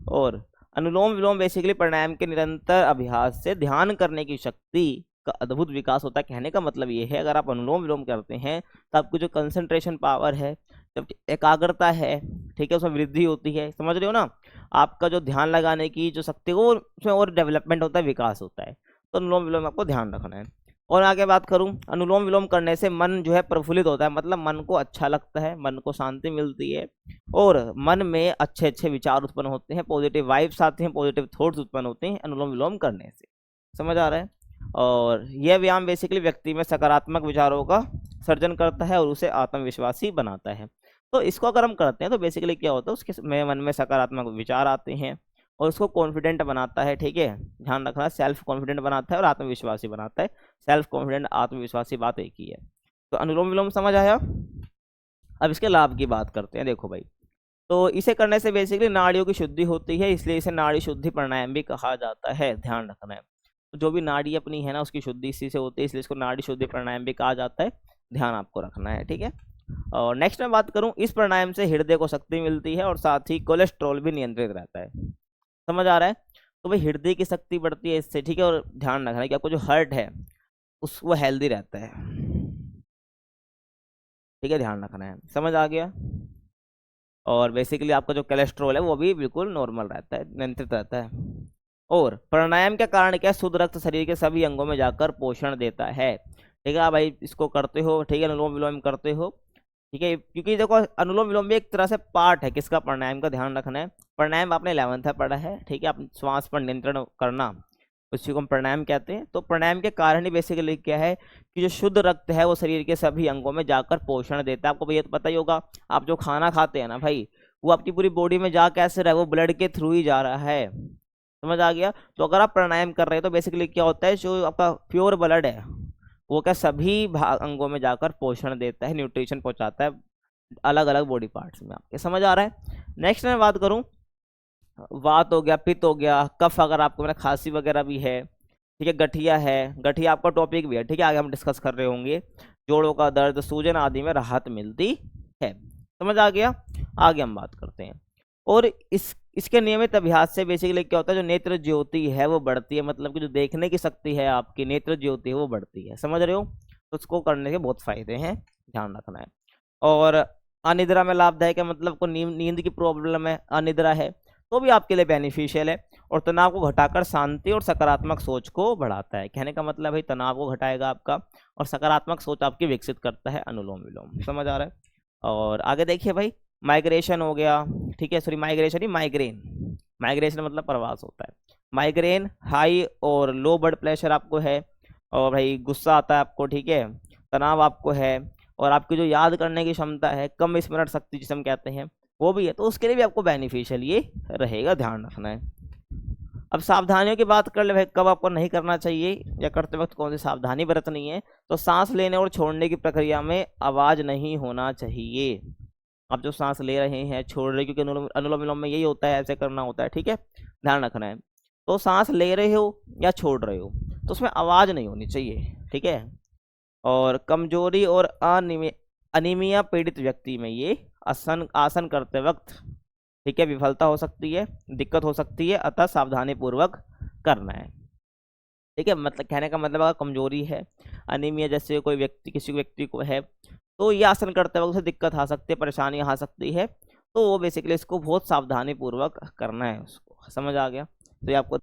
और अनुलोम विलोम बेसिकली प्राणायाम के निरंतर अभ्यास से ध्यान करने की शक्ति का अद्भुत विकास होता है। कहने का मतलब ये है, अगर आप अनुलोम विलोम करते हैं तो आपकी जो कंसंट्रेशन पावर है, जब एकाग्रता है, ठीक है, उसमें वृद्धि होती है, समझ रहे हो ना। आपका जो ध्यान लगाने की जो शक्ति है वो उसमें और डेवलपमेंट होता है, विकास होता है। तो अनुलोम विलोम आपको ध्यान रखना है। और आगे बात करूं, अनुलोम विलोम करने से मन जो है प्रफुल्लित होता है, मतलब मन को अच्छा लगता है, मन को शांति मिलती है, और मन में अच्छे अच्छे विचार उत्पन्न होते हैं, पॉजिटिव वाइब्स आते हैं, पॉजिटिव थॉट्स उत्पन्न होते हैं अनुलोम विलोम करने से, समझ आ रहा है। और यह व्यायाम बेसिकली व्यक्ति में सकारात्मक विचारों का सर्जन करता है और उसे आत्मविश्वासी बनाता है। तो इसको अगर हम करते हैं तो बेसिकली क्या होता है, उसके मन में सकारात्मक विचार आते हैं और उसको कॉन्फिडेंट बनाता है, ठीक है, ध्यान रखना, सेल्फ कॉन्फिडेंट बनाता है और आत्मविश्वासी बनाता है। सेल्फ कॉन्फिडेंट आत्मविश्वासी बात एक ही है। तो अनुलोम विलोम समझ आया। अब इसके लाभ की बात करते हैं। देखो भाई, तो इसे करने से बेसिकली नाड़ियों की शुद्धि होती है, इसलिए इसे नाड़ी शुद्धि प्राणायाम भी कहा जाता है, ध्यान रखना है। तो जो भी नाड़ी अपनी है ना उसकी शुद्धि इसी से होती है, इसलिए इसको नाड़ी शुद्धि प्राणायाम भी कहा जाता है, ध्यान आपको रखना है, ठीक है। और नेक्स्ट मैं बात करूं, इस प्राणायाम से हृदय को शक्ति मिलती है और साथ ही कोलेस्ट्रॉल भी नियंत्रित रहता है, समझ आ रहा है। तो भाई हृदय की शक्ति बढ़ती है इससे, ठीक है। और ध्यान रखना है कि आपको जो हार्ट है उस वो हेल्दी रहता है, ठीक है, ध्यान रखना है, समझ आ गया। और बेसिकली आपका जो कोलेस्ट्रॉल है वो भी बिल्कुल नॉर्मल रहता है, नियंत्रित रहता है। और प्राणायाम के कारण क्या, शुद्ध रक्त शरीर के सभी अंगों में जाकर पोषण देता है, ठीक है। आप भाई इसको करते हो, ठीक है, अनुलोम विलोम करते हो, ठीक है, क्योंकि देखो अनुलोम विलोम भी एक तरह से पार्ट है किसका, प्राणायाम का, ध्यान रखना है। प्राणायाम आपने 11th में पढ़ा है, ठीक है, आप श्वास पर नियंत्रण करना, उसी को हम प्राणायाम कहते हैं। तो प्राणायाम के कारण ही बेसिकली क्या है कि जो शुद्ध रक्त है वो शरीर के सभी अंगों में जाकर पोषण देता है। आपको भैया तो पता ही होगा, आप जो खाना खाते हैं ना भाई, वो आपकी पूरी बॉडी में जा कैसे रहा है, वो ब्लड के थ्रू ही जा रहा है, समझ आ गया। तो अगर आप प्राणायाम कर रहे हैं तो बेसिकली क्या होता है, जो आपका प्योर ब्लड है वो क्या सभी अंगों में जाकर पोषण देता है, न्यूट्रिशन पहुंचाता है अलग अलग बॉडी पार्ट्स में, आपके समझ आ रहा है। नेक्स्ट मैं बात करूं, वात हो गया, पित्त हो गया, कफ, अगर आपको मेरा खांसी वगैरह भी है, ठीक है, गठिया है, गठिया आपका टॉपिक भी है, ठीक है, आगे हम डिस्कस कर रहे होंगे, जोड़ों का दर्द, सूजन आदि में राहत मिलती है, समझ आ गया। आगे हम बात करते हैं। और इसके नियमित अभ्यास से बेसिकली क्या होता है, जो नेत्र ज्योति है वो बढ़ती है, मतलब कि जो देखने की शक्ति है आपकी, नेत्र ज्योति है वो बढ़ती है, समझ रहे हो। तो उसको करने के बहुत फायदे हैं, ध्यान रखना है। और अनिद्रा में लाभदायक है, मतलब को नींद की प्रॉब्लम है, अनिद्रा है, तो भी आपके लिए बेनिफिशियल है। और तनाव को घटाकर शांति और सकारात्मक सोच को बढ़ाता है। कहने का मतलब भाई तनाव को घटाएगा आपका और सकारात्मक सोच आपकी विकसित करता है अनुलोम विलोम। समझ आ रहा है? और आगे देखिए भाई, माइग्रेशन हो गया, ठीक है, सॉरी माइग्रेशन ही, माइग्रेन, माइग्रेशन मतलब प्रवास होता है। माइग्रेन, हाई और लो ब्लड प्रेशर आपको है, और भाई गुस्सा आता है आपको, ठीक है, तनाव आपको है, और आपकी जो याद करने की क्षमता है, कम स्मरण शक्ति जिसे हम कहते हैं, वो भी है। तो उसके लिए भी आपको बेनिफिशियल ये रहेगा, ध्यान रखना है। अब सावधानियों की बात कर ले भाई, कब आपको नहीं करना चाहिए या करते वक्त कौन सी सावधानी बरतनी है। तो सांस लेने और छोड़ने की प्रक्रिया में आवाज नहीं होना चाहिए। आप जो सांस ले रहे हैं, छोड़ रहे, क्योंकि अनुलोम विलोम में यही होता है, ऐसे करना होता है, ठीक है, ध्यान रखना है। तो सांस ले रहे हो या छोड़ रहे हो तो उसमें आवाज नहीं होनी चाहिए, ठीक है। और कमजोरी और अनीमिया पीड़ित व्यक्ति में ये आसन करते वक्त, ठीक है, विफलता हो सकती है, दिक्कत हो सकती है, अतः सावधानी पूर्वक करना है, ठीक है। मतलब कहने का मतलब अगर कमजोरी है, अनीमिया जैसे कोई व्यक्ति, किसी व्यक्ति को है, तो ये आसन करते वक्त उसे दिक्कत आ सकती है, परेशानी आ सकती है, तो वो बेसिकली इसको बहुत सावधानी पूर्वक करना है उसको। समझ आ गया? तो ये आपको।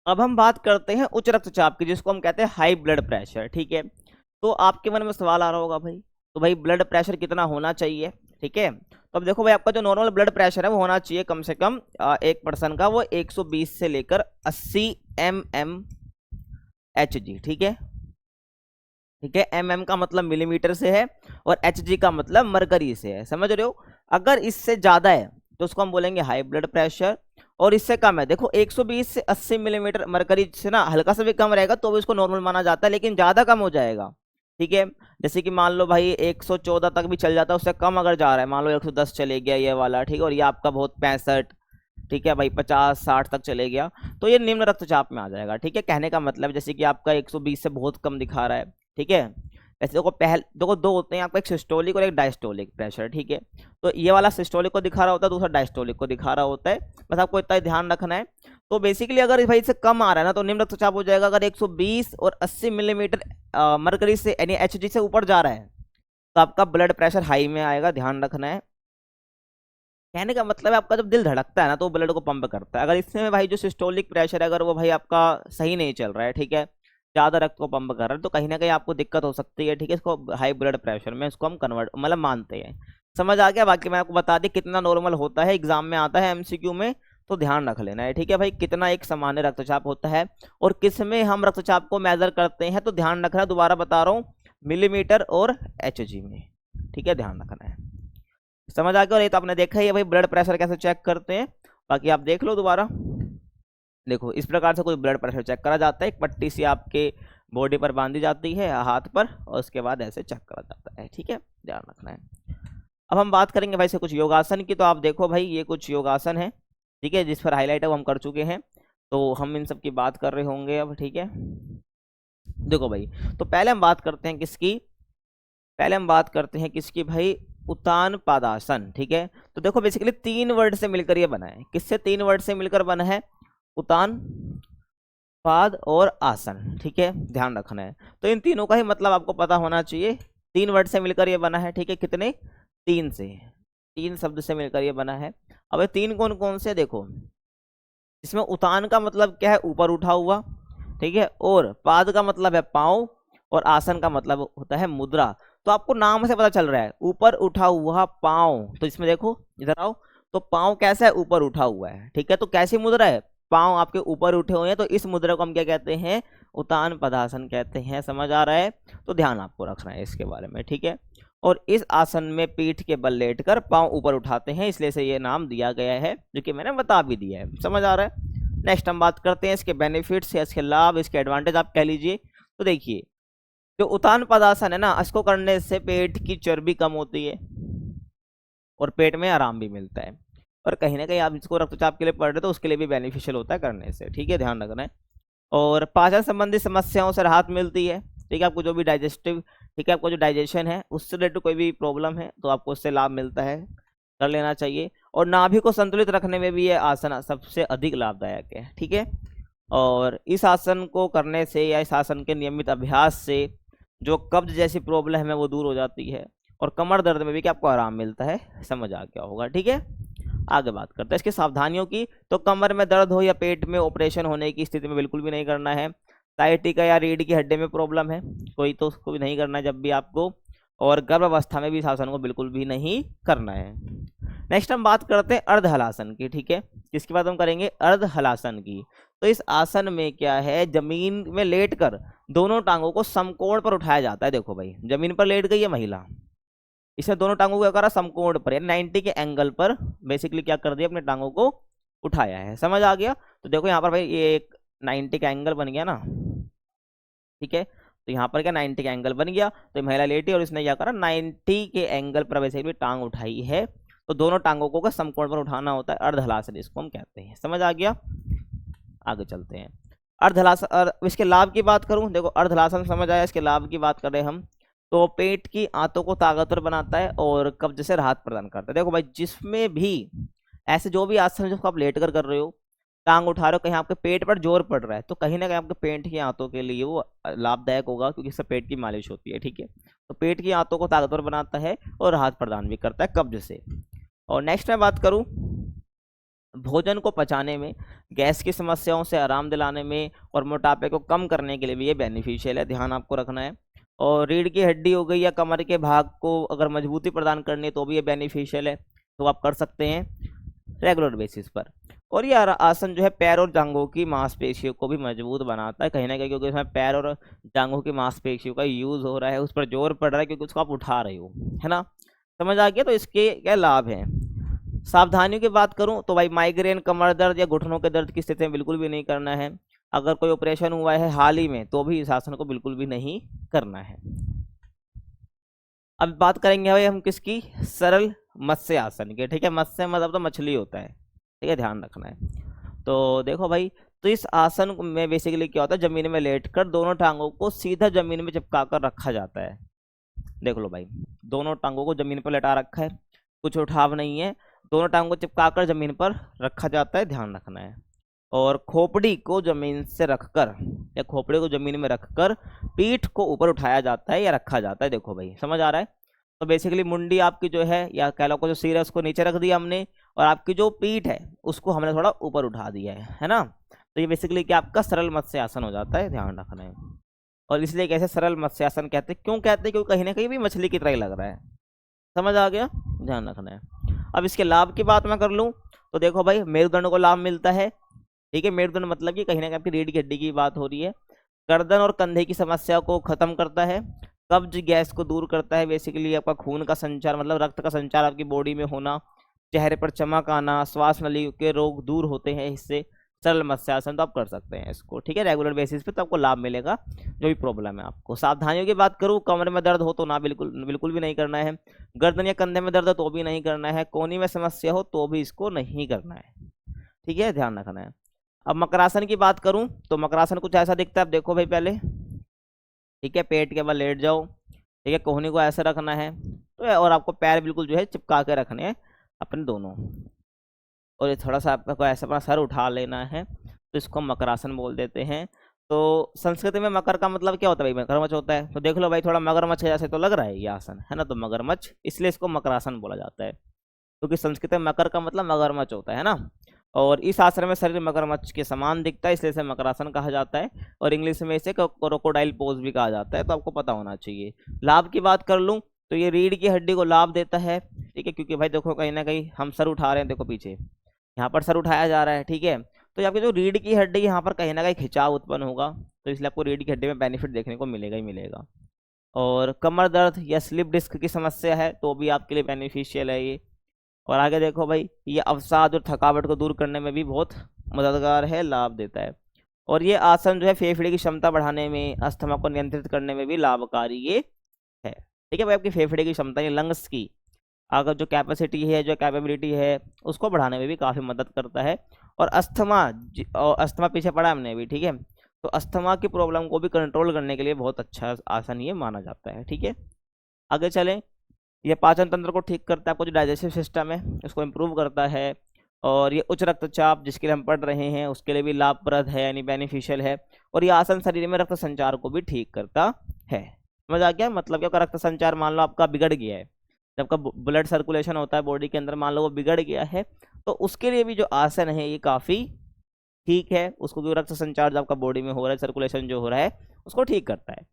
अब हम बात करते हैं उच्च रक्तचाप की, जिसको हम कहते हैं हाई ब्लड प्रेशर, ठीक है। तो आपके मन में सवाल आ रहा होगा भाई, तो भाई ब्लड प्रेशर कितना होना चाहिए, ठीक है। तो अब देखो भाई, आपका जो नॉर्मल ब्लड प्रेशर है वो होना चाहिए कम से कम एक पर्सन का वो 120 से लेकर 80 mmHg, ठीक है, ठीक है। mm का मतलब मिलीमीटर से है और hg का मतलब मरकरी से है, समझ रहे हो। अगर इससे ज्यादा है तो उसको हम बोलेंगे हाई ब्लड प्रेशर, और इससे कम है, देखो 120 से 80 मिलीमीटर मरकरी से ना हल्का सा भी कम रहेगा तो भी इसको नॉर्मल माना जाता है, लेकिन ज्यादा कम हो जाएगा, ठीक है। जैसे कि मान लो भाई 114 तक भी चल जाता है, उससे कम अगर जा रहा है, मान लो 110 चले गया ये वाला, ठीक है, और ये आपका बहुत 65, ठीक है भाई 50-60 तक चले गया, तो ये निम्न रक्तचाप में आ जाएगा, ठीक है। कहने का मतलब जैसे कि आपका 120 से बहुत कम दिखा रहा है, ठीक है। ऐसे देखो दो होते हैं आपका, एक सिस्टोलिक और एक डायस्टोलिक प्रेशर, ठीक है। तो ये वाला सिस्टोलिक को दिखा रहा होता है, दूसरा डायस्टोलिक को दिखा रहा होता है, बस आपको इतना ही ध्यान रखना है। तो बेसिकली अगर भाई से कम आ रहा है ना तो निम्न रक्तचाप हो जाएगा। अगर 120 और 80 मिलीमीटर मरकरी से यानी एचजी से ऊपर जा रहा है तो आपका ब्लड प्रेशर हाई में आएगा, ध्यान रखना है। कहने का मतलब है आपका जब दिल धड़कता है ना तो ब्लड को पंप करता है। अगर इसमें भाई जो सिस्टोलिक प्रेशर है अगर वो भाई आपका सही नहीं चल रहा है, ठीक है, ज़्यादा रक्त को पंप कर रहा है, तो कहीं ना कहीं आपको दिक्कत हो सकती है, ठीक है। इसको हाई ब्लड प्रेशर में इसको हम कन्वर्ट मतलब मानते हैं। समझ आ गया? बाकी मैं आपको बता दी कितना नॉर्मल होता है, एग्जाम में आता है एमसीक्यू में, तो ध्यान रख लेना है, ठीक है भाई। कितना एक सामान्य रक्तचाप होता है और किस में हम रक्तचाप को मेजर करते हैं, तो ध्यान रखना, दोबारा बता रहा हूँ, मिलीमीटर और एचजी में, ठीक है, ध्यान रखना है। समझ आ गया? और ये तो आपने देखा ही है भाई ब्लड प्रेशर कैसे चेक करते हैं, बाकी आप देख लो दोबारा। देखो इस प्रकार से कोई ब्लड प्रेशर चेक करा जाता है, एक पट्टी सी आपके बॉडी पर बांधी जाती है हाथ पर, और उसके बाद ऐसे चेक करा जाता है, ठीक है, ध्यान रखना है। अब हम बात करेंगे भाई से कुछ योगासन की। तो आप देखो भाई ये कुछ योगासन है, ठीक है, जिस पर हाईलाइट है वो हम कर चुके हैं, तो हम इन सब की बात कर रहे होंगे अब, ठीक है। देखो भाई, तो पहले हम बात करते हैं किसकी, पहले हम बात करते हैं किसकी भाई, उत्तान पादासन, ठीक है। तो देखो बेसिकली 3 वर्ड से मिलकर ये बना है। किससे 3 वर्ड से मिलकर बना है? उत्तान, पाद और आसन, ठीक है, ध्यान रखना है। तो इन तीनों का ही मतलब आपको पता होना चाहिए। 3 वर्ड से मिलकर ये बना है, ठीक है, कितने? 3 से, 3 शब्द से मिलकर ये बना है। अब ये 3 कौन कौन से? देखो इसमें उत्तान का मतलब क्या है? ऊपर उठा हुआ, ठीक है, और पाद का मतलब है पाँव, और आसन का मतलब होता है मुद्रा। तो आपको नाम से पता चल रहा है, ऊपर उठा हुआ पाँव, तो इसमें देखो इधर आओ, तो पाँव कैसा है? ऊपर उठा हुआ है, ठीक है। तो कैसी मुद्रा है? पाँव आपके ऊपर उठे हुए हैं, तो इस मुद्रा को हम क्या कहते हैं? उत्तान पदासन कहते हैं। समझ आ रहा है? तो ध्यान आपको रखना है इसके बारे में, ठीक है। और इस आसन में पीठ के बल लेटकर पाँव ऊपर उठाते हैं, इसलिए से ये नाम दिया गया है, जो कि मैंने बता भी दिया है। समझ आ रहा है? नेक्स्ट हम बात करते हैं इसके बेनिफिट्स, इसके लाभ, इसके एडवांटेज आप कह लीजिए। तो देखिए जो उत्तान पदासन है ना, इसको करने से पेट की चर्बी कम होती है और पेट में आराम भी मिलता है, और कहीं ना कहीं आप इसको रक्तचाप के लिए पढ़ रहे तो उसके लिए भी बेनिफिशियल होता है करने से, ठीक है, ध्यान रखना है। और पाचन संबंधी समस्याओं से राहत मिलती है, ठीक है। आपको जो भी डाइजेस्टिव, ठीक है, आपको जो डाइजेशन है उससे रिलेटेड कोई भी प्रॉब्लम है तो आपको उससे लाभ मिलता है, कर लेना चाहिए। और नाभि को संतुलित रखने में भी ये आसन सबसे अधिक लाभदायक है, ठीक है। और इस आसन को करने से या इस आसन के नियमित अभ्यास से जो कब्ज जैसी प्रॉब्लम है वो दूर हो जाती है, और कमर दर्द में भी क्या आपको आराम मिलता है। समझ आ गया होगा, ठीक है। आगे बात करते हैं इसकी सावधानियों की। तो कमर में दर्द हो या पेट में ऑपरेशन होने की स्थिति में बिल्कुल भी नहीं करना है। साइटिका या रीढ़ की हड्डी में प्रॉब्लम है कोई तो उसको भी नहीं करना है जब भी आपको। और गर्भावस्था में भी इस आसन को बिल्कुल भी नहीं करना है। नेक्स्ट हम बात करते हैं अर्ध हलासन की, ठीक है। किसकी बात हम करेंगे? अर्ध हलासन की। तो इस आसन में क्या है, जमीन में लेटकर दोनों टांगों को समकोण पर उठाया जाता है। देखो भाई, जमीन पर लेट गई है महिला, इसने दोनों टांगों को क्या करा? समकोण पर, यानी 90 के एंगल पर बेसिकली क्या कर दिया? अपने टांगों को उठाया है। समझ आ गया? तो देखो यहाँ पर भाई ये एक 90 का एंगल बन गया ना, ठीक है। तो यहाँ पर क्या 90 का एंगल बन गया, तो महिला लेटी और इसने क्या करा? 90 के एंगल पर बेसिकली टांग उठाई है। तो दोनों टांगों को समकोण पर उठाना होता है, अर्धहलासन इसको हम कहते हैं। समझ आ गया? आगे चलते हैं। अर्धहलासन, इसके लाभ की बात करूं, देखो अर्धहलासन समझ आया, इसके लाभ की बात करें हम तो पेट की आंतों को ताकतवर बनाता है और कब्ज से राहत प्रदान करता है। देखो भाई, जिसमें भी ऐसे जो भी आसन जिसको आप लेट कर रहे हो, टांग उठा रहे हो, कहीं आपके पेट पर जोर पड़ रहा है, तो कहीं ना कहीं आपके पेट की आंतों के लिए वो लाभदायक होगा, क्योंकि इससे पेट की मालिश होती है, ठीक है। तो पेट की आंतों को ताकतवर बनाता है और राहत प्रदान भी करता है कब्ज से। और नेक्स्ट मैं बात करूं, भोजन को पचाने में, गैस की समस्याओं से आराम दिलाने में और मोटापे को कम करने के लिए भी ये बेनिफिशियल है, ध्यान आपको रखना है। और रीढ़ की हड्डी हो गई या कमर के भाग को अगर मजबूती प्रदान करनी है तो भी ये बेनिफिशियल है, तो आप कर सकते हैं रेगुलर बेसिस पर। और ये आसन जो है पैर और जांघों की मांसपेशियों को भी मजबूत बनाता है कहीं ना कहीं, क्योंकि उसमें पैर और जांघों की मांसपेशियों का यूज़ हो रहा है, उस पर जोर पड़ रहा है क्योंकि उसको आप उठा रहे हो, है ना। समझ आ गया? तो इसके क्या लाभ हैं। सावधानियों की बात करूं तो भाई माइग्रेन, कमर दर्द या घुटनों के दर्द की स्थिति में बिल्कुल भी नहीं करना है। अगर कोई ऑपरेशन हुआ है हाल ही में तो भी इस आसन को बिल्कुल भी नहीं करना है। अब बात करेंगे भाई हम किसकी? सरल मत्स्य आसन के, ठीक है। मत्स्य मतलब तो मछली होता है, ठीक है, ध्यान रखना है। तो देखो भाई, तो इस आसन में बेसिकली क्या होता है, जमीन में लेटकर दोनों टांगों को सीधा जमीन में चिपका कर रखा जाता है। देख लो भाई, दोनों टांगों को जमीन पर लेटा रखा है, कुछ उठाव नहीं है, दोनों टांगों को चिपकाकर जमीन पर रखा जाता है, ध्यान रखना है। और खोपड़ी को जमीन से रखकर या खोपड़ी को जमीन में रखकर पीठ को ऊपर उठाया जाता है या रखा जाता है। देखो भाई, समझ आ रहा है? तो बेसिकली मुंडी आपकी जो है या कह लो को जो सिर है उसको नीचे रख दिया हमने, और आपकी जो पीठ है उसको हमने थोड़ा ऊपर उठा दिया है ना। तो ये बेसिकली क्या आपका सरल मत्स्यासन हो जाता है, ध्यान रखना है। और इसलिए कैसे सरल मत्स्यासन कहते हैं, क्यों कहते हैं? क्योंकि कहीं ना कहीं भी मछली की तरह ही लग रहा है। समझ आ गया? ध्यान रखना है। अब इसके लाभ की बात मैं कर लूँ तो देखो भाई, मेरुदंड को लाभ मिलता है, ठीक है। मेरुदंड मतलब कि कहीं ना कहीं आपकी रीढ़ की हड्डी की बात हो रही है। गर्दन और कंधे की समस्या को खत्म करता है, कब्ज गैस को दूर करता है, बेसिकली आपका खून का संचार मतलब रक्त का संचार आपकी बॉडी में होना, चेहरे पर चमक आना, श्वास नली के रोग दूर होते हैं इससे। सरल मत्स्यासन तो आप कर सकते हैं इसको, ठीक है, रेगुलर बेसिस पे, तो आपको लाभ मिलेगा जो भी प्रॉब्लम है आपको। सावधानियों की बात करूँ, कमर में दर्द हो तो ना, बिल्कुल भी नहीं करना है। गर्दन या कंधे में दर्द हो तो भी नहीं करना है। कोहनी में समस्या हो तो भी इसको नहीं करना है, ठीक है, ध्यान रखना है। अब मकरासन की बात करूं तो मकरासन कुछ ऐसा दिखता है, अब देखो भाई पहले, ठीक है, पेट के बल लेट जाओ, ठीक है, कोहनी को ऐसे रखना है, तो और आपको पैर बिल्कुल जो है चिपका के रखने हैं अपने दोनों, और ये थोड़ा सा आपको ऐसा अपना सर उठा लेना है, तो इसको मकरासन बोल देते हैं। तो संस्कृत में मकर का मतलब क्या होता है भाई? मगरमच्छ होता है। तो देख लो भाई, थोड़ा मगरमच्छ जैसे तो लग रहा है ये आसन, है ना, तो मगरमच्छ, इसलिए इसको मकरासन बोला जाता है, क्योंकि संस्कृत में मकर का मतलब मगरमच्छ होता है ना। और इस आसन में शरीर मगरमच्छ के समान दिखता है, इसलिए इसे मकरासन कहा जाता है। और इंग्लिश में इसे क्रोकोडाइल पोज भी कहा जाता है, तो आपको पता होना चाहिए। लाभ की बात कर लूँ तो ये रीढ़ की हड्डी को लाभ देता है, ठीक है, क्योंकि भाई देखो कहीं ना कहीं हम सर उठा रहे हैं, देखो पीछे यहाँ पर सर उठाया जा रहा है, ठीक है, तो आपकी जो रीढ़ की हड्डी यहाँ पर कहीं ना कहीं खिंचाव उत्पन्न होगा, तो इसलिए आपको रीढ़ की हड्डी में बेनिफिट देखने को मिलेगा ही मिलेगा। और कमर दर्द या स्लिप डिस्क की समस्या है तो भी आपके लिए बेनिफिशियल है ये। और आगे देखो भाई, ये अवसाद और थकावट को दूर करने में भी बहुत मददगार है, लाभ देता है। और ये आसन जो है फेफड़े की क्षमता बढ़ाने में, अस्थमा को नियंत्रित करने में भी लाभकारी ये है, ठीक है भाई। आपकी फेफड़े की क्षमता, ये लंग्स की अगर जो कैपेसिटी है, जो कैपेबिलिटी है, उसको बढ़ाने में भी काफ़ी मदद करता है। और अस्थमा पीछे पड़ा हमने भी, ठीक है, तो अस्थमा की प्रॉब्लम को भी कंट्रोल करने के लिए बहुत अच्छा आसन ये माना जाता है, ठीक है। आगे चलें, ये पाचन तंत्र को ठीक करता है, आपको जो डाइजेस्टिव सिस्टम है उसको इम्प्रूव करता है। और ये उच्च रक्तचाप जिसके लिए हम पढ़ रहे हैं उसके लिए भी लाभप्रद है, यानी बेनिफिशियल है। और ये आसन शरीर में रक्त संचार को भी ठीक करता है। समझ आ गया? मतलब क्या, रक्त संचार मान लो आपका बिगड़ गया है, जब का ब्लड सर्कुलेशन होता है बॉडी के अंदर, मान लो वो बिगड़ गया है, तो उसके लिए भी जो आसन है ये काफ़ी ठीक है, उसको भी रक्त संचार जो आपका बॉडी में हो रहा है, सर्कुलेशन जो हो रहा है उसको ठीक करता है।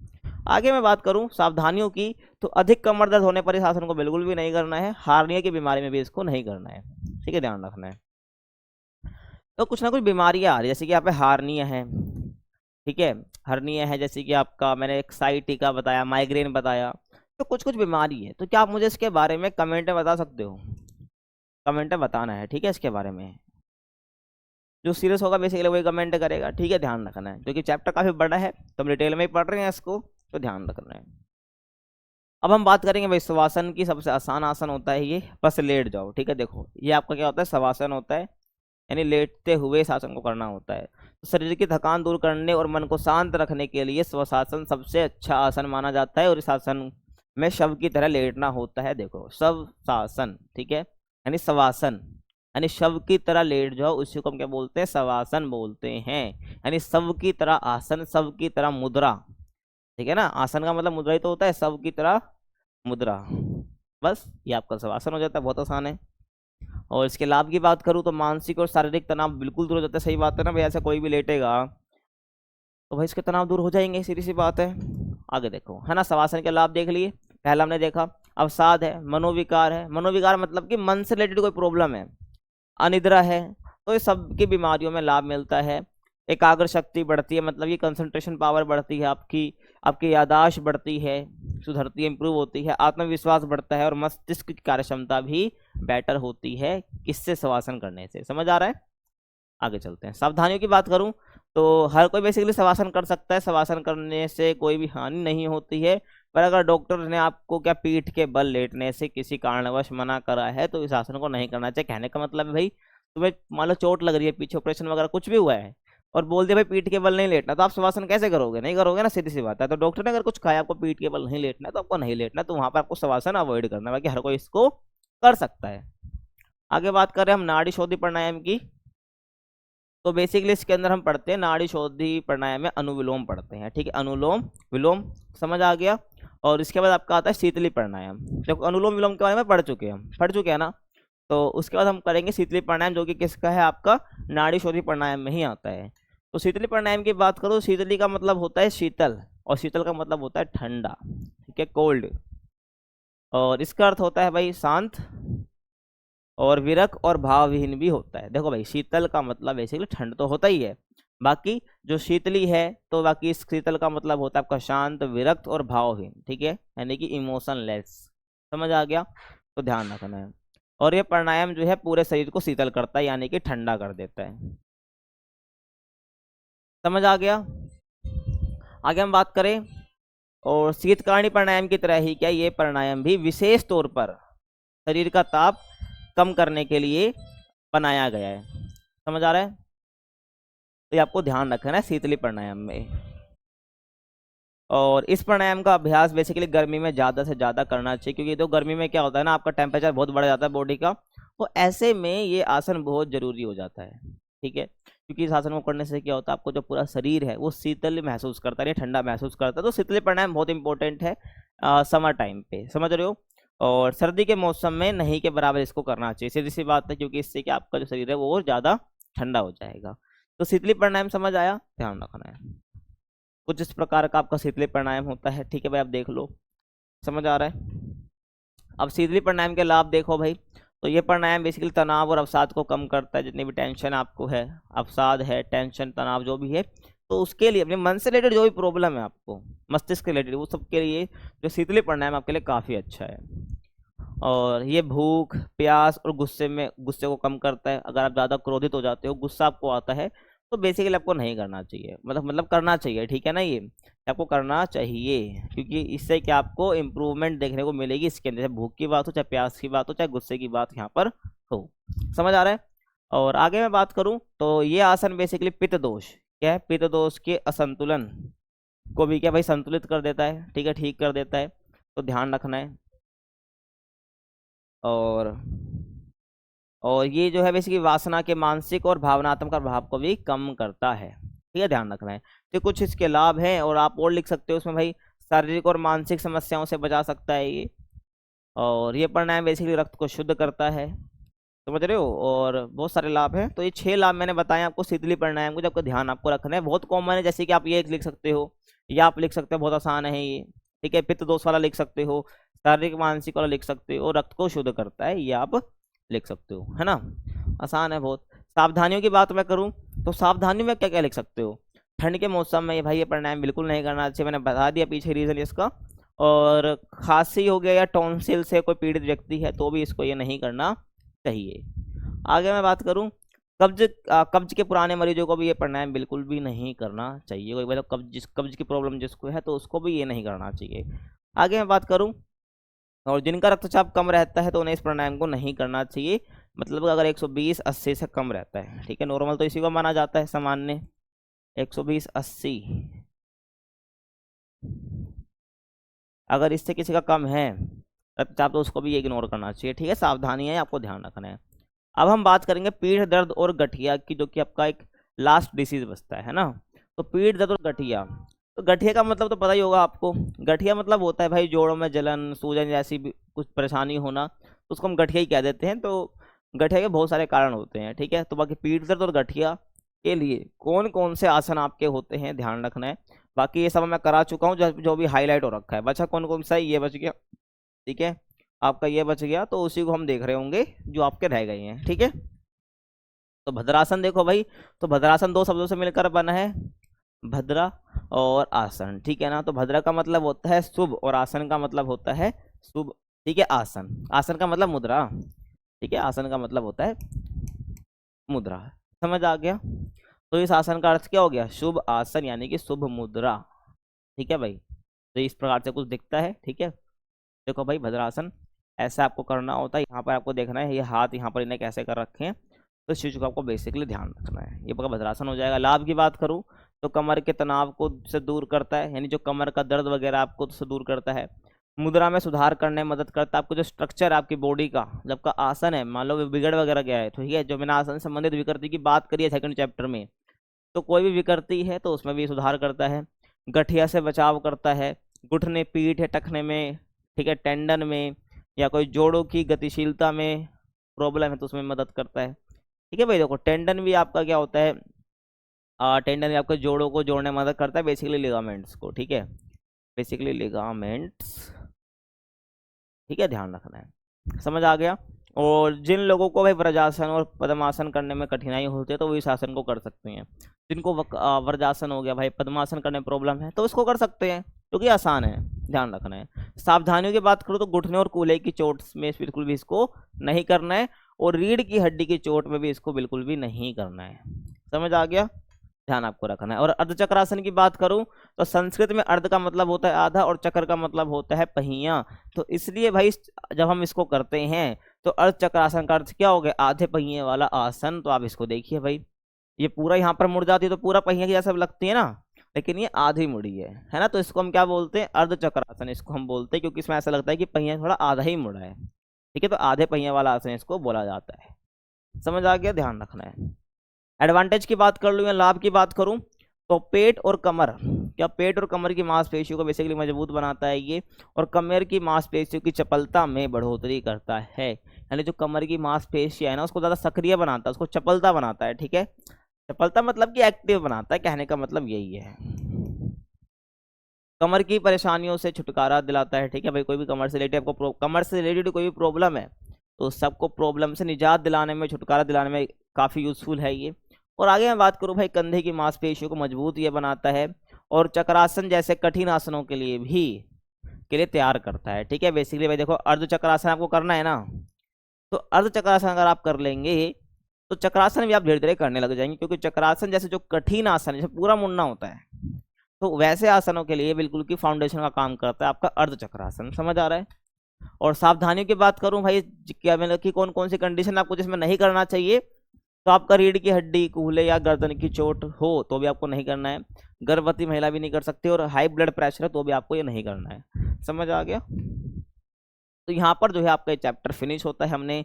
आगे मैं बात करूं सावधानियों की, तो अधिक कमर दर्द होने पर इस आसन को बिल्कुल भी नहीं करना है, हार्निया की बीमारी में भी इसको नहीं करना है, ठीक है, ध्यान रखना है। तो कुछ ना कुछ बीमारियां आ रही है, जैसे कि यहाँ पे हार्निया है, ठीक है, हर्निया है, जैसे कि आपका मैंने एक साइटिका बताया, माइग्रेन बताया, तो कुछ कुछ बीमारी है। तो क्या आप मुझे इसके बारे में कमेंट में बता सकते हो? कमेंट में बताना है, ठीक है, इसके बारे में। जो सीरियस होगा बेसिकली वही कमेंट करेगा, ठीक है, ध्यान रखना है, क्योंकि चैप्टर काफ़ी बड़ा है तो हम डिटेल में ही पढ़ रहे हैं इसको, तो ध्यान रखना है। अब हम बात करेंगे भाई शवासन की। सबसे आसान आसन होता है ये, बस लेट जाओ, ठीक है। देखो ये आपका क्या होता है, शवासन होता है, यानी लेटते हुए इस आसन को करना होता है। तो शरीर की थकान दूर करने और मन को शांत रखने के लिए शवासन सबसे अच्छा आसन माना जाता है, और इस आसन में शव की तरह लेटना होता है। देखो शवासन, ठीक है, यानी शवासन, यानी शव की तरह लेट जाओ, उसी को हम क्या बोलते हैं, शवासन बोलते हैं। यानी शव की तरह आसन, शव की तरह मुद्रा, ठीक है ना, आसन का मतलब मुद्रा ही तो होता है, शव की तरह मुद्रा, बस ये आपका शवासन हो जाता है, बहुत आसान है। और इसके लाभ की बात करूँ तो मानसिक और शारीरिक तनाव बिल्कुल दूर हो जाता है। सही बात है ना भाई, ऐसा कोई भी लेटेगा तो भाई इसके तनाव दूर हो जाएंगे, सीधी सी बात है। आगे देखो, है ना, शवासन के लाभ देख लिए, पहला हमने देखा। अवसाद है, मनोविकार है, मनोविकार मतलब कि मन से रिलेटेड कोई प्रॉब्लम है, अनिद्रा है, तो ये सब की बीमारियों में लाभ मिलता है। एकाग्र शक्ति बढ़ती है, मतलब ये कंसंट्रेशन पावर बढ़ती है आपकी, आपकी याददाश्त बढ़ती है, सुधरती है, इंप्रूव होती है, आत्मविश्वास बढ़ता है, और मस्तिष्क की कार्यक्षमता भी बेटर होती है किससे, शवासन करने से। समझ आ रहा है? आगे चलते हैं। सावधानियों की बात करूं तो हर कोई बेसिकली शवासन कर सकता है, शवासन करने से कोई भी हानि नहीं होती है। पर अगर डॉक्टर ने आपको क्या पीठ के बल लेटने से किसी कारणवश मना करा है तो इस आसन को नहीं करना चाहिए। कहने का मतलब है भाई, तुम्हें मान लो चोट लग रही है, पीछे ऑपरेशन वगैरह कुछ भी हुआ है, और बोल दिया भाई पीठ के बल नहीं लेटना, तो आप शवासन कैसे करोगे? नहीं करोगे ना, सीधी सी बात है। तो डॉक्टर ने अगर कुछ कहा आपको पीठ के बल नहीं लेटना है तो आपको नहीं लेटना, तो वहां पर आपको शवासन अवॉइड करना है, बाकी हर कोई इसको कर सकता है। आगे बात करें हम नाड़ी शोधि प्राणायाम की, तो बेसिकली इसके अंदर हम पढ़ते हैं नाड़ी शोधि प्राणायाम में अनुविलोम पढ़ते हैं, ठीक है, अनुलोम विलोम, समझ आ गया। और इसके बाद आपका आता है शीतली प्राणायाम। देखो अनुलोम विलोम के बारे में पढ़ चुके हैं ना, तो उसके बाद हम करेंगे शीतली प्राणायाम, जो कि किसका है, आपका नाड़ी शोधि प्राणायाम में ही आता है। तो शीतली प्राणायाम की बात करो, शीतली का मतलब होता है शीतल, और शीतल का मतलब होता है ठंडा, ठीक है, कोल्ड। और इसका अर्थ होता है भाई शांत, और विरक और भावहीन भी होता है। देखो भाई शीतल का मतलब बेसिकली ठंड तो होता ही है, बाकी जो शीतली है तो बाकी इस शीतल का मतलब होता है आपका शांत, विरक्त और भावहीन, ठीक है, यानी कि इमोशनलेस। समझ आ गया? तो ध्यान रखना है। और ये प्राणायाम जो है पूरे शरीर को शीतल करता है, यानी कि ठंडा कर देता है। समझ आ गया? आगे हम बात करें, और शीतकारिणी प्राणायाम की तरह ही क्या ये प्राणायाम भी विशेष तौर पर शरीर का ताप कम करने के लिए बनाया गया है। समझ आ रहा है? तो ये आपको ध्यान रखना है शीतली प्राणायाम में। और इस प्राणायाम का अभ्यास बेसिकली गर्मी में ज़्यादा से ज़्यादा करना चाहिए, क्योंकि तो गर्मी में क्या होता है ना, आपका टेम्परेचर बहुत बढ़ जाता है बॉडी का, तो ऐसे में ये आसन बहुत ज़रूरी हो जाता है, ठीक है। क्योंकि इस आसन को करने से क्या होता है, आपको जो पूरा शरीर है वो शीतल महसूस करता है, ठंडा महसूस करता है। तो शीतली प्राणायाम बहुत इंपॉर्टेंट है समर टाइम पे, समझ रहे हो। और सर्दी के मौसम में नहीं के बराबर इसको करना चाहिए, सीधी सी बात है, क्योंकि इससे क्या आपका जो शरीर है वो और ज़्यादा ठंडा हो जाएगा। तो शीतली प्राणायाम समझ आया? ध्यान रखना है। कुछ इस प्रकार का आपका शीतली प्राणायाम होता है, ठीक है भाई, आप देख लो, समझ आ रहा है। अब शीतली प्राणायाम के लाभ देखो भाई, तो ये प्राणायाम बेसिकली तनाव और अवसाद को कम करता है। जितनी भी टेंशन आपको है, अवसाद है, टेंशन, तनाव जो भी है, तो उसके लिए अपने मन से रिलेटेड जो भी प्रॉब्लम है आपको, मस्तिष्क के रिलेटेड, वो सबके लिए जो शीतली प्राणायाम आपके लिए काफ़ी अच्छा है। और ये भूख, प्यास और गुस्से को कम करता है। अगर आप ज़्यादा क्रोधित हो जाते हो, गुस्सा आपको आता है, तो बेसिकली आपको नहीं करना चाहिए, मतलब करना चाहिए, ठीक है ना, ये आपको करना चाहिए, क्योंकि इससे क्या आपको इम्प्रूवमेंट देखने को मिलेगी इसके अंदर, चाहे भूख की बात हो, चाहे प्यास की बात हो, चाहे गुस्से की बात यहाँ पर हो। समझ आ रहा है? और आगे मैं बात करूँ तो ये आसन बेसिकली पित्त दोष, क्या है, पित्त दोष के असंतुलन को भी क्या भाई संतुलित कर देता है, ठीक है, ठीक कर देता है, तो ध्यान रखना है। और ये जो है बेसिकली वासना के मानसिक और भावनात्मक प्रभाव को भी कम करता है, ठीक है, ध्यान रखना है। तो कुछ इसके लाभ हैं, और आप और लिख सकते हो उसमें भाई, शारीरिक और मानसिक समस्याओं से बचा सकता है ये। और ये प्राणायाम बेसिकली रक्त को शुद्ध करता है, समझ रहे हो, और बहुत सारे लाभ हैं। तो ये 6 लाभ मैंने बताए आपको शीतली प्राणायाम को, आपको ध्यान आपको रखना है। बहुत कॉमन है, जैसे कि आप ये लिख सकते हो, या आप लिख सकते हो, बहुत आसान है ये, ठीक है। पित्त दोष वाला लिख सकते हो, शारीरिक मानसिक वाला लिख सकते हो, रक्त को शुद्ध करता है, ये आप लिख सकते हो, है ना, आसान है बहुत। सावधानियों की बात मैं करूं तो सावधानी में क्या क्या लिख सकते हो। ठंड के मौसम में भाई ये प्राणायाम बिल्कुल नहीं करना चाहिए, मैंने बता दिया पीछे रीजन इसका। और खांसी हो गया या टॉन्सिल से कोई पीड़ित व्यक्ति है तो भी इसको ये नहीं करना चाहिए। आगे मैं बात करूं, कब्ज के पुराने मरीजों को भी ये प्राणायाम बिल्कुल भी नहीं करना चाहिए। कोई मतलब कब्ज की प्रॉब्लम जिसको है तो उसको भी ये नहीं करना चाहिए। आगे मैं बात करूं, और जिनका रक्तचाप कम रहता है तो उन्हें इस प्राणायाम को नहीं करना चाहिए। मतलब अगर 120/80 से कम रहता है, ठीक है, नॉर्मल तो इसी को माना जाता है, सामान्य 120/80, अगर इससे किसी का कम है रक्तचाप तो उसको भी इग्नोर करना चाहिए, ठीक है। सावधानी है, आपको ध्यान रखना है। अब हम बात करेंगे पीठ दर्द और गठिया की, जो कि आपका एक लास्ट डिसीज बचता है ना। तो पीठ दर्द और गठिया, तो गठिया का मतलब तो पता ही होगा आपको। गठिया मतलब होता है भाई जोड़ों में जलन, सूजन जैसी भी कुछ परेशानी होना, तो उसको हम गठिया ही कह देते हैं। तो गठिया के बहुत सारे कारण होते हैं, ठीक है। तो बाकी पीठ दर्द और गठिया के लिए कौन कौन से आसन आपके होते हैं ध्यान रखना है। बाकी ये सब मैं करा चुका हूँ, जो भी हाईलाइट हो रखा है। बचा कौन कौन सा है, ये बच गया, ठीक है, आपका ये बच गया, तो उसी को हम देख रहे होंगे जो आपके रह गए हैं, ठीक है। तो भद्रासन देखो भाई, तो भद्रासन 2 शब्दों से मिलकर बना है, भद्रा और आसन, ठीक है ना। तो भद्रा का मतलब होता है शुभ और आसन का मतलब होता है शुभ, ठीक है। आसन, आसन का मतलब मुद्रा, ठीक है, आसन का मतलब होता है मुद्रा, समझ आ गया। तो इस आसन का अर्थ क्या हो गया, शुभ आसन यानी कि शुभ मुद्रा, ठीक है भाई। तो इस प्रकार से कुछ दिखता है, ठीक है। देखो भाई भद्रासन ऐसा आपको करना होता है, यहाँ पर आपको देखना है ये हाथ यहाँ पर इन्हें कैसे कर रखे हैं, तो इस चीज़ को आपको बेसिकली ध्यान रखना है। ये पूरा भद्रासन हो जाएगा। लाभ की बात करूँ तो कमर के तनाव को से दूर करता है, यानी जो कमर का दर्द वगैरह आपको से दूर करता है। मुद्रा में सुधार करने में मदद करता है। आपको जो स्ट्रक्चर है आपकी बॉडी का, जब का आसन है, मान लो बिगड़ वगैरह गया है, तो ठीक है, जो मैंने आसन से संबंधित विकृति की बात करी है 2nd चैप्टर में, तो कोई भी विकृति है तो उसमें भी सुधार करता है। गठिया से बचाव करता है, घुटने पीठ है टखने में, ठीक है, टेंडन में, या कोई जोड़ों की गतिशीलता में प्रॉब्लम है तो उसमें मदद करता है, ठीक है भाई। देखो टेंडन भी आपका क्या होता है, टेंडन भी आपके जोड़ों को जोड़ने में मदद करता है, बेसिकली लिगामेंट्स को, ठीक है, बेसिकली लिगामेंट्स, ठीक है, ध्यान रखना है, समझ आ गया। और जिन लोगों को भाई व्रजासन और पद्मासन करने में कठिनाई होती है तो वो इस आसन को कर सकते हैं। जिनको व्रजासन हो गया भाई, पद्मासन करने में प्रॉब्लम है तो इसको कर सकते हैं, क्योंकि आसान है, ध्यान रखना है। सावधानियों की बात करूँ तो घुटने और कूल्हे की चोट में बिल्कुल भी इसको नहीं करना है, और रीढ़ की हड्डी की चोट में भी इसको बिल्कुल भी नहीं करना है, समझ आ गया, ध्यान आपको रखना है। और अर्धचक्रासन की बात करूं तो संस्कृत में अर्ध का मतलब होता है आधा और चक्र का मतलब होता है पहिया, तो इसलिए भाई जब हम इसको करते हैं तो अर्धचक्रासन का अर्थ क्या हो गया, आधे पहिए वाला आसन। तो आप इसको देखिए भाई, ये पूरा यहाँ पर मुड़ जाती है तो पूरा पहिया की जैसा लगती है ना, लेकिन ये आधी मुड़ी है ना, तो इसको हम क्या बोलते हैं, अर्धचक्रासन इसको हम बोलते हैं, क्योंकि इसमें ऐसा लगता है कि पहिया थोड़ा आधा ही मुड़ा है, ठीक है। तो आधे पहिए वाला आसन इसको बोला जाता है, समझ आ गया, ध्यान रखना है। एडवांटेज की बात कर लूँ या लाभ की बात करूँ तो पेट और कमर, क्या पेट और कमर की मांसपेशियों को बेसिकली मजबूत बनाता है ये, और कमर की मांसपेशियों की चपलता में बढ़ोतरी करता है, यानी जो कमर की मांसपेशियां है ना उसको ज़्यादा सक्रिय बनाता है, उसको चपलता बनाता है, ठीक है। चपलता मतलब कि एक्टिव बनाता है, कहने का मतलब यही है। कमर की परेशानियों से छुटकारा दिलाता है, ठीक है भाई। कोई भी कमर से रिलेटेड आपको कमर से रिलेटेड कोई भी प्रॉब्लम है तो सबको प्रॉब्लम से निजात दिलाने में, छुटकारा दिलाने में काफ़ी यूजफुल है ये। और आगे मैं बात करूँ भाई, कंधे की मांसपेशियों को मजबूत ये बनाता है, और चक्रासन जैसे कठिन आसनों के लिए भी तैयार करता है, ठीक है। बेसिकली भाई देखो अर्ध चक्रासन आपको करना है ना, तो अर्ध चक्रासन अगर आप कर लेंगे तो चक्रासन भी आप धीरे धीरे करने लग जाएंगे, क्योंकि चक्रासन जैसे जो कठिन आसन है, जैसे पूरा मुड़ना होता है, तो वैसे आसनों के लिए बिल्कुल की फाउंडेशन का काम करता है आपका अर्ध चक्रासन, समझ आ रहा है। और सावधानियों की बात करूं भाई, क्या मतलब कि कौन कौन सी कंडीशन आपको जिसमें नहीं करना चाहिए, तो आपका रीढ़ की हड्डी, कूल्हे या गर्दन की चोट हो तो भी आपको नहीं करना है, गर्भवती महिला भी नहीं कर सकती, और हाई ब्लड प्रेशर है तो भी आपको ये नहीं करना है, समझ आ गया। तो यहाँ पर जो है आपका चैप्टर फिनिश होता है। हमने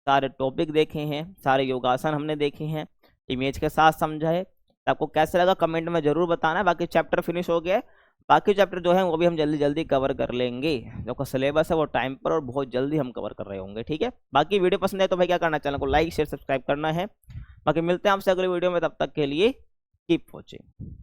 सारे टॉपिक देखे हैं, सारे योगासन हमने देखे हैं, इमेज के साथ समझा है। तो आपको कैसे लगा कमेंट में जरूर बताना है। बाकी चैप्टर फिनिश हो गया है, बाकी चैप्टर जो है वो भी हम जल्दी जल्दी कवर कर लेंगे, जो का सिलेबस है वो टाइम पर और बहुत जल्दी हम कवर कर रहे होंगे, ठीक है। बाकी वीडियो पसंद है तो भाई क्या करना है, चैनल को लाइक शेयर सब्सक्राइब करना है। बाकी मिलते हैं आपसे अगले वीडियो में, तब तक के लिए कीप वॉचिंग।